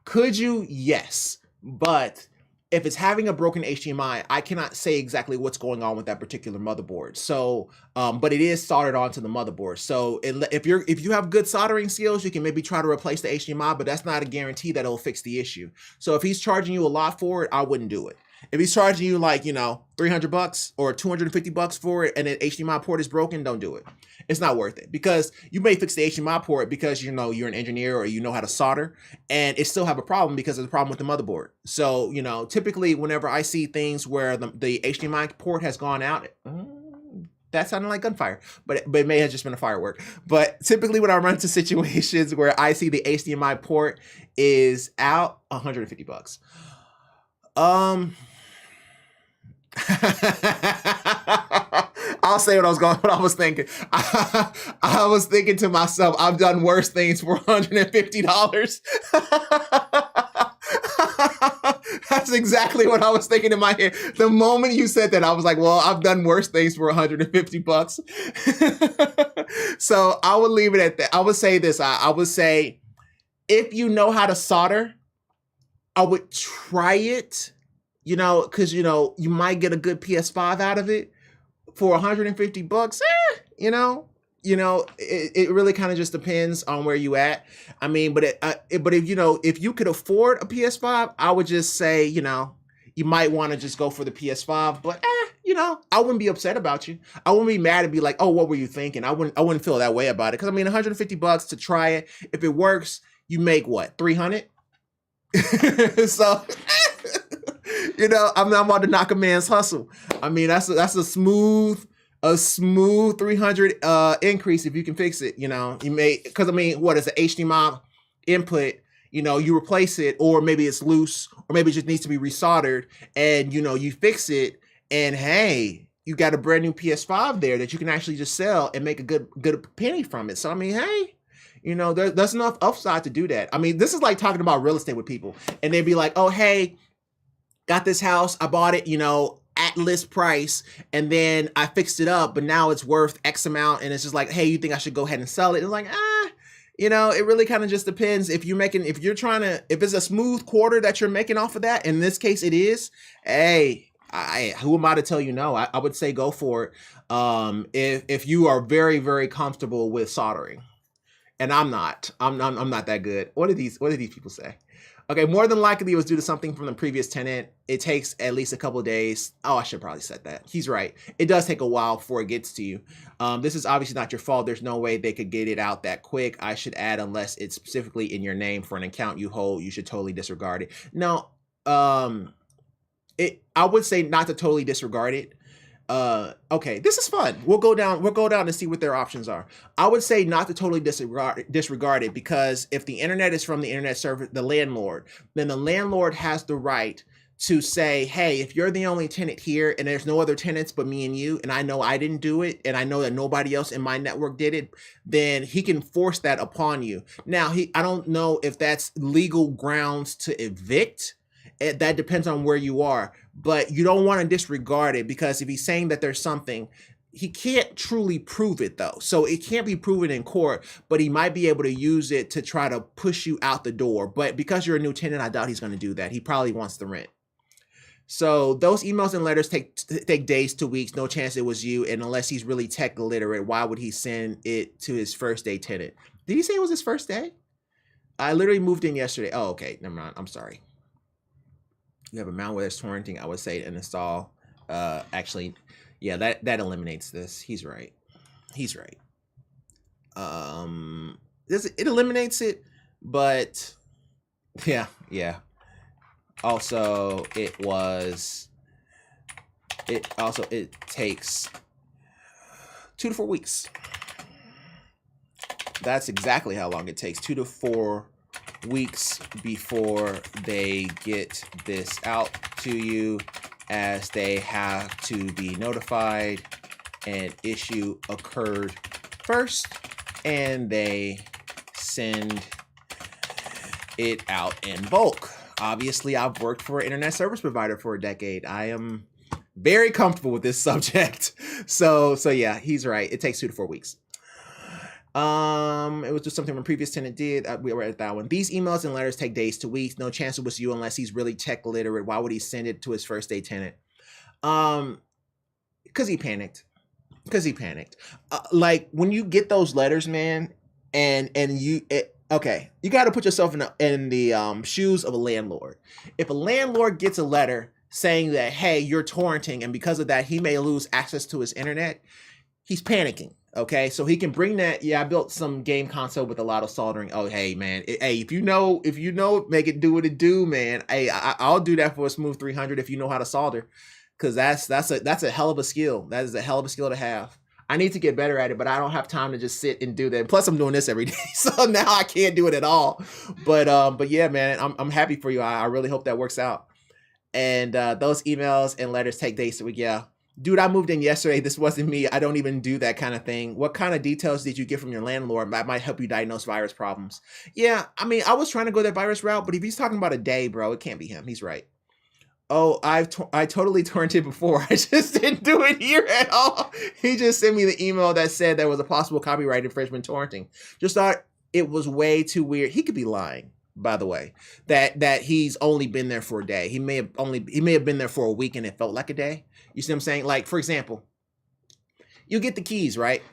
Could you? Yes. But if it's having a broken HDMI, I cannot say exactly what's going on with that particular motherboard. So, but it is soldered onto the motherboard. So if you have good soldering skills, you can maybe try to replace the HDMI, but that's not a guarantee that it'll fix the issue. So if he's charging you a lot for it, I wouldn't do it. If he's charging you like, $300 or $250 for it, and an HDMI port is broken, don't do it. It's not worth it, because you may fix the HDMI port because you're an engineer or you know how to solder, and it still have a problem because of the problem with the motherboard. So, typically whenever I see things where the HDMI port has gone out, that sounded like gunfire, but it may have just been a firework. But typically when I run into situations where I see the HDMI port is out, $150. I'll say what I was thinking. I was thinking to myself, I've done worse things for $150. That's exactly what I was thinking in my head. The moment you said that, I was like, well, I've done worse things for $150. So I would leave it at that. I would say this. I would say, if you know how to solder, I would try it. Because, you might get a good PS5 out of it for $150. you know, it really kind of just depends on where you at. I mean, but if you know, if you could afford a PS5, I would just say, you know, you might want to just go for the PS5. But you know, I wouldn't be upset about you. I wouldn't be mad and be like, oh, what were you thinking? I wouldn't feel that way about it, because I mean, $150 to try it. If it works, you make what, 300? So you know, I'm not about to knock a man's hustle. I mean, that's a smooth 300 increase if you can fix it. You know, you may, because I mean, what is an HDMI input? You know, you replace it, or maybe it's loose, or maybe it just needs to be resoldered, and you know, you fix it, and hey, you got a brand new PS5 there that you can actually just sell and make a good penny from it. So I mean, hey, you know, there's enough upside to do that. I mean, this is like talking about real estate with people, and they'd be like, oh, hey, got this house, I bought it, you know, at list price, and then I fixed it up, but now it's worth X amount, and it's just like, hey, you think I should go ahead and sell it? It's like, you know, it really kind of just depends. If it's a smooth quarter that you're making off of that, in this case it is, hey, who am I to tell you no? I would say go for it. If you are very, very comfortable with soldering, and I'm not that good. What did these people say? Okay, more than likely it was due to something from the previous tenant. It takes at least a couple of days. Oh, I should probably said that. He's right. It does take a while before it gets to you. This is obviously not your fault. There's no way they could get it out that quick. I should add, unless it's specifically in your name for an account you hold, you should totally disregard it. No, I would say not to totally disregard it. Okay, this is fun. We'll go down and see what their options are. I would say not to totally disregard it, because if the internet is from the internet service, the landlord, then the landlord has the right to say, hey, if you're the only tenant here and there's no other tenants but me and you, and I know I didn't do it, and I know that nobody else in my network did it, then he can force that upon you. Now, I don't know if that's legal grounds to evict. That depends on where you are, but you don't want to disregard it, because if he's saying that there's something, he can't truly prove it though. So it can't be proven in court, but he might be able to use it to try to push you out the door. But because you're a new tenant, I doubt he's going to do that. He probably wants the rent. So those emails and letters take days to weeks. No chance it was you. And unless he's really tech illiterate, why would he send it to his first day tenant? Did he say it was his first day? I literally moved in yesterday. Oh, okay. Never mind. I'm sorry. You have a malware that's torrenting, I would say, and install. Actually, yeah, that eliminates this. He's right. He's right. It eliminates it, but yeah. Also, it takes 2 to 4 weeks. That's exactly how long it takes. 2 to 4 weeks before they get this out to you, as they have to be notified, and issue occurred first, and they send it out in bulk. Obviously, I've worked for an internet service provider for a decade. I am very comfortable with this subject. So yeah, he's right. It takes 2 to 4 weeks. It was just something my previous tenant did. We were at that one. These emails and letters take days to weeks. No chance it was you, unless he's really tech literate. Why would he send it to his first day tenant? Because he panicked. Like when you get those letters, man, and you got to put yourself in the shoes of a landlord. If a landlord gets a letter saying that, hey, you're torrenting, and because of that he may lose access to his internet, he's panicking. Okay, so he can bring that. Yeah, I built some game console with a lot of soldering. Oh, hey, man. Hey, if you know, make it do what it do, man. Hey, I'll do that for a smooth 300 if you know how to solder, because that's a hell of a skill. That is a hell of a skill to have. I need to get better at it, but I don't have time to just sit and do that. Plus, I'm doing this every day, so now I can't do it at all. But yeah, man, I'm happy for you. I really hope that works out. And those emails and letters take days to week. Yeah. Dude, I moved in yesterday. This wasn't me. I don't even do that kind of thing. What kind of details did you get from your landlord? That might help you diagnose virus problems. Yeah, I mean, I was trying to go that virus route, but if he's talking about a day, bro, it can't be him. He's right. Oh, I totally torrented before. I just didn't do it here at all. He just sent me the email that said there was a possible copyright infringement torrenting. Just thought it was way too weird. He could be lying, by the way, that he's only been there for a day. He may have been there for a week and it felt like a day. You see what I'm saying? Like, for example, you get the keys, right?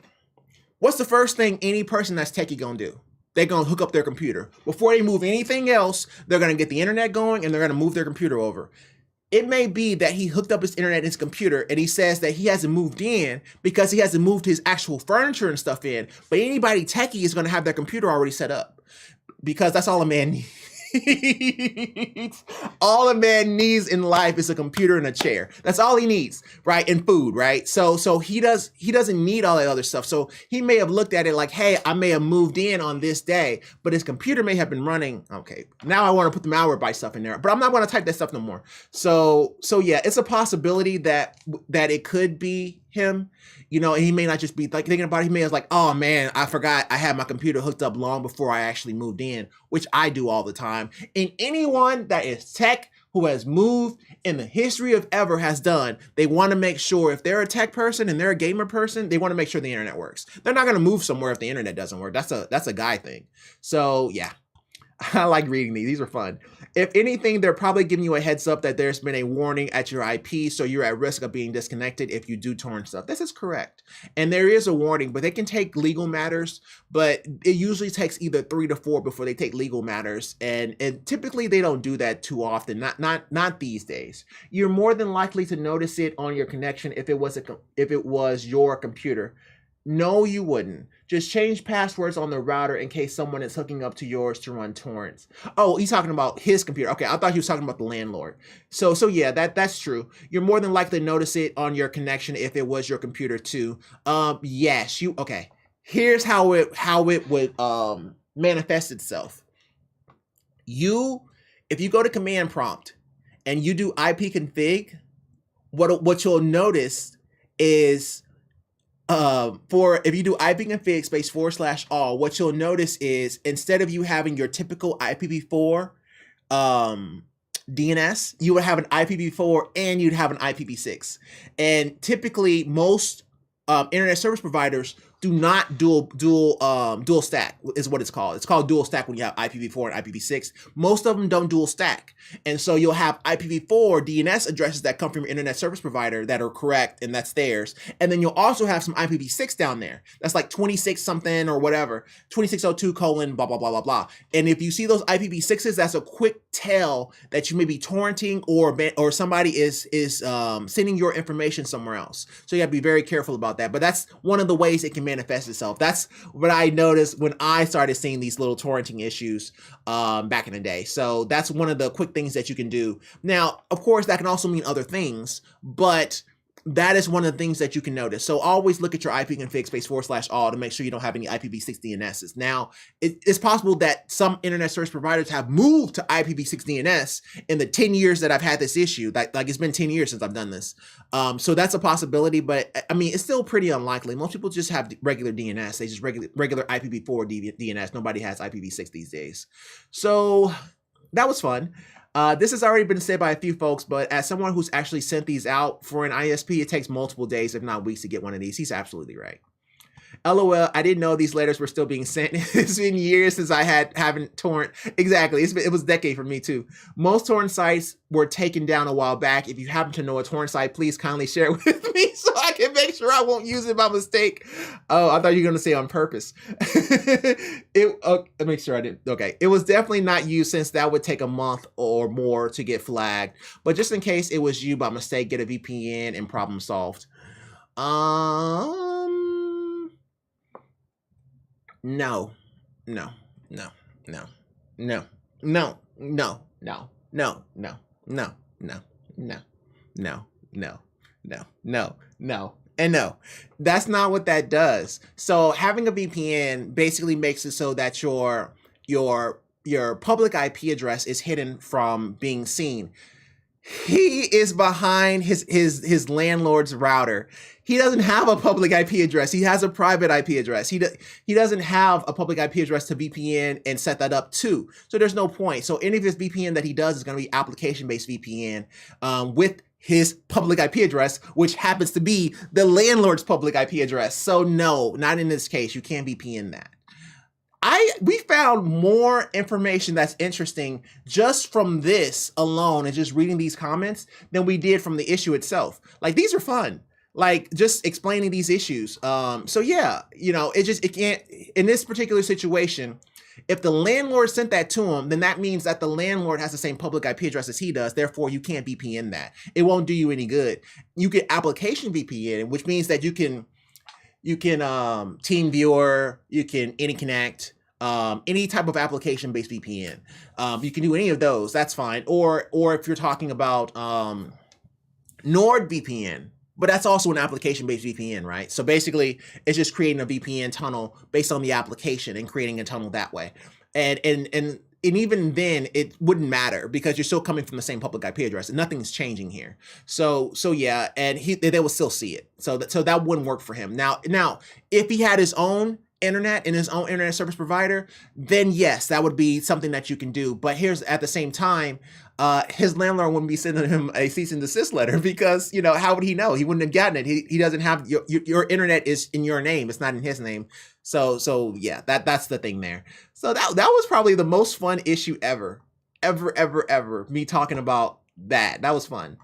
what's the first thing any person that's techie gonna do? They're gonna hook up their computer. Before they move anything else, they're gonna get the internet going and they're gonna move their computer over. It may be that he hooked up his internet and his computer and he says that he hasn't moved in because he hasn't moved his actual furniture and stuff in, but anybody techie is gonna have their computer already set up because that's all a man needs. All a man needs in life is a computer and a chair. That's all he needs, right? And food, right? So he doesn't need all that other stuff. So he may have looked at it like, hey, I may have moved in on this day, but his computer may have been running. Okay, now I want to put the malware by stuff in there, but I'm not going to type that stuff no more. So yeah, it's a possibility that it could be him. You know, and he may not just be like thinking about it. He may have like, oh man, I forgot I had my computer hooked up long before I actually moved in, which I do all the time. And anyone that is tech who has moved in the history of ever has done, they want to make sure if they're a tech person and they're a gamer person, they want to make sure the internet works. They're not going to move somewhere if the internet doesn't work. That's a guy thing. So yeah. I like reading these. These are fun. If anything, they're probably giving you a heads up that there's been a warning at your IP, so you're at risk of being disconnected if you do torrent stuff. This is correct. And there is a warning, but they can take legal matters, but it usually takes either 3 to 4 before they take legal matters. And typically they don't do that too often, not these days. You're more than likely to notice it on your connection if it was your computer. No, you wouldn't. Just change passwords on the router in case someone is hooking up to yours to run torrents. Oh, he's talking about his computer. Okay, I thought he was talking about the landlord. So yeah, that's true. You're more than likely to notice it on your connection if it was your computer too. Yes, okay. Here's how it would manifest itself. If you go to command prompt and you do ipconfig, what you'll notice is if you do ipconfig /all, what you'll notice is instead of you having your typical IPv4 DNS, you would have an IPv4 and you'd have an IPv6. And typically most internet service providers do not dual stack is what it's called. It's called dual stack when you have IPv4 and IPv6. Most of them don't dual stack. And so you'll have IPv4 DNS addresses that come from your internet service provider that are correct and that's theirs. And then you'll also have some IPv6 down there. That's like 26 something or whatever, 2602 : blah, blah, blah, blah, blah. And if you see those IPv6s, that's a quick tell that you may be torrenting or somebody is sending your information somewhere else. So you have to be very careful about that. But that's one of the ways it can manifest itself. That's what I noticed when I started seeing these little torrenting issues back in the day. So that's one of the quick things that you can do. Now, of course, that can also mean other things, but that is one of the things that you can notice. So always look at your ipconfig /all to make sure you don't have any IPv6 DNSs. Now, it's possible that some internet service providers have moved to IPv6 DNS in the 10 years that I've had this issue. Like it's been 10 years since I've done this. So that's a possibility, but I mean, it's still pretty unlikely. Most people just have regular DNS. They just regular IPv4 DNS. Nobody has IPv6 these days. So that was fun. This has already been said by a few folks, but as someone who's actually sent these out for an ISP, it takes multiple days, if not weeks, to get one of these. He's absolutely right. LOL, I didn't know these letters were still being sent. It's been years since I haven't torrent. Exactly, it was a decade for me too. Most torrent sites were taken down a while back. If you happen to know a torrent site, please kindly share it with me so I can make sure I won't use it by mistake. Oh, I thought you were going to say on purpose. Make sure I didn't. Okay, it was definitely not you since that would take a month or more to get flagged. But just in case it was you by mistake, get a VPN and problem solved. No. And no, that's not what that does. So having a VPN basically makes it so that your public IP address is hidden from being seen. He is behind his landlord's router. He doesn't have a public IP address. He has a private IP address. He doesn't have a public IP address to VPN and set that up too. So there's no point. So any of his VPN that he does is going to be application-based VPN with his public IP address, which happens to be the landlord's public IP address. So no, not in this case. You can't VPN that. We found more information that's interesting just from this alone and just reading these comments than we did from the issue itself. Like, these are fun. like just explaining these issues. So yeah, you know, it can't, in this particular situation, if the landlord sent that to him, then that means that the landlord has the same public IP address as he does. Therefore, you can't VPN that. It won't do you any good. You get application VPN, which means that you can TeamViewer, you can AnyConnect, any type of application-based VPN. You can do any of those. That's fine. Or if you're talking about NordVPN, but that's also an application-based VPN, right? So basically, it's just creating a VPN tunnel based on the application and creating a tunnel that way. And even then, it wouldn't matter because you're still coming from the same public IP address and nothing's changing here. So yeah, and they will still see it. So that wouldn't work for him. Now, if he had his own internet and his own internet service provider, then yes, that would be something that you can do. But here's at the same time, his landlord wouldn't be sending him a cease and desist letter because, you know, how would he know? He wouldn't have gotten it. He doesn't have your internet is in your name. It's not in his name. So yeah, that's the thing there. So that was probably the most fun issue ever. Me talking about that. That was fun.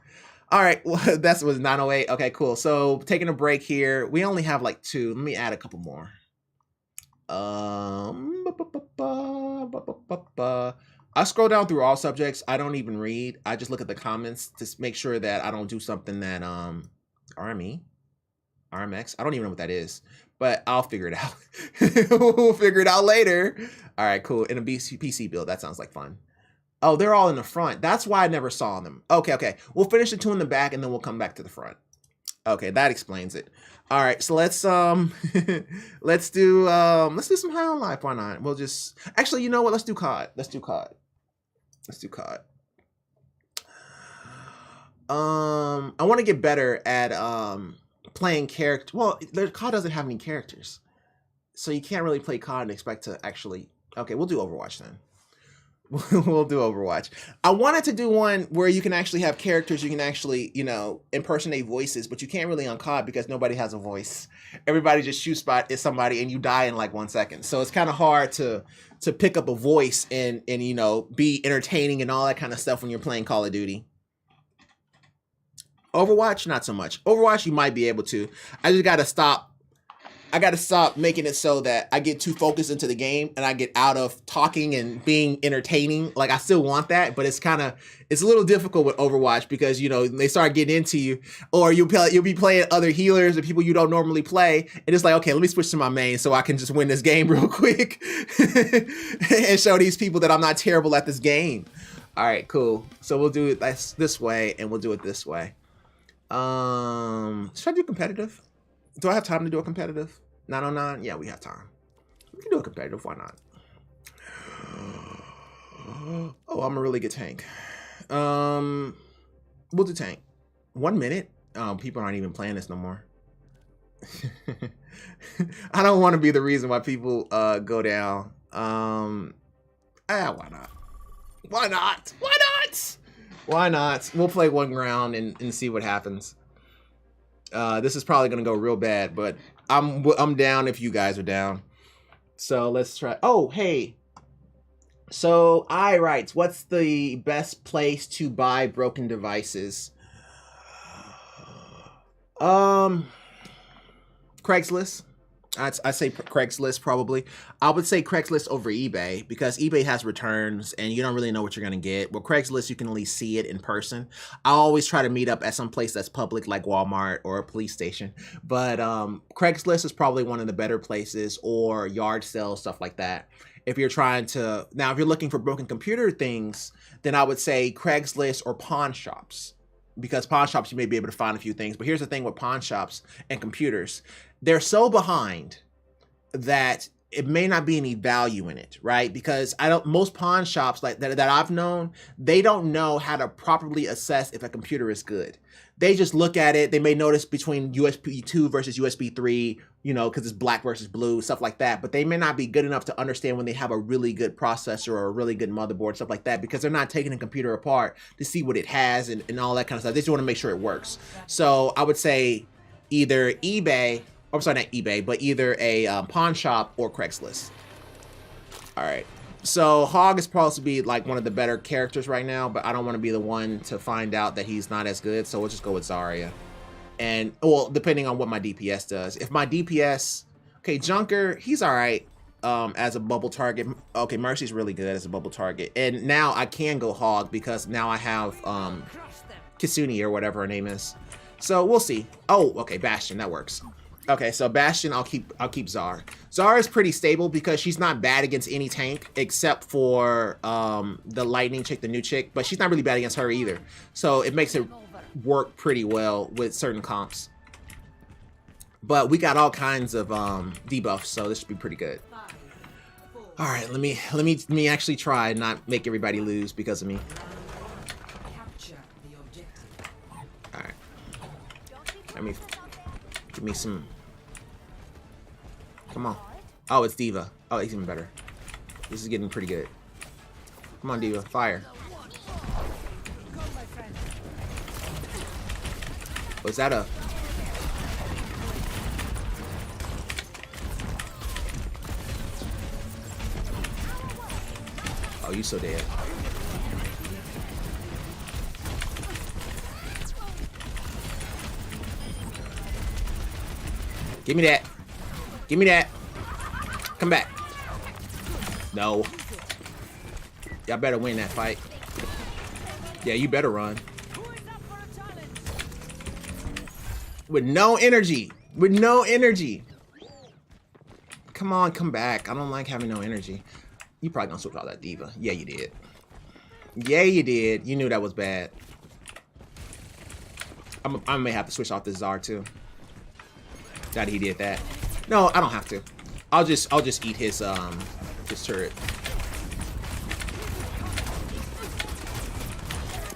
All right, well, that was 908. Okay, cool. So taking a break here. We only have like 2. Let me add a couple more. I scroll down through all subjects. I don't even read. I just look at the comments to make sure that I don't do something that RMX. I don't even know what that is, but I'll figure it out. We'll figure it out later. All right, cool. In a PC build, that sounds like fun. Oh, they're all in the front. That's why I never saw them. Okay. We'll finish the 2 in the back and then we'll come back to the front. Okay, that explains it. All right, so let's do some High on Life. Why not? We'll just actually, you know what? Let's do COD. I want to get better at playing character. Well, COD doesn't have any characters, so you can't really play COD and expect to actually. Okay, we'll do Overwatch then. We'll do Overwatch. I wanted to do one where you can actually have characters, you can actually, you know, impersonate voices, but you can't really on COD because nobody has a voice. Everybody just shoot spot is somebody and you die in like 1 second. So it's kind of hard to pick up a voice and you know, be entertaining and all that kind of stuff when you're playing Call of Duty. Overwatch, not so much. Overwatch, you might be able to. I just got to stop making it so that I get too focused into the game and I get out of talking and being entertaining. Like I still want that, but it's a little difficult with Overwatch because, you know, they start getting into you, or you'll be playing other healers or people you don't normally play. And it's like, okay, let me switch to my main so I can just win this game real quick and show these people that I'm not terrible at this game. All right, cool. So we'll do it this way and we'll do it this way. Should I do competitive? Do I have time to do a competitive? 909? Yeah, we have time. We can do a competitive. Why not? Oh, I'm a really good tank. We'll do tank. 1 minute? People aren't even playing this no more. I don't want to be the reason why people go down. Why not? Why not? Why not? Why not? We'll play 1 round and see what happens. This is probably gonna go real bad, but I'm down if you guys are down. So let's try. Oh, hey. So I writes, what's the best place to buy broken devices? Craigslist. I say Craigslist probably. I would say Craigslist over eBay because eBay has returns and you don't really know what you're going to get. Well, Craigslist, you can at least see it in person. I always try to meet up at some place that's public like Walmart or a police station. But Craigslist is probably one of the better places, or yard sales, stuff like that. If you're trying to, now if you're looking for broken computer things, then I would say Craigslist or pawn shops. Because pawn shops, you may be able to find a few things. But here's the thing with pawn shops and computers. They're so behind that it may not be any value in it, right? Because most pawn shops like that I've known, they don't know how to properly assess if a computer is good. They just look at it. They may notice between USB 2 versus USB 3, you know, because it's black versus blue, stuff like that. But they may not be good enough to understand when they have a really good processor or a really good motherboard, stuff like that, because they're not taking the computer apart to see what it has and all that kind of stuff. They just want to make sure it works. So I would say either eBay, I'm sorry, not eBay, but either a pawn shop or Craigslist. All right. So Hog is supposed to be like one of the better characters right now, but I don't want to be the one to find out that he's not as good. So we'll just go with Zarya. And, well, depending on what my DPS does. If my DPS... Okay, Junker, he's all right as a bubble target. Okay, Mercy's really good as a bubble target. And now I can go Hog because now I have Kisuni or whatever her name is. So we'll see. Oh, okay, Bastion, that works. Okay, so Bastion, I'll keep Zar. Zar is pretty stable because she's not bad against any tank except for the lightning chick, the new chick, but she's not really bad against her either. So it makes it work pretty well with certain comps. But we got all kinds of debuffs, so this should be pretty good. All right, let me actually try and not make everybody lose because of me. All right, give me some. Come on. Oh, it's Diva. Oh, it's even better. This is getting pretty good. Come on, Diva, fire. Was that a? Oh, you so dead. Give me that. Give me that. Come back. No. Y'all better win that fight. Yeah, you better run. With no energy. With no energy. Come on, come back. I don't like having no energy. You probably gonna switch out that Diva. Yeah, you did. Yeah, you did. You knew that was bad. I may have to switch off the Zar too. That he did that. No, I don't have to. I'll just eat his turret.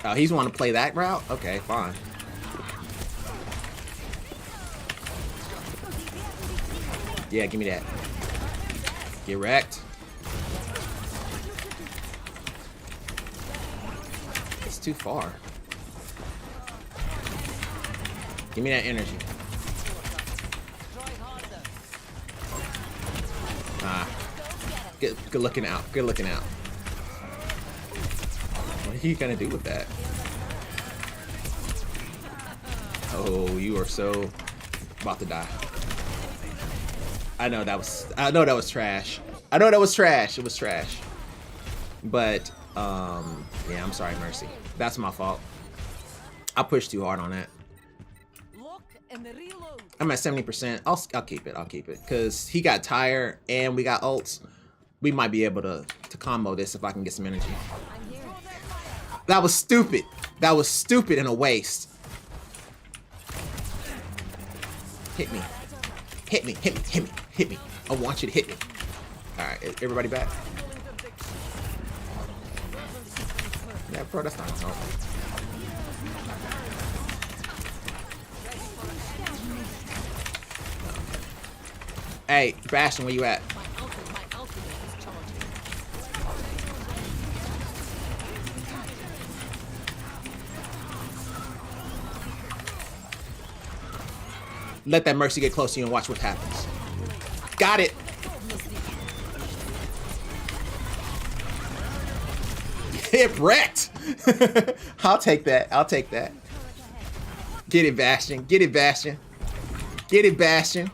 Oh, he's want to play that route? Okay, fine. Yeah, give me that. Get wrecked. It's too far. Give me that energy. Good looking out. Good looking out. What are you gonna do with that? Oh, you are so about to die. I know that was trash. I know that was trash. It was trash. But yeah, I'm sorry, Mercy. That's my fault. I pushed too hard on that. I'm at 70%. I'll keep it. I'll keep it. Because he got tired and we got ults. We might be able to combo this if I can get some energy. That was stupid. That was stupid and a waste. Hit me. Hit me. Hit me. Hit me. Hit me. I want you to hit me. Alright, everybody back. Yeah, bro, that's not help. Hey, Bastion, where you at? Let that Mercy get close to you and watch what happens. Got it. It wrecked. I'll take that. I'll take that. Get it, Bastion. Get it, Bastion. Get it, Bastion.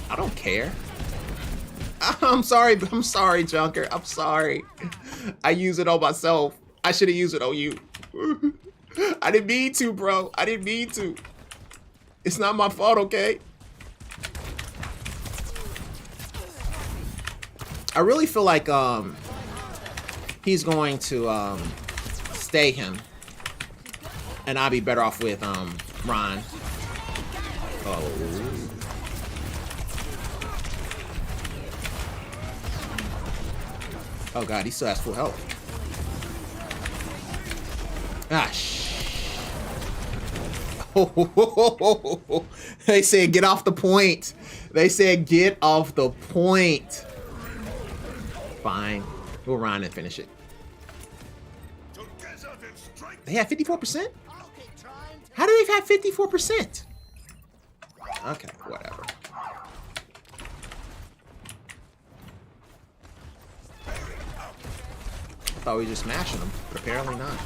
I don't care. I'm sorry. I'm sorry, Junker. I'm sorry. I use it on myself. I should have used it on you. I didn't mean to, bro. I didn't mean to. It's not my fault, okay? I really feel like he's going to stay him. And I'll be better off with Ron. Oh. Oh god, he still has full health. Ah, They said get off the point. They said get off the point. Fine. We'll run and finish it. They have 54%? How do they have 54%? Okay, whatever. Thought we were just smashing them, but apparently not.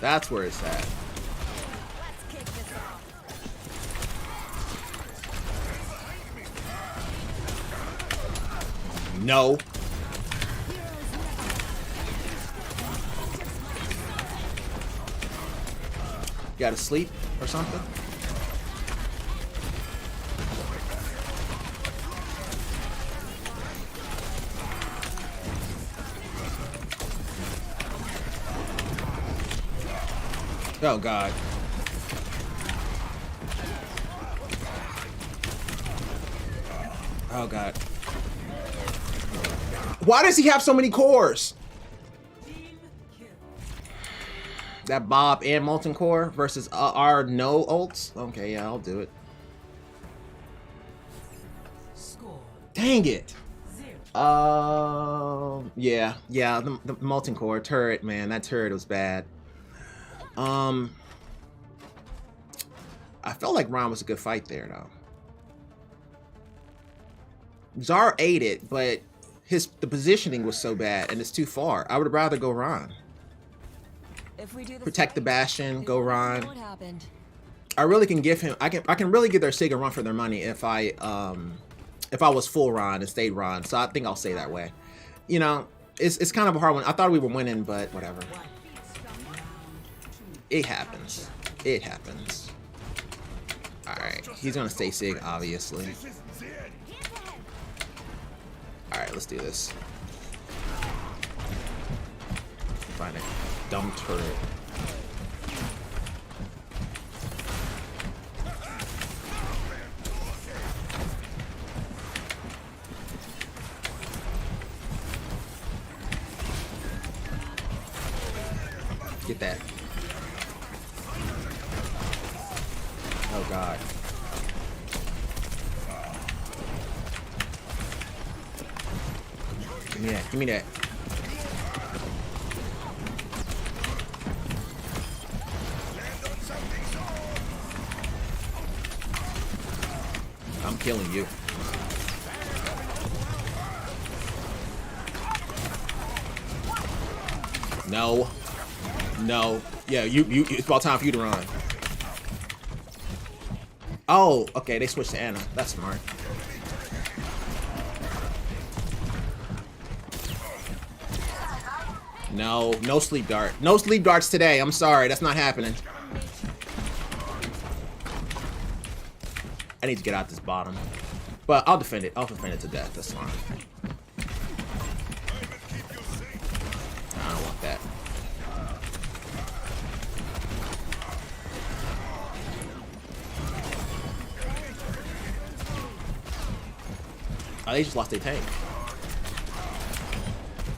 That's where it's at. No. You gotta sleep or something? Oh God. Oh God. Why does he have so many cores? That Bob and Molten Core versus our no ults? Okay, yeah, I'll do it. Dang it. Yeah, the Molten Core turret, man, that turret was bad. I felt like Ron was a good fight there, though. Zar ate it, but the positioning was so bad, and it's too far. I would rather go Ron. Protect the Bastion, go Ron. I really can give him. I can really give their Sig a run for their money if I was full Ron and stayed Ron. So I think I'll stay that way. You know, it's kind of a hard one. I thought we were winning, but whatever. It happens. It happens. All right, he's gonna stay Sig, obviously. All right, let's do this. Find it. Dumb turret. Get that. Oh God. Give me that. Give me that. I'm killing you. No. No. Yeah, it's about time for you to run. Oh, okay, they switched to Anna. That's smart. No, no sleep dart. No sleep darts today. I'm sorry, that's not happening. I need to get out this bottom. But I'll defend it. I'll defend it to death. That's fine. I don't want that. Oh, they just lost their tank.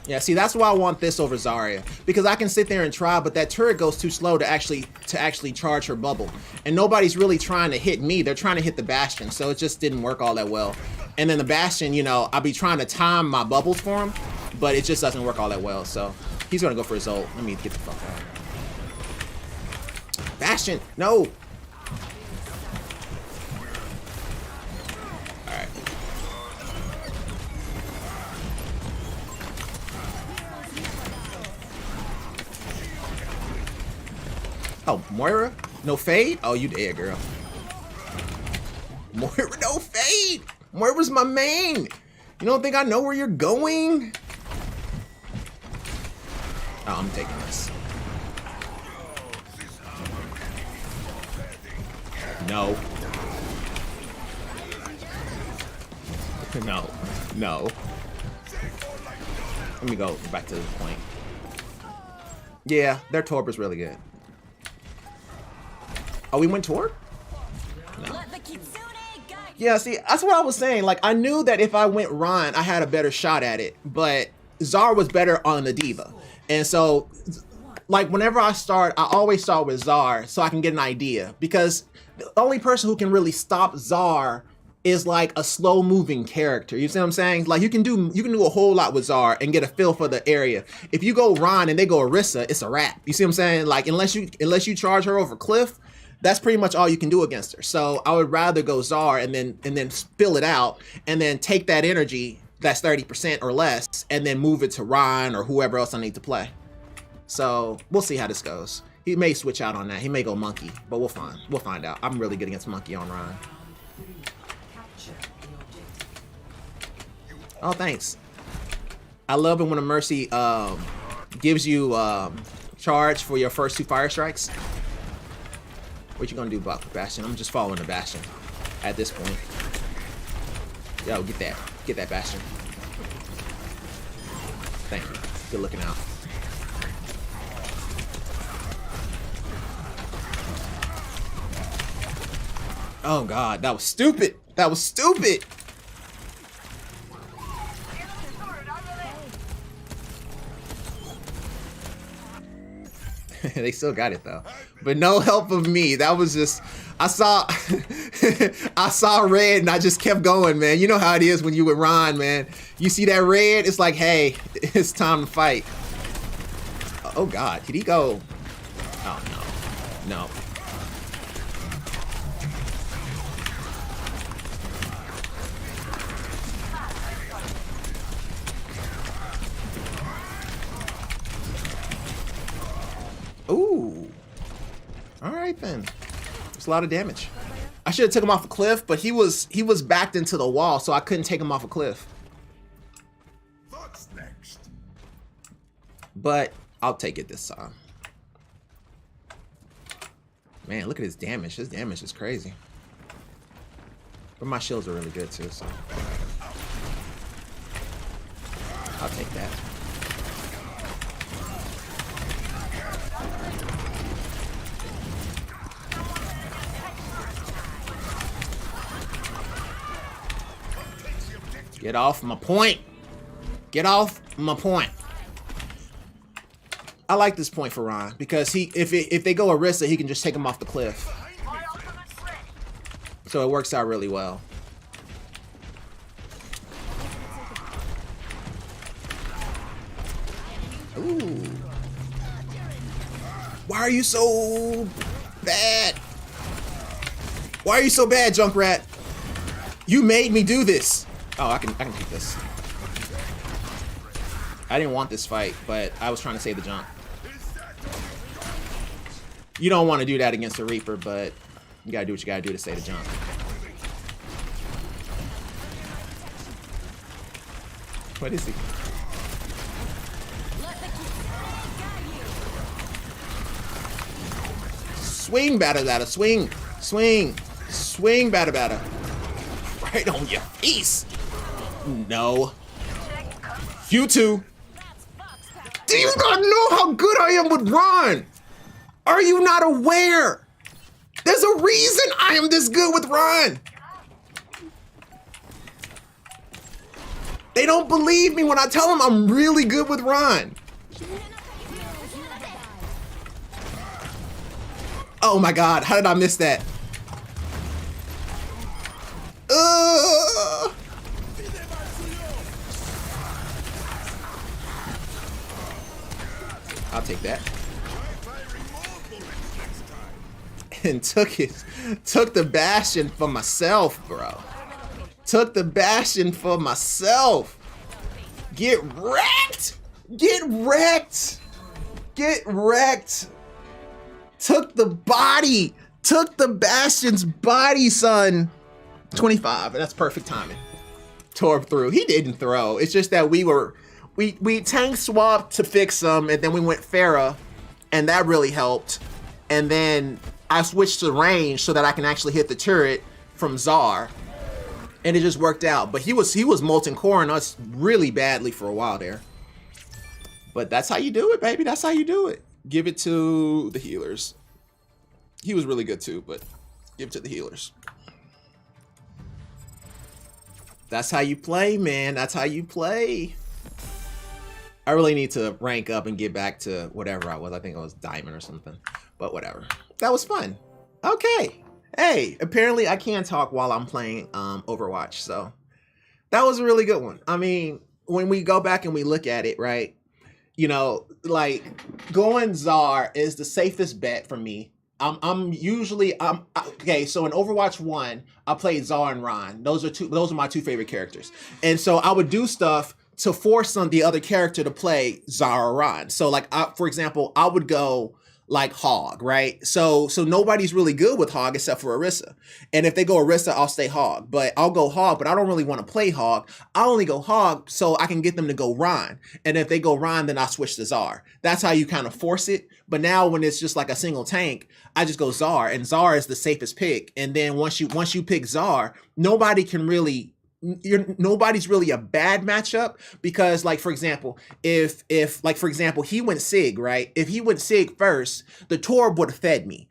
Yeah, see, that's why I want this over Zarya, because I can sit there and try, but that turret goes too slow to actually charge her bubble, and nobody's really trying to hit me. They're trying to hit the Bastion, so it just didn't work all that well. And then the Bastion, you know, I'll be trying to time my bubbles for him, but it just doesn't work all that well. So he's gonna go for his ult. Let me get the fuck out. Bastion, no. Oh, Moira? No fade? Oh, you dead, girl. Moira, no fade! Moira's my main! You don't think I know where you're going? Oh, I'm taking this. No. No. No. Let me go back to the point. Yeah, their Torb is really good. Oh, we went Torb? No. Yeah, see, that's what I was saying. Like, I knew that if I went Ron, I had a better shot at it. But Zar was better on the Diva. And so, like, whenever I start, I always start with Zar so I can get an idea. Because the only person who can really stop Zar is like a slow moving character. You see what I'm saying? Like, you can do a whole lot with Zar and get a feel for the area. If you go Ron and they go Orisa, it's a wrap. You see what I'm saying? Like, unless you charge her over Cliff, that's pretty much all you can do against her. So I would rather go Zar and then spill it out and then take that energy that's 30% or less and then move it to Ron or whoever else I need to play. So we'll see how this goes. He may switch out on that. He may go monkey, but we'll find out. I'm really good against monkey on Ryan. Oh, thanks. I love it when a Mercy gives you charge for your first 2 fire strikes. What you gonna do about the Bastion? I'm just following the Bastion at this point. Yo, get that Bastion. Thank you. Good looking out. Oh God, that was stupid. That was stupid. They still got it though, but no help of me. That was just, I saw I saw red and I just kept going, man. You know how it is when you with Ron, man. You see that red, it's like, hey, it's time to fight. Oh God, did he go? Oh no, no. Ooh. All right then. It's a lot of damage. I should have took him off a cliff, but he was backed into the wall, so I couldn't take him off a cliff. What's next? But I'll take it this time. Man, look at his damage. His damage is crazy. But my shields are really good too, so I'll take that. Get off my point. Get off my point. I like this point for Ron because if they go Orisa, he can just take him off the cliff. So it works out really well. Ooh. Why are you so bad? Why are you so bad, Junkrat? You made me do this. Oh, I can keep this. I didn't want this fight, but I was trying to save the junk. You don't want to do that against a Reaper, but you gotta do what you gotta do to save the junk. What is he? Swing, batter, batter, swing, swing, swing, batter, batter. Right on your face. No. You two. Do you not know how good I am with Ron? Are you not aware? There's a reason I am this good with Ron. They don't believe me when I tell them I'm really good with Ron. Oh my God, how did I miss that? I'll take that. And took the Bastion for myself, bro. Took the Bastion for myself. Get wrecked! Get wrecked! Get wrecked! Took the body! Took the Bastion's body, son! 25, that's perfect timing. Tore through. He didn't throw. It's just that we tank swapped to fix him, and then we went Pharah, and that really helped. And then I switched to range so that I can actually hit the turret from Czar, and it just worked out. But he was molten coring us really badly for a while there. But that's how you do it, baby. That's how you do it. Give it to the healers. He was really good too, but give it to the healers. That's how you play, man. That's how you play. I really need to rank up and get back to whatever I was. I think I was diamond or something, but whatever. That was fun. Okay. Hey, apparently I can talk while I'm playing Overwatch. So that was a really good one. I mean, when we go back and we look at it, right? You know, like going Czar is the safest bet for me. Okay, so in Overwatch 1, I played Czar and Ron. Those are my two favorite characters. And so I would do stuff to force the other character to play Czar or Ron. So like, for example, I would go like Hog, right? So nobody's really good with Hog except for Orisa. And if they go Orisa, I'll stay Hog. But I'll go Hog, but I don't really want to play Hog. I'll only go Hog so I can get them to go Ron. And if they go Ron, then I'll switch to Zar. That's how you kind of force it. But now when it's just like a single tank, I just go Zar, and Zar is the safest pick. And then once you pick Zar, nobody's really a bad matchup, because like for example, if he went Sig, right? If he went Sig first, the Torb would have fed me.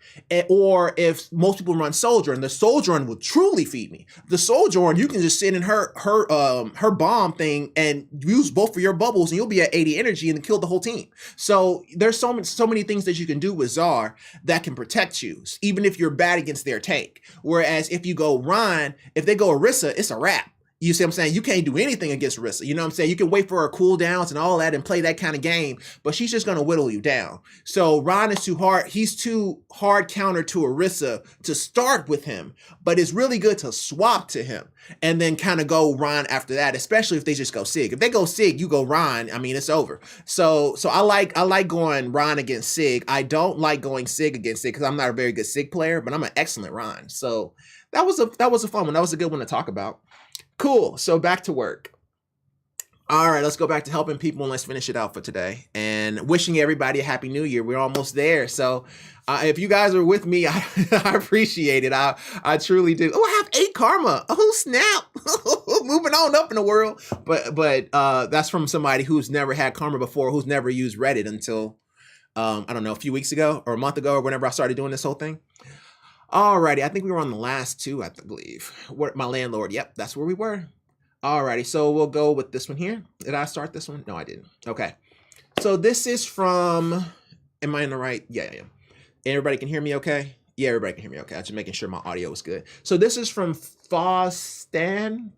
Or if most people run Sojourn, the Sojourn will truly feed me. The Sojourn, you can just sit in her bomb thing and use both of your bubbles, and you'll be at 80 energy and kill the whole team. So there's so many things that you can do with Zar that can protect you, even if you're bad against their tank. Whereas if you go Ryan, if they go Orisa, it's a wrap. You see what I'm saying? You can't do anything against Orisa. You know what I'm saying? You can wait for her cooldowns and all that and play that kind of game, but she's just going to whittle you down. So Ron is too hard. He's too hard counter to Orisa to start with him, but it's really good to swap to him and then kind of go Ron after that, especially if they just go Sig. If they go Sig, you go Ron. I mean, it's over. So I like going Ron against Sig. I don't like going Sig against Sig because I'm not a very good Sig player, but I'm an excellent Ron. So that was a fun one. That was a good one to talk about. Cool. So back to work. All right, let's go back to helping people and let's finish it out for today. And wishing everybody a happy new year. We're almost there. So if you guys are with me, I appreciate it. I truly do. Oh, I have 8 karma. Oh, snap. Moving on up in the world. But that's from somebody who's never had karma before, who's never used Reddit until, I don't know, a few weeks ago or a month ago or whenever I started doing this whole thing. Alrighty, I think we were on the last 2, I believe. My landlord, yep, that's where we were. Alrighty, so we'll go with this one here. Did I start this one? No, I didn't. Okay. So this is from, am I in the right? Yeah. Everybody can hear me okay? Yeah, everybody can hear me okay. I'm just making sure my audio is good. So this is from Fostan?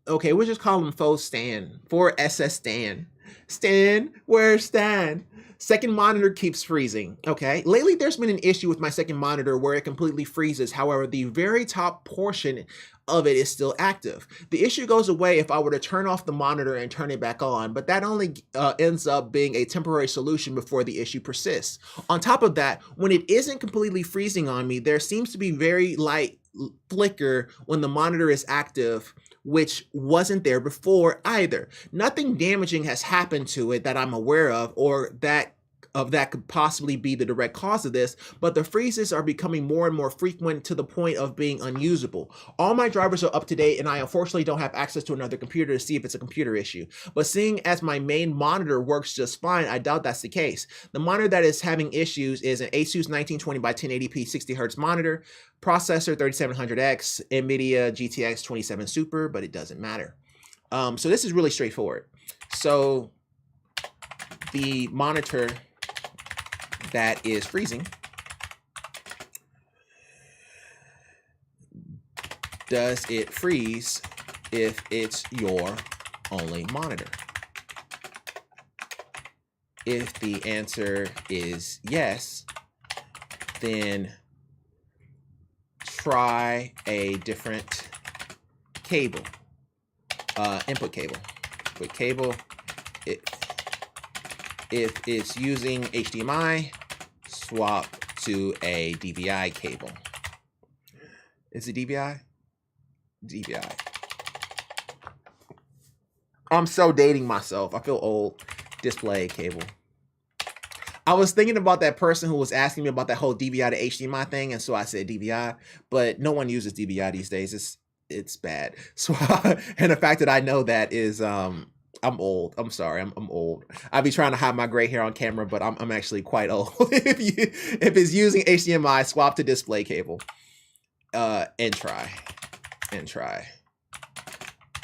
Okay, we'll just call him Fostan. For SS Stan. Stan, where's Stan? Second monitor keeps freezing. Okay, lately there's been an issue with my second monitor where it completely freezes. However, the very top portion of it is still active. The issue goes away if I were to turn off the monitor and turn it back on, but that only ends up being a temporary solution before the issue persists. On top of that, when it isn't completely freezing on me, there seems to be very light flicker when the monitor is active, which wasn't there before either. Nothing damaging has happened to it that I'm aware of, or that could possibly be the direct cause of this, but the freezes are becoming more and more frequent to the point of being unusable. All my drivers are up to date, and I unfortunately don't have access to another computer to see if it's a computer issue. But seeing as my main monitor works just fine, I doubt that's the case. The monitor that is having issues is an Asus 1920 by 1080p 60Hz monitor, processor 3700X, NVIDIA GTX 27 Super, but it doesn't matter. So this is really straightforward. So the monitor that is freezing, does it freeze if it's your only monitor? If the answer is yes, then try a different cable, input cable. With cable, if it's using HDMI, swap to a DVI cable. Is it DVI? DVI. I'm so dating myself. I feel old. Display cable. I was thinking about that person who was asking me about that whole DVI to HDMI thing, and so I said DVI, but no one uses DVI these days. It's bad. So, and the fact that I know that is, I'm old. I'm sorry. I'm old. I be trying to hide my gray hair on camera, but I'm actually quite old. If it's using HDMI, swap to display cable. And try.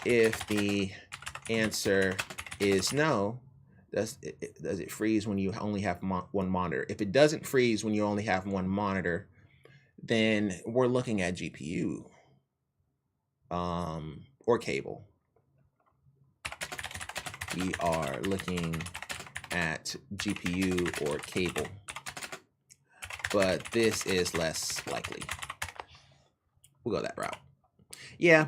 If the answer is no, does it freeze when you only have one monitor? If it doesn't freeze when you only have one monitor, then we're looking at GPU or cable. We are looking at GPU or cable, but this is less likely. We'll go that route. Yeah,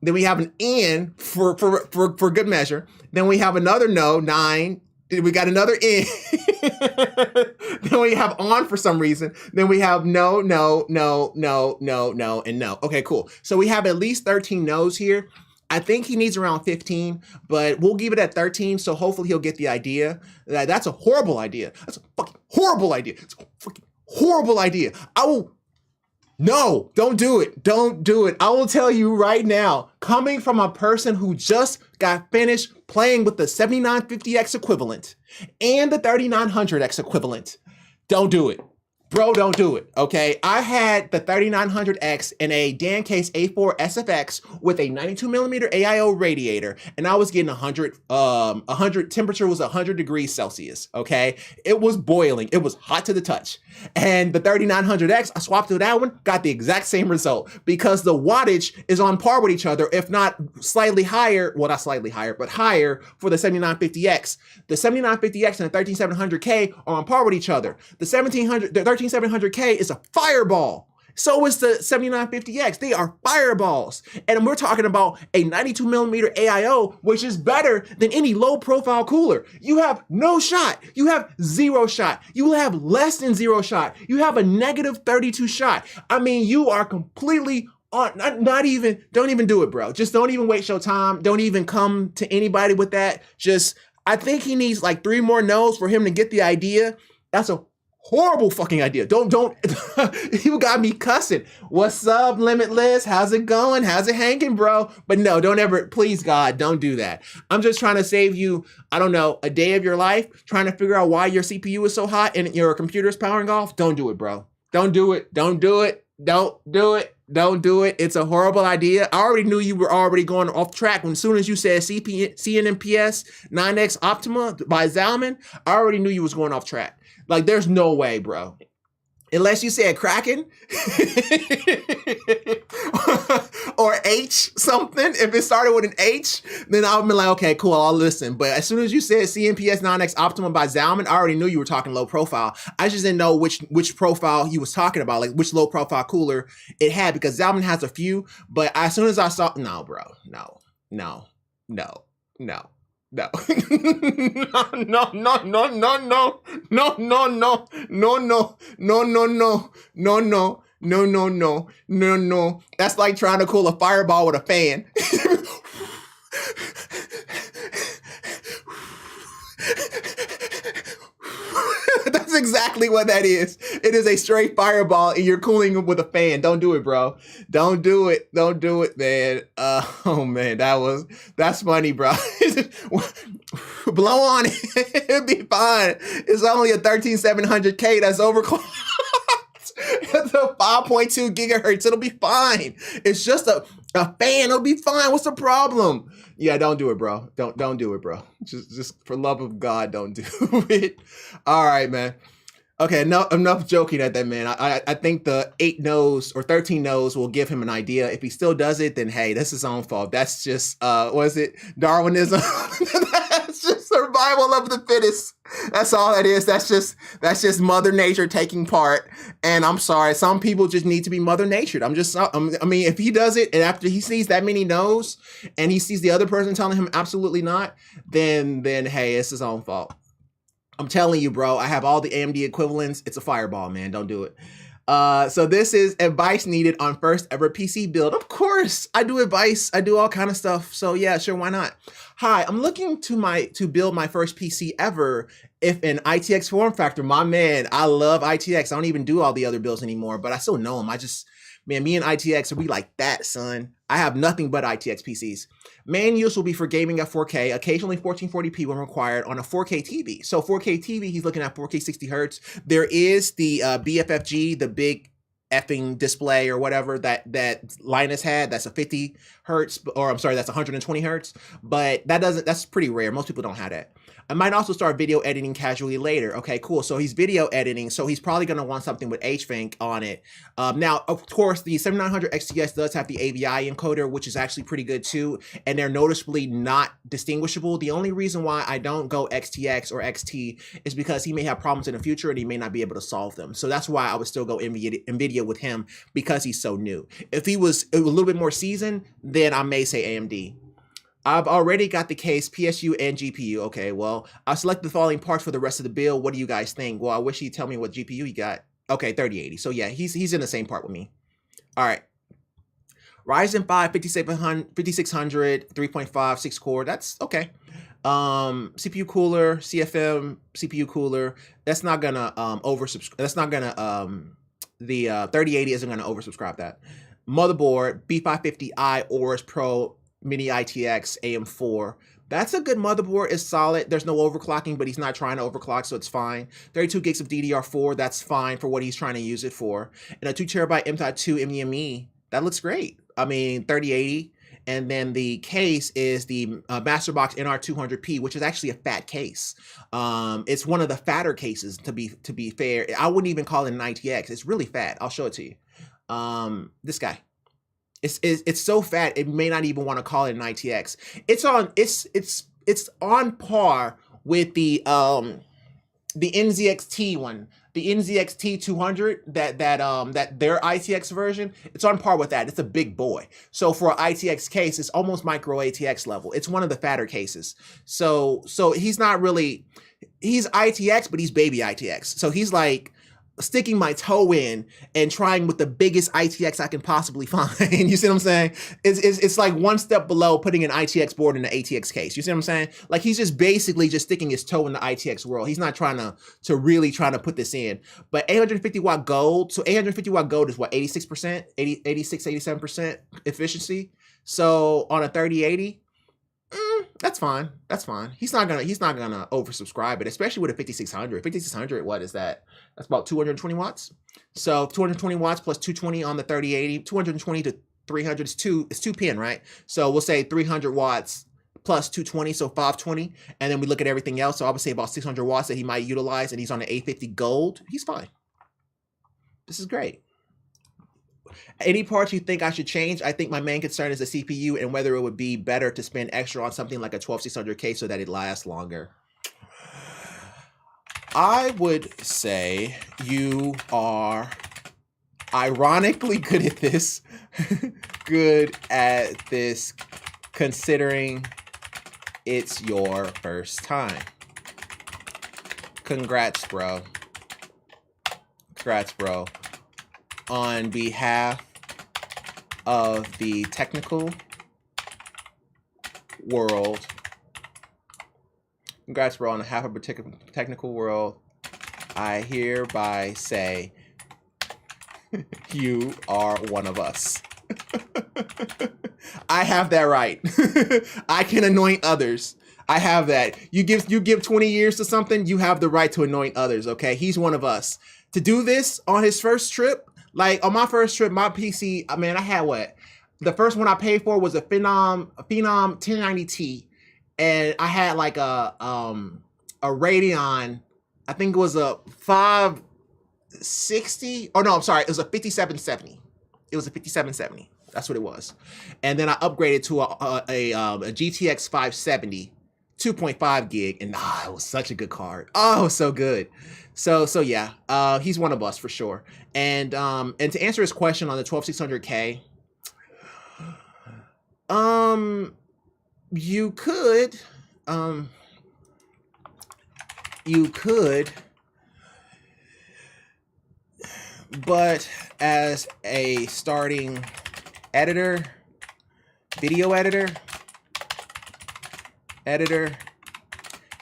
Then we have an N for good measure. Then we have another no, 9. We got another N. Then we have on for some reason. Then we have no, no, no, no, no, no, and no. Okay, cool. So we have at least 13 no's here. I think he needs around 15, but we'll give it at 13. So hopefully he'll get the idea. That's a horrible idea. That's a fucking horrible idea. It's a fucking horrible idea. No, don't do it. Don't do it. I will tell you right now, coming from a person who just got finished playing with the 7950X equivalent and the 3900X equivalent, don't do it. Bro, don't do it, okay? I had the 3900X in a Dan Case A4 SFX with a 92mm AIO radiator, and I was getting 100, temperature was 100 degrees Celsius, okay? It was boiling. It was hot to the touch. And the 3900X, I swapped to that one, got the exact same result because the wattage is on par with each other, if not slightly higher, well, not slightly higher, but higher for the 7950X. The 7950X and the 13700K are on par with each other. The 13700K is a fireball. So is the 7950X. They are fireballs. And we're talking about a 92mm AIO, which is better than any low profile cooler. You have no shot. You have 0 shot. You will have less than 0 shot. You have a negative 32 shot. I mean, you are completely on, not even, don't even do it, bro. Just don't even waste your time. Don't even come to anybody with that. Just, I think he needs like 3 more no's for him to get the idea. That's a horrible fucking idea. Don't, you got me cussing. What's up, Limitless? How's it going? How's it hanging, bro? But no, don't ever, please God, don't do that. I'm just trying to save you, I don't know, a day of your life, trying to figure out why your CPU is so hot and your computer's powering off. Don't do it, bro. Don't do it. Don't do it. Don't do it. Don't do it. It's a horrible idea. I already knew you were already going off track as soon as you said CNMPS 9X Optima by Zalman. I already knew you was going off track. Like, there's no way, bro. Unless you said Kraken or H something. If it started with an H, then I would be like, okay, cool, I'll listen. But as soon as you said CNPS 9X Optimum by Zalman, I already knew you were talking low profile. I just didn't know which profile he was talking about, like which low profile cooler it had, because Zalman has a few. But as soon as I saw, no, bro, no. No. No. No. That's like trying to cool a fireball with a fan. That's exactly what that is. It is a straight fireball and you're cooling it with a fan. Don't do it, bro. Don't do it. Don't do it, man. Oh man, that's funny, bro. Blow on it. It'll be fine. It's only a 13700K that's overclocked. It's a 5.2 gigahertz. It'll be fine. It's just a fan. It'll be fine. What's the problem? Yeah, don't do it, bro. Don't do it, bro. Just for love of God, don't do it. All right, man. Okay, enough joking at that, man. I think the 8 no's or 13 no's will give him an idea. If he still does it, then hey, that's his own fault. That's just what is it? Darwinism. That's just survival of the fittest. That's all that is. That's just Mother Nature taking part. And I'm sorry, some people just need to be Mother Natured. I mean, if he does it and after he sees that many no's and he sees the other person telling him absolutely not, then hey, it's his own fault. I'm telling you, bro, I have all the AMD equivalents. It's a fireball, man. Don't do it. So this is advice needed on first ever PC build. Of course, I do advice. I do all kind of stuff. So yeah, sure, why not? Hi, I'm looking to build my first PC ever. If an ITX form factor, my man, I love ITX. I don't even do all the other builds anymore, but I still know them. Man, me and ITX, we like that, son. I have nothing but ITX PCs. Main use will be for gaming at 4K, occasionally 1440p when required on a 4K TV. So 4K TV, he's looking at 4K 60 hertz. There is the BFFG, the big effing display or whatever that Linus had. That's a 50 hertz, or I'm sorry, that's 120 hertz. But that's pretty rare. Most people don't have that. I might also start video editing casually later. Okay, cool. So he's video editing, so he's probably going to want something with HVANC on it. Now, of course, the 7900 XTS does have the AVI encoder, which is actually pretty good too, and they're noticeably not distinguishable. The only reason why I don't go XTX or XT is because he may have problems in the future and he may not be able to solve them. So that's why I would still go NVIDIA with him, because he's so new. If he was a little bit more seasoned, then I may say AMD. I've already got the case, PSU and GPU. Okay, well, I'll select the following parts for the rest of the build. What do you guys think? Well, I wish he'd tell me what GPU he got. Okay, 3080. So yeah, he's in the same part with me. All right. Ryzen 5 5600 3.5 6 core. That's okay. CPU cooler, CFM CPU cooler. That's not gonna oversubscribe. That's not gonna the 3080 isn't gonna oversubscribe that. Motherboard B550i Aorus Pro Mini ITX AM4. That's a good motherboard. It's solid. There's no overclocking, but he's not trying to overclock, so it's fine. 32 gigs of DDR4. That's fine for what he's trying to use it for. And a 2 terabyte M.2 NVMe. That looks great. I mean, 3080. And then the case is the Masterbox NR200P, which is actually a fat case. It's one of the fatter cases, to be fair. I wouldn't even call it an ITX. It's really fat. I'll show it to you. This guy. It's so fat it may not even want to call it an ITX. It's on par with the NZXT one, the NZXT 200 that their ITX version. It's on par with that. It's a big boy. So for an ITX case, it's almost micro ATX level. It's one of the fatter cases. So he's not really, he's ITX, but he's baby ITX. So he's like sticking my toe in and trying with the biggest ITX I can possibly find. You see what I'm saying? It's like one step below putting an ITX board in an ATX case. You see what I'm saying? Like he's just basically just sticking his toe in the ITX world. He's not trying to really trying to put this in. But 850 watt gold. So 850 watt gold is what, 86%, 86, 87% efficiency. So on a 3080, that's fine. That's fine. He's not gonna oversubscribe it, especially with a 5600. 5600, what is that? That's about 220 watts. So 220 watts plus 220 on the 3080, 220 to 300 is two pin, right? So we'll say 300 watts plus 220, so 520. And then we look at everything else. So I would say about 600 watts that he might utilize, and he's on the 850 gold. He's fine. This is great. Any parts you think I should change? I think my main concern is the CPU and whether it would be better to spend extra on something like a 12600K so that it lasts longer. I would say you are ironically good at this. Good at this considering it's your first time. Congrats, bro. Congrats, bro. On behalf of the technical world, congrats, bro. On behalf of the technical world, I hereby say you are one of us. I have that right. I can anoint others. I have that. You give 20 years to something, you have the right to anoint others, okay? He's one of us. To do this on his first trip, like on my first trip, my PC, I mean, I had what? The first one I paid for was a Phenom 1090T, and I had like a Radeon, I think it was a 560, oh no, I'm sorry, it was a 5770. It was a 5770. That's what it was. And then I upgraded to a GTX 570, 2.5 gig, and it was such a good card. Oh, so good. So yeah, he's one of us for sure. And to answer his question on the 12600K, you could, but as a starting editor, video editor,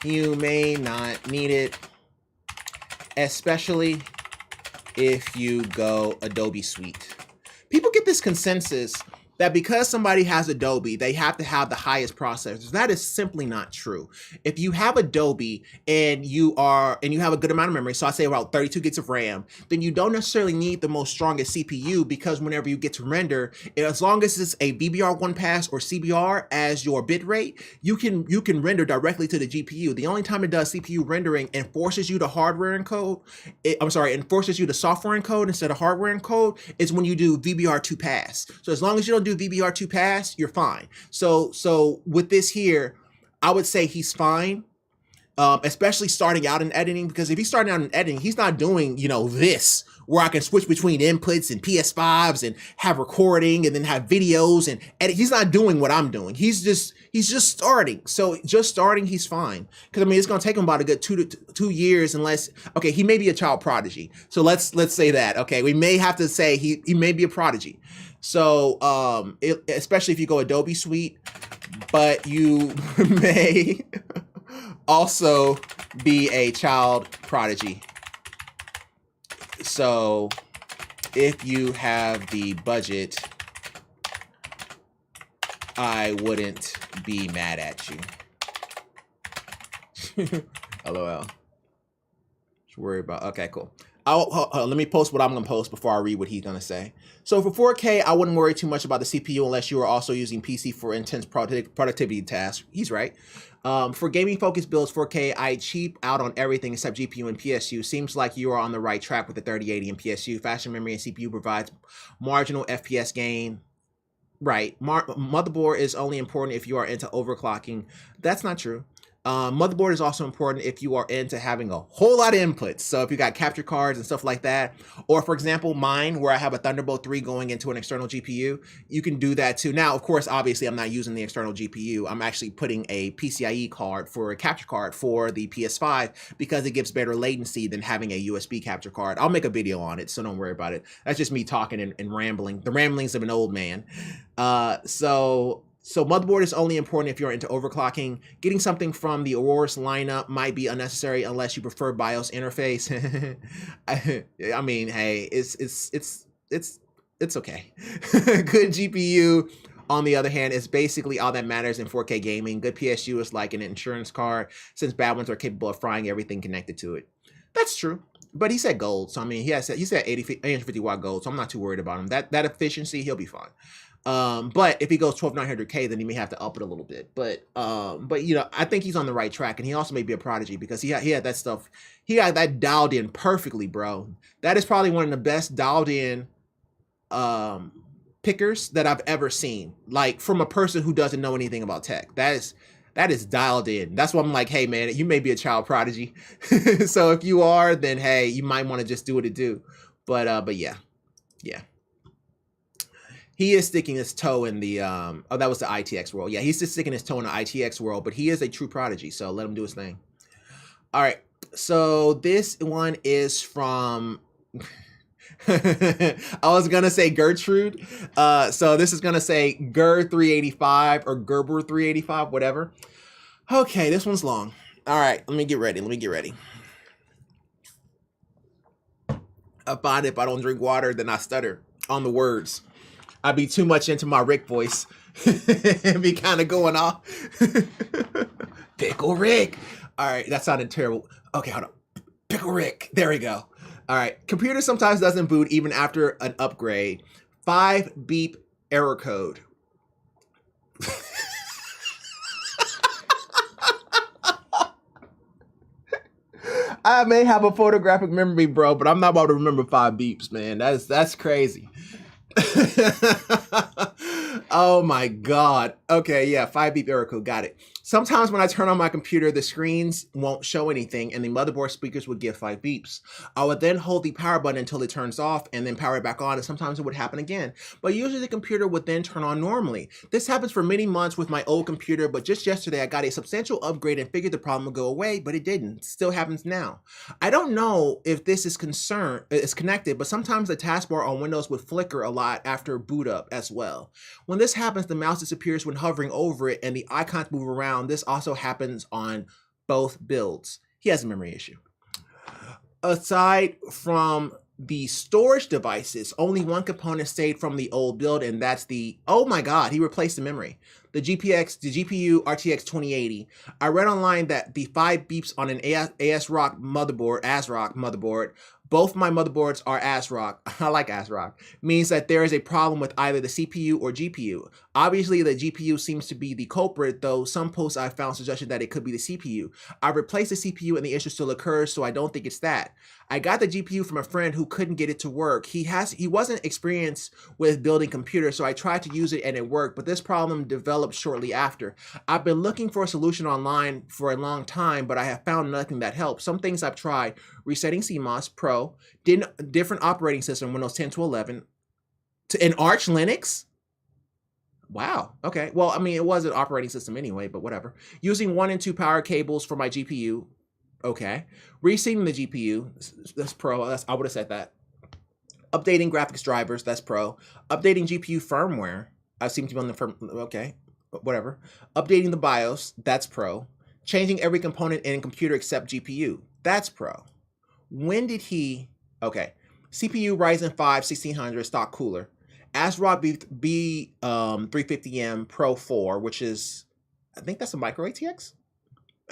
you may not need it, especially if you go Adobe Suite. People get this consensus that because somebody has Adobe, they have to have the highest processors. That is simply not true. If you have Adobe and you have a good amount of memory, so I say about 32 gigs of RAM, then you don't necessarily need the most strongest CPU, because whenever you get to render, as long as it's a BBR1 pass or CBR as your bit rate, you can render directly to the GPU. The only time it does CPU rendering and forces you to hardware encode, and forces you to software encode instead of hardware encode, is when you do VBR2 pass. So as long as you don't do VBR2 pass, you're fine. So with this here, I would say he's fine, especially starting out in editing, because if he's starting out in editing, he's not doing, this, where I can switch between inputs and PS5s and have recording and then have videos and edit. He's not doing what I'm doing. He's just starting. So just starting, he's fine. Because I mean, it's gonna take him about a good 2 years, unless, okay, he may be a child prodigy. So let's say that. Okay, we may have to say he may be a prodigy. So especially if you go Adobe Suite, but you may also be a child prodigy. So if you have the budget, I wouldn't be mad at you. LOL. Just worry about, okay, cool. Let me post what I'm gonna post before I read what he's gonna say. So for 4K, I wouldn't worry too much about the CPU unless you are also using PC for intense productivity tasks. He's right. For gaming focused builds 4K, I cheap out on everything except GPU and PSU. Seems like you are on the right track with the 3080 and PSU. Faster memory and CPU provides marginal FPS gain. Right. Motherboard is only important if you are into overclocking. That's not true. Motherboard is also important if you are into having a whole lot of inputs. So if you got capture cards and stuff like that, or for example, mine, where I have a Thunderbolt 3 going into an external GPU, you can do that too. Now, of course, obviously, I'm not using the external GPU. I'm actually putting a PCIe card for a capture card for the PS5 because it gives better latency than having a USB capture card. I'll make a video on it, so don't worry about it. That's just me talking and rambling. The ramblings of an old man. So motherboard is only important if you're into overclocking. Getting something from the Aurora's lineup might be unnecessary unless you prefer BIOS interface. I mean, hey, it's okay. Good GPU, on the other hand, is basically all that matters in 4K gaming. Good PSU is like an insurance card, since bad ones are capable of frying everything connected to it. That's true. But he said gold, so I mean, he said 850 watt gold, so I'm not too worried about him. That efficiency, he'll be fine. But if he goes 12900K, then he may have to up it a little bit. But I think he's on the right track, and he also may be a prodigy because he had that stuff. He had that dialed in perfectly, bro. That is probably one of the best dialed in pickers that I've ever seen. Like, from a person who doesn't know anything about tech. That is dialed in. That's why I'm like, hey man, you may be a child prodigy. So if you are, then hey, you might want to just do what it do. But yeah. He is sticking his toe in the, that was the ITX world. Yeah, he's just sticking his toe in the ITX world, but he is a true prodigy, so let him do his thing. All right, so this one is from, I was gonna say Gertrude. So this is gonna say Ger385 or Gerber385, whatever. Okay, this one's long. All right, let me get ready. I find if I don't drink water, then I stutter on the words. I'd be too much into my Rick voice and be kind of going off. Pickle Rick. All right, that sounded terrible. Okay, hold on. Pickle Rick. There we go. All right. Computer sometimes doesn't boot even after an upgrade. 5 beep error code. I may have a photographic memory, bro, but I'm not about to remember 5 beeps, man. That's crazy. Oh my God. Okay, yeah, 5 beep error code, got it. Sometimes when I turn on my computer, the screens won't show anything and the motherboard speakers would give 5 beeps. I would then hold the power button until it turns off and then power it back on, and sometimes it would happen again. But usually the computer would then turn on normally. This happens for many months with my old computer, but just yesterday I got a substantial upgrade and figured the problem would go away, but it didn't. Still happens now. I don't know if this is connected, but sometimes the taskbar on Windows would flicker a lot after boot up as well. When this happens, the mouse disappears when hovering over it and the icons move around. This also happens on both builds. He has a memory issue. Aside from the storage devices, only one component stayed from the old build, and that's the, oh my God, he replaced the memory. The GPU RTX 2080. I read online that the 5 beeps on an ASRock motherboard, both my motherboards are ASRock, I like ASRock, means that there is a problem with either the CPU or GPU. Obviously, the GPU seems to be the culprit, though some posts I found suggested that it could be the CPU. I replaced the CPU and the issue still occurs, so I don't think it's that. I got the GPU from a friend who couldn't get it to work. He wasn't experienced with building computers, so I tried to use it and it worked, but this problem developed shortly after. I've been looking for a solution online for a long time, but I have found nothing that helps. Some things I've tried: resetting CMOS Pro, different operating system, Windows 10 to 11, and Arch Linux. Wow, okay. Well, I mean, it was an operating system anyway, but whatever. Using 1 and 2 power cables for my GPU. Okay. Reseating the GPU, that's Pro. I would have said that. Updating graphics drivers, that's Pro. Updating GPU firmware. I seem to be on the okay, whatever. Updating the BIOS, that's Pro. Changing every component in a computer except GPU, that's Pro. When did he, okay. CPU Ryzen 5 1600 stock cooler. ASRock B350M Pro 4, which is, I think that's a micro ATX?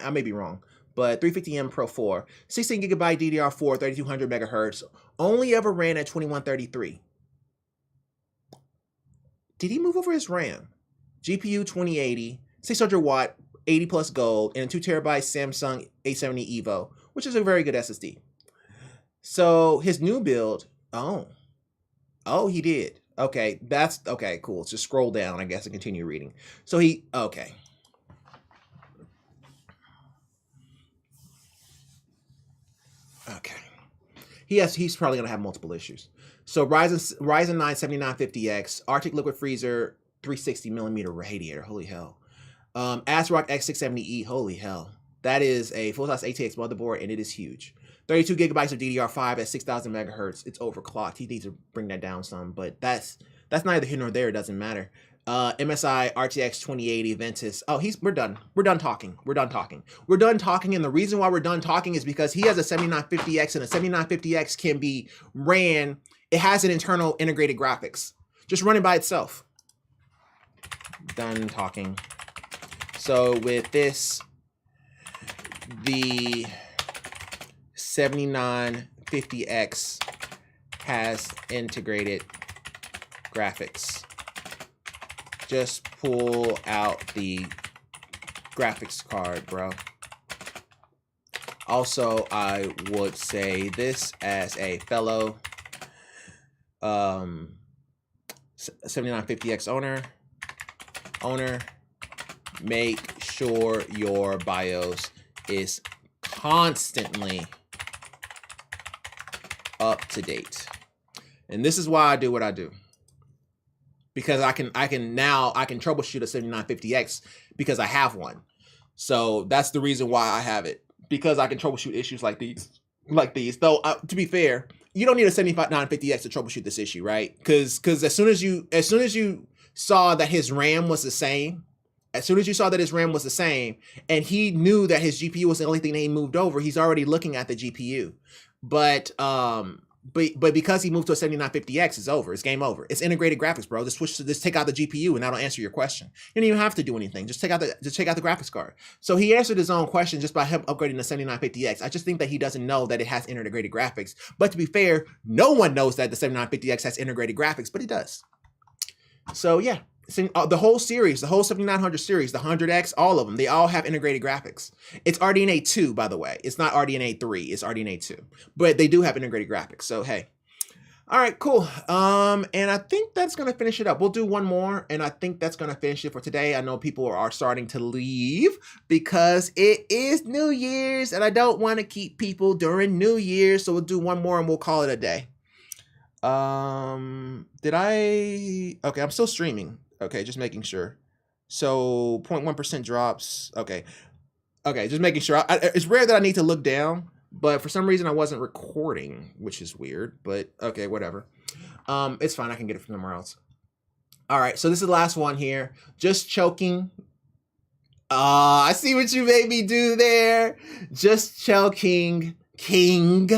I may be wrong. But 350M Pro 4, 16 gigabyte DDR4, 3200 megahertz, only ever ran at 2133. Did he move over his RAM? GPU 2080, 600 watt, 80 plus gold, and a 2 terabyte Samsung A70 Evo, which is a very good SSD. So his new build, oh, he did. Okay, that's, okay, cool. Let's just scroll down, I guess, and continue reading. So he, okay. Okay. He's probably going to have multiple issues. So Ryzen 9 7950X, Arctic Liquid Freezer, 360 millimeter radiator. Holy hell. ASRock X670E. Holy hell. That is a full-size ATX motherboard, and it is huge. 32 gigabytes of DDR5 at 6,000 megahertz. It's overclocked. He needs to bring that down some, but that's neither here nor there. It doesn't matter. MSI RTX 2080 Ventus. Oh, we're done. We're done talking. We're done talking. We're done talking, and the reason why we're done talking is because he has a 7950X, and a 7950X can be ran. It has an internal integrated graphics. Just run it by itself. Done talking. So with this, the 7950X has integrated graphics. Just pull out the graphics card, bro. Also, I would say this as a fellow 7950X owner, make sure your BIOS is constantly up to date. And this is why I do what I do. Because I can troubleshoot a 7950X because I have one. So that's the reason why I have it, because I can troubleshoot issues like these. Though to be fair, you don't need a 7950X to troubleshoot this issue, right? Because as soon as you saw that his RAM was the same, and he knew that his GPU was the only thing that he moved over, he's already looking at the GPU. But because he moved to a 7950X, it's over. It's game over. It's integrated graphics, bro. Just take out the GPU and that'll answer your question. You don't even have to do anything. Just take out the graphics card. So he answered his own question just by him upgrading the 7950X. I just think that he doesn't know that it has integrated graphics. But to be fair, no one knows that the 7950X has integrated graphics, but it does. So yeah. The whole series, the whole 7900 series, the 100X, all of them, they all have integrated graphics. It's RDNA 2, by the way. It's not RDNA 3, it's RDNA 2. But they do have integrated graphics, so hey. All right, cool. And I think that's going to finish it up. We'll do one more, and I think that's going to finish it for today. I know people are starting to leave because it is New Year's, and I don't want to keep people during New Year's, so we'll do one more and we'll call it a day. Okay, I'm still streaming. Okay, just making sure. So 0.1% drops. Okay, just making sure. It's rare that I need to look down, but for some reason I wasn't recording, which is weird, but okay, whatever. It's fine. I can get it from somewhere else. All right, so this is the last one here. Just choking. I see what you made me do there. Just choking. King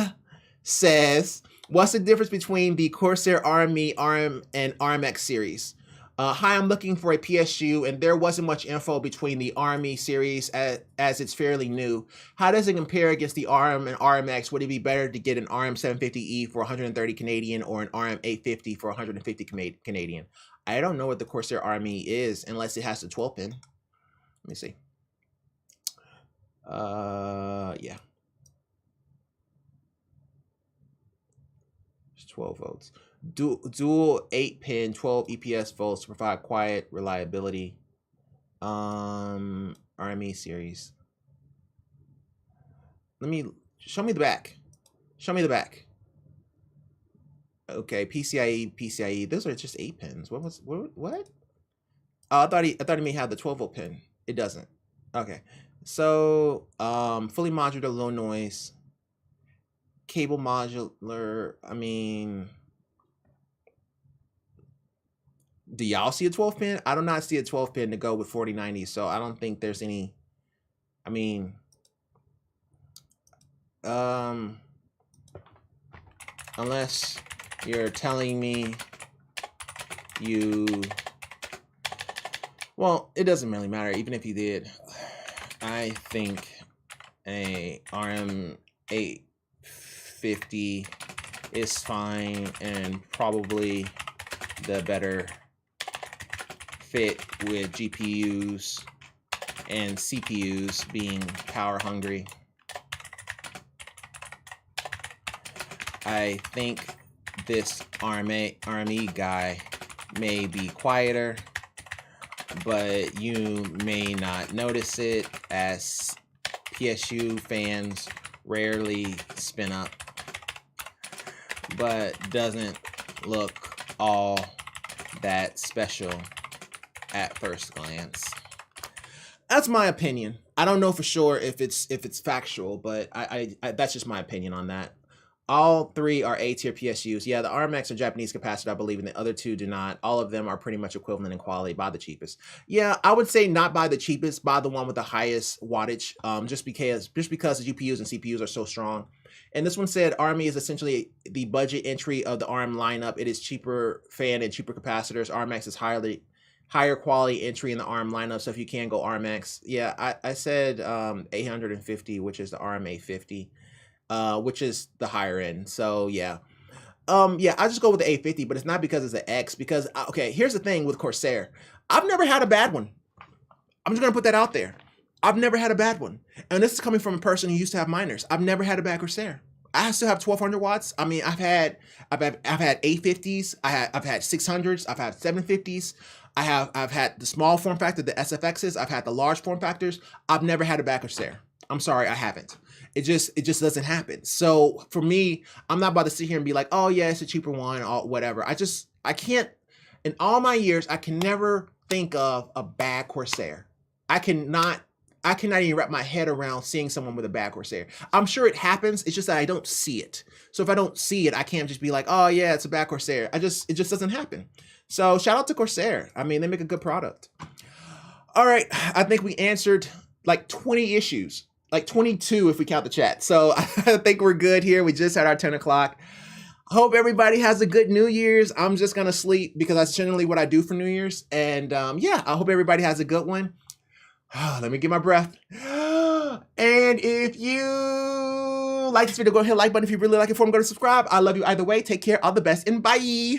says, What's the difference between the Corsair Army, RM, and RMX series? Hi, I'm looking for a PSU, and there wasn't much info between the Army series as it's fairly new. How does it compare against the RM and RMX? Would it be better to get an RM750E for 130 Canadian or an RM850 for 150 Canadian? I don't know what the Corsair Army is unless it has the 12 pin. Let me see. Yeah. It's 12 volts. Dual 8-pin 12 EPS volts to provide quiet reliability. RME series. Show me the back. Show me the back. Okay, PCIe. Those are just 8 pins. What? Oh, I thought he may have the 12 volt pin. It doesn't. Okay. So, fully modular, low noise. Cable modular. I mean, do y'all see a 12 pin? I do not see a 12 pin to go with 4090, so I don't think there's any. I mean, unless you're telling me well, it doesn't really matter. Even if you did, I think a RM850 is fine and probably the better fit with GPUs and CPUs being power hungry. I think this RME guy may be quieter, but you may not notice it as PSU fans rarely spin up, but doesn't look all that special at first glance. That's my opinion. I don't know for sure if it's factual, but I that's just my opinion on that. All three are A-tier PSUs. Yeah, the RMX are Japanese capacitor, I believe, and the other two do not. All of them are pretty much equivalent in quality by the cheapest. Yeah, I would say not by the cheapest, by the one with the highest wattage, just because the GPUs and CPUs are so strong. And this one said RME is essentially the budget entry of the ARM lineup. It is cheaper fan and cheaper capacitors. RMX is higher quality entry in the ARM lineup, so if you can go RMX. Yeah, I said 850, which is the RM850. Which is the higher end. So yeah. Yeah, I just go with the 850, but it's not because it's an X, because okay, here's the thing with Corsair. I've never had a bad one. I'm just gonna put that out there. I've never had a bad one. And this is coming from a person who used to have miners. I've never had a bad Corsair. I still have 1200 watts. I mean, I've had 850s, I've had 600s, I've had 750s. I've had the small form factor, the SFXs, I've had the large form factors. I've never had a bad Corsair. I'm sorry, I haven't. It just doesn't happen. So for me, I'm not about to sit here and be like, oh yeah, it's a cheaper one or whatever. I can't, in all my years, I can never think of a bad Corsair. I cannot even wrap my head around seeing someone with a bad Corsair. I'm sure it happens. It's just that I don't see it. So if I don't see it, I can't just be like, oh yeah, it's a bad Corsair. It just doesn't happen. So shout out to Corsair. I mean, they make a good product. All right, I think we answered like 20 issues. Like 22 if we count the chat. So I think we're good here. We just had our 10 o'clock. Hope everybody has a good New Year's. I'm just going to sleep because that's generally what I do for New Year's. And yeah, I hope everybody has a good one. Let me get my breath. And if you like this video, go ahead and like button. If you really like it, go and subscribe. I love you either way. Take care. All the best and bye.